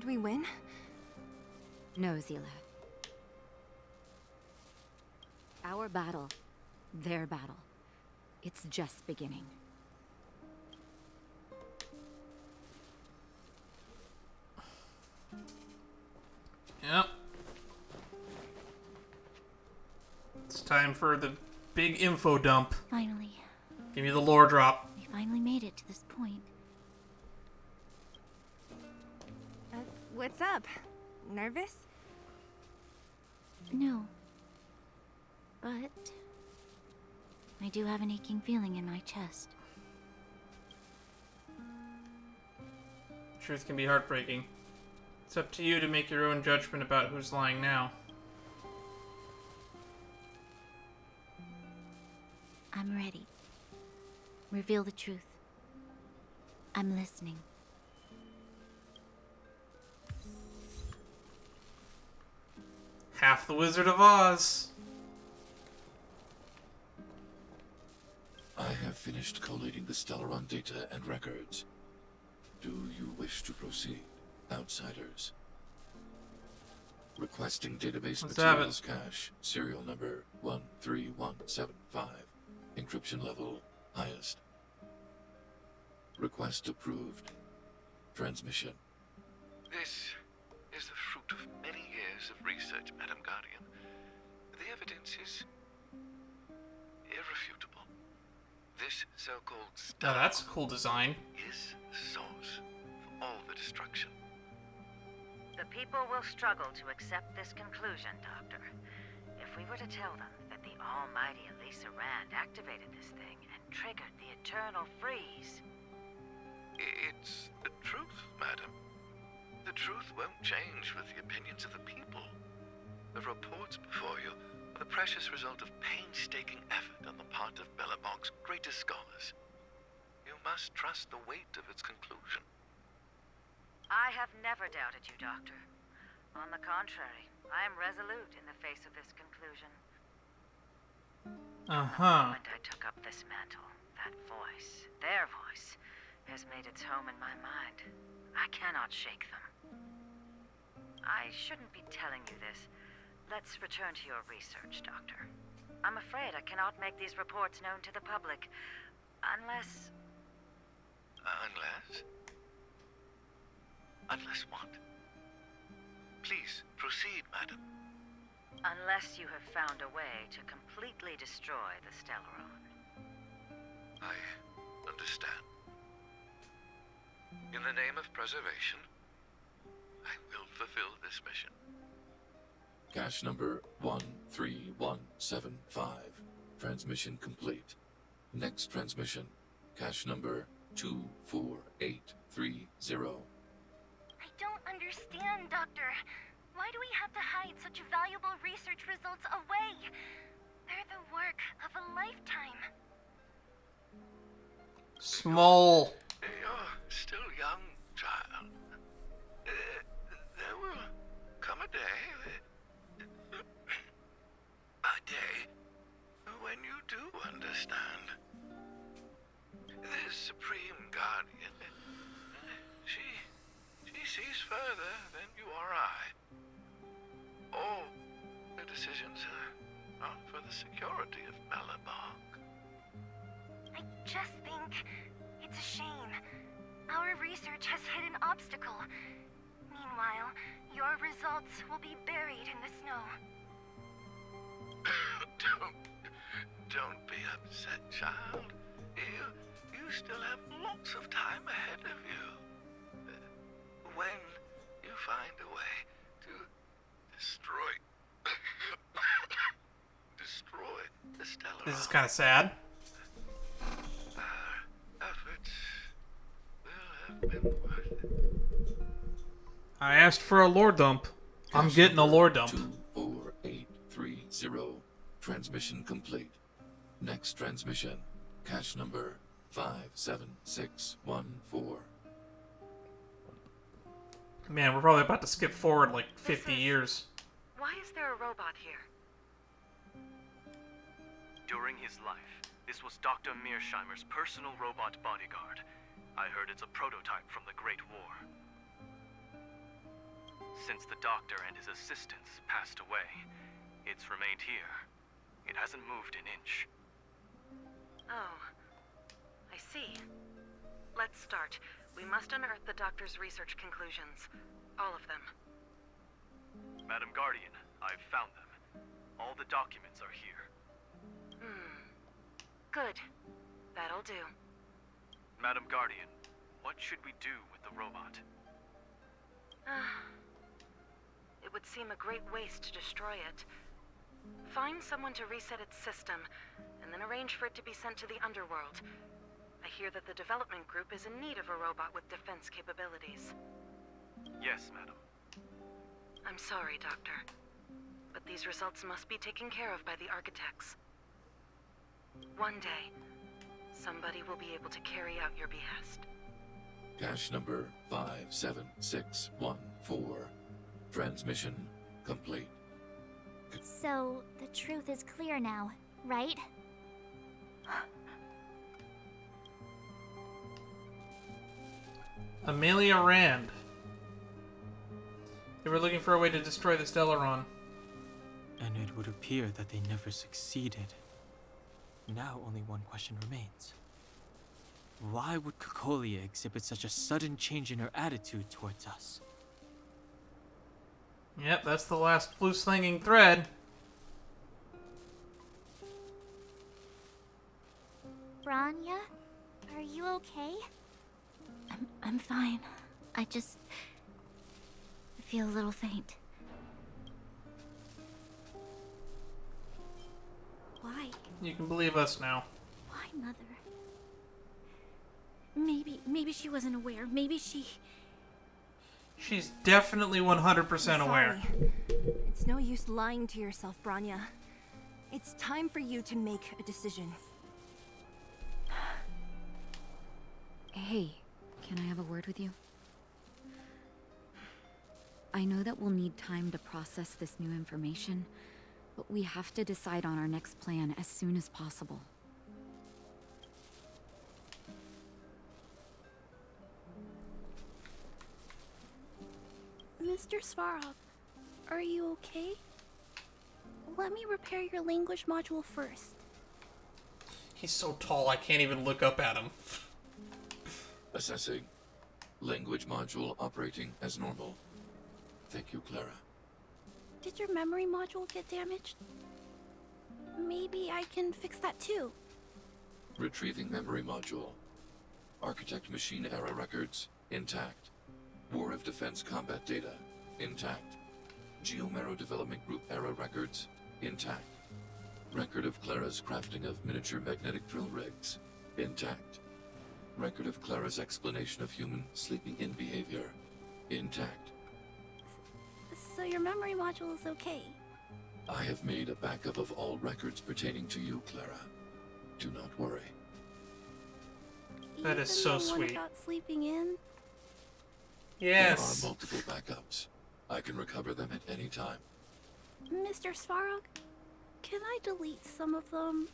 we win? No, Zila. Our battle, their battle. It's just beginning. Yep. It's time for the big info dump. Finally. Give me the lore drop. We finally made it to this point. What's up? Nervous? No. But I do have an aching feeling in my chest. Truth can be heartbreaking. It's up to you to make your own judgment about who's lying now. I'm ready. Reveal the truth. I'm listening. Half the Wizard of Oz. I have finished collating the Stellaron data and records. Do you wish to proceed, outsiders? Requesting database Let's have materials cache, serial number 13175. Encryption level highest. Request approved. Transmission. This is the fruit of many years of research, Madam Guardian. The evidence is irrefutable. This so-called Now star that's a cool design. is the source for all the destruction. The people will struggle to accept this conclusion, Doctor. If we were to tell them that the almighty Elisa Rand activated this thing and triggered the eternal freeze. It's the truth, madam. The truth won't change with the opinions of the people. The reports before you are the precious result of painstaking effort on the part of Bellabog's greatest scholars. You must trust the weight of its conclusion. I have never doubted you, Doctor. On the contrary, I am resolute in the face of this conclusion. The moment I took up this mantle, that voice, their voice, has made its home in my mind. I cannot shake them. I shouldn't be telling you this. Let's return to your research, Doctor. I'm afraid I cannot make these reports known to the public, unless... Unless? Unless what? Please, proceed, madam. Unless you have found a way to completely destroy the Stellaron. I understand. In the name of preservation, I will fulfill this mission. Cache number 13175. Transmission complete. Next transmission. Cache number 24830. I don't understand, Doctor. Why do we have to hide such valuable research results away? They're the work of a lifetime. Small. You're still young, child. There will come a day, when you do understand. This Supreme Guardian, she sees further than you or I. All the decisions are for the security of Bellabog. I just think it's a shame. Our research has hit an obstacle. Meanwhile, your results will be buried in the snow. Don't be upset, child. You still have lots of time ahead of you. When you find a way to destroy the Stellaron. This is kind of sad. Our efforts will have been worth it. I asked for a lore dump. I'm getting a lore dump. 24830. 0. Transmission complete. Next transmission. Cache number 57614. Man, we're probably about to skip forward like 50 years. Why is there a robot here? During his life, this was Dr. Mearsheimer's personal robot bodyguard. I heard it's a prototype from the Great War. Since the doctor and his assistants passed away, it's remained here. It hasn't moved an inch. Oh, I see. Let's start. We must unearth the doctor's research conclusions. All of them. Madam Guardian, I've found them. All the documents are here. Good. That'll do. Madam Guardian, what should we do with the robot? It would seem a great waste to destroy it. Find someone to reset its system, and then arrange for it to be sent to the underworld. I hear that the development group is in need of a robot with defense capabilities. Yes, madam. I'm sorry, Doctor, but these results must be taken care of by the architects. One day, somebody will be able to carry out your behest. Cache number 57614. Transmission complete. So, the truth is clear now, right? Amelia Rand. They were looking for a way to destroy the Stellaron. And it would appear that they never succeeded. Now only one question remains. Why would Cocolia exhibit such a sudden change in her attitude towards us? Yep, that's the last loose hanging thread. Branya, are you okay? I'm fine. I feel a little faint. Why? You can believe us now. Why, Mother? Maybe she wasn't aware. Maybe she... She's definitely 100% aware. It's no use lying to yourself, Branya. It's time for you to make a decision. Hey, can I have a word with you? I know that we'll need time to process this new information, but we have to decide on our next plan as soon as possible. Mr. Svarog, are you okay? Let me repair your language module first. He's so tall I can't even look up at him. Assessing. Language module operating as normal. Thank you, Clara. Did your memory module get damaged? Maybe I can fix that too. Retrieving memory module. Architect machine error records intact. War of Defense combat data intact. Geomero development group error records intact. Record of Clara's crafting of miniature magnetic drill rigs intact. Record of Clara's explanation of human sleeping-in behavior intact. So your memory module is okay? I have made a backup of all records pertaining to you, Clara. Do not worry. That is so Even the one sweet. about sleeping in? Yes. There are multiple backups. I can recover them at any time. Mr. Svarog, can I delete some of them?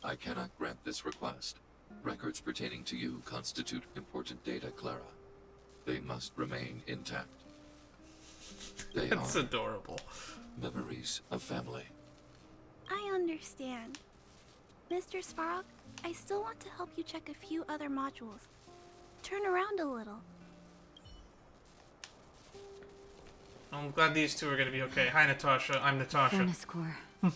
I cannot grant this request. Records pertaining to you constitute important data, Clara. They must remain intact. They That's are adorable. memories of family. I understand. Mr. Svarog, I still want to help you check a few other modules. Turn around a little. I'm glad these two are going to be okay. Hi, Natasha. I'm Natasha. Furnace core. The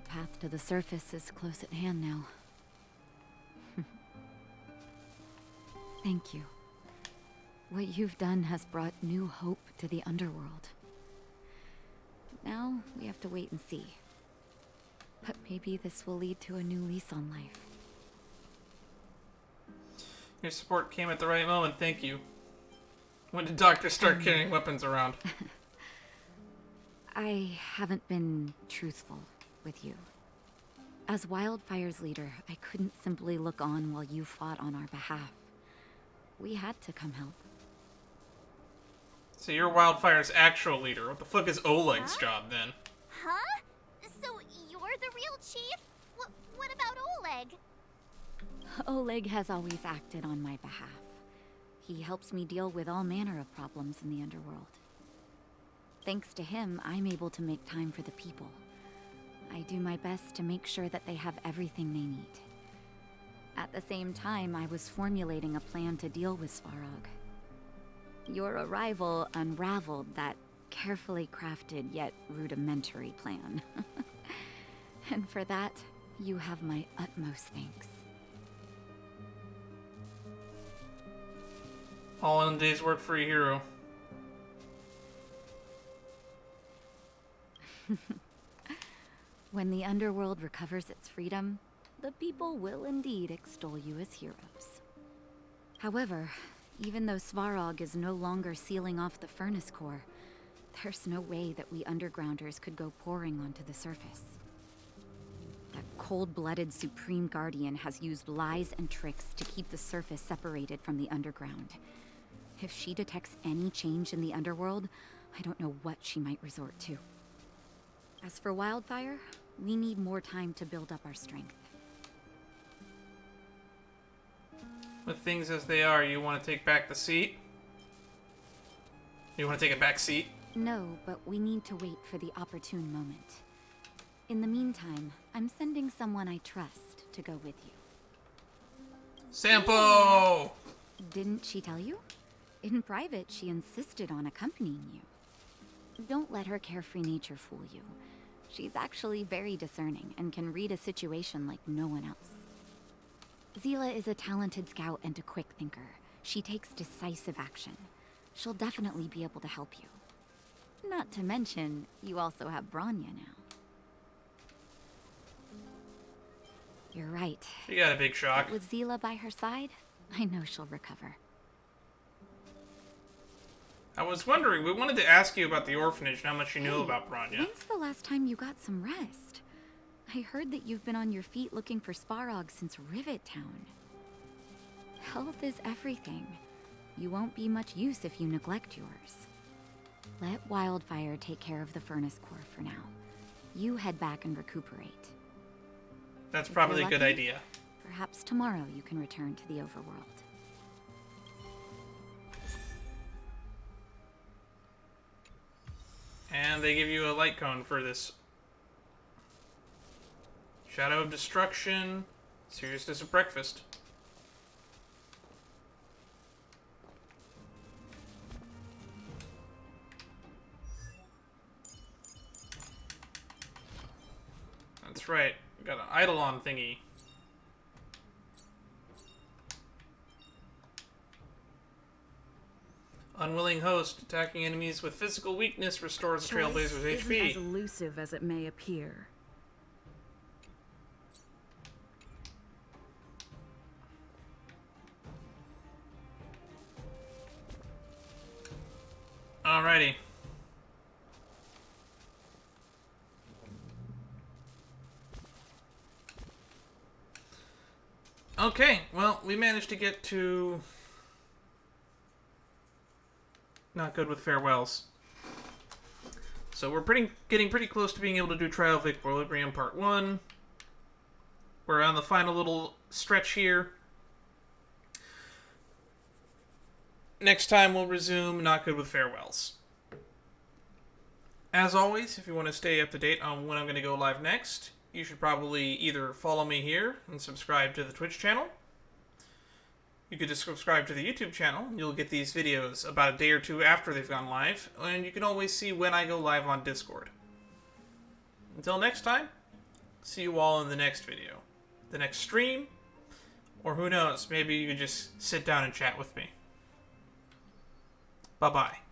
path to the surface is close at hand now. Thank you. What you've done has brought new hope to the underworld. Now we have to wait and see. But maybe this will lead to a new lease on life. Your support came at the right moment. Thank you. When did doctors start carrying weapons around? I haven't been truthful with you. As Wildfire's leader, I couldn't simply look on while you fought on our behalf. We had to come help. So you're Wildfire's actual leader. What the fuck is Oleg's job then? Huh? So you're the real chief? What about Oleg? Oleg has always acted on my behalf. He helps me deal with all manner of problems in the underworld. Thanks to him, I'm able to make time for the people. I do my best to make sure that they have everything they need. At the same time, I was formulating a plan to deal with Svarog. Your arrival unraveled that carefully crafted yet rudimentary plan. And for that, you have my utmost thanks. All in a day's work for a hero. When the underworld recovers its freedom, the people will indeed extol you as heroes. However, even though Svarog is no longer sealing off the furnace core, there's no way that we undergrounders could go pouring onto the surface. That cold-blooded Supreme Guardian has used lies and tricks to keep the surface separated from the underground. If she detects any change in the underworld, I don't know what she might resort to. As for Wildfire, we need more time to build up our strength. With things as they are, you want to take back the seat? You want to take a back seat? No, but we need to wait for the opportune moment. In the meantime, I'm sending someone I trust to go with you. Sampo! Didn't she tell you? In private, she insisted on accompanying you. Don't let her carefree nature fool you. She's actually very discerning and can read a situation like no one else. Zila is a talented scout and a quick thinker. She takes decisive action. She'll definitely be able to help you. Not to mention, you also have Branya now. You're right. She got a big shock. With Zila by her side, I know she'll recover. I was wondering, we wanted to ask you about the orphanage and how much you knew Hey, about Branya. When's the last time you got some rest? I heard that you've been on your feet looking for Svarog since Rivet Town. Health is everything. You won't be much use if you neglect yours. Let Wildfire take care of the furnace core for now. You head back and recuperate. That's If probably you're a good lucky, idea. Perhaps tomorrow you can return to the overworld. And they give you a light cone for this. Shadow of Destruction. Seriousness of Breakfast. That's right. We got an Eidolon thingy. Unwilling host. Attacking enemies with physical weakness restores the Trailblazer's Isn't HP. as elusive as it may appear. Alrighty. Okay, well, we managed to get to... Not good with farewells. So we're getting pretty close to being able to do Trial of Equilibrium Part 1. We're on the final little stretch here. Next time we'll resume Not Good with Farewells. As always, if you want to stay up to date on when I'm going to go live next, you should probably either follow me here and subscribe to the Twitch channel. You could just subscribe to the YouTube channel. You'll get these videos about a day or two after they've gone live, and you can always see when I go live on Discord. Until next time, see you all in the next video, the next stream, or who knows, maybe you can just sit down and chat with me. Bye-bye.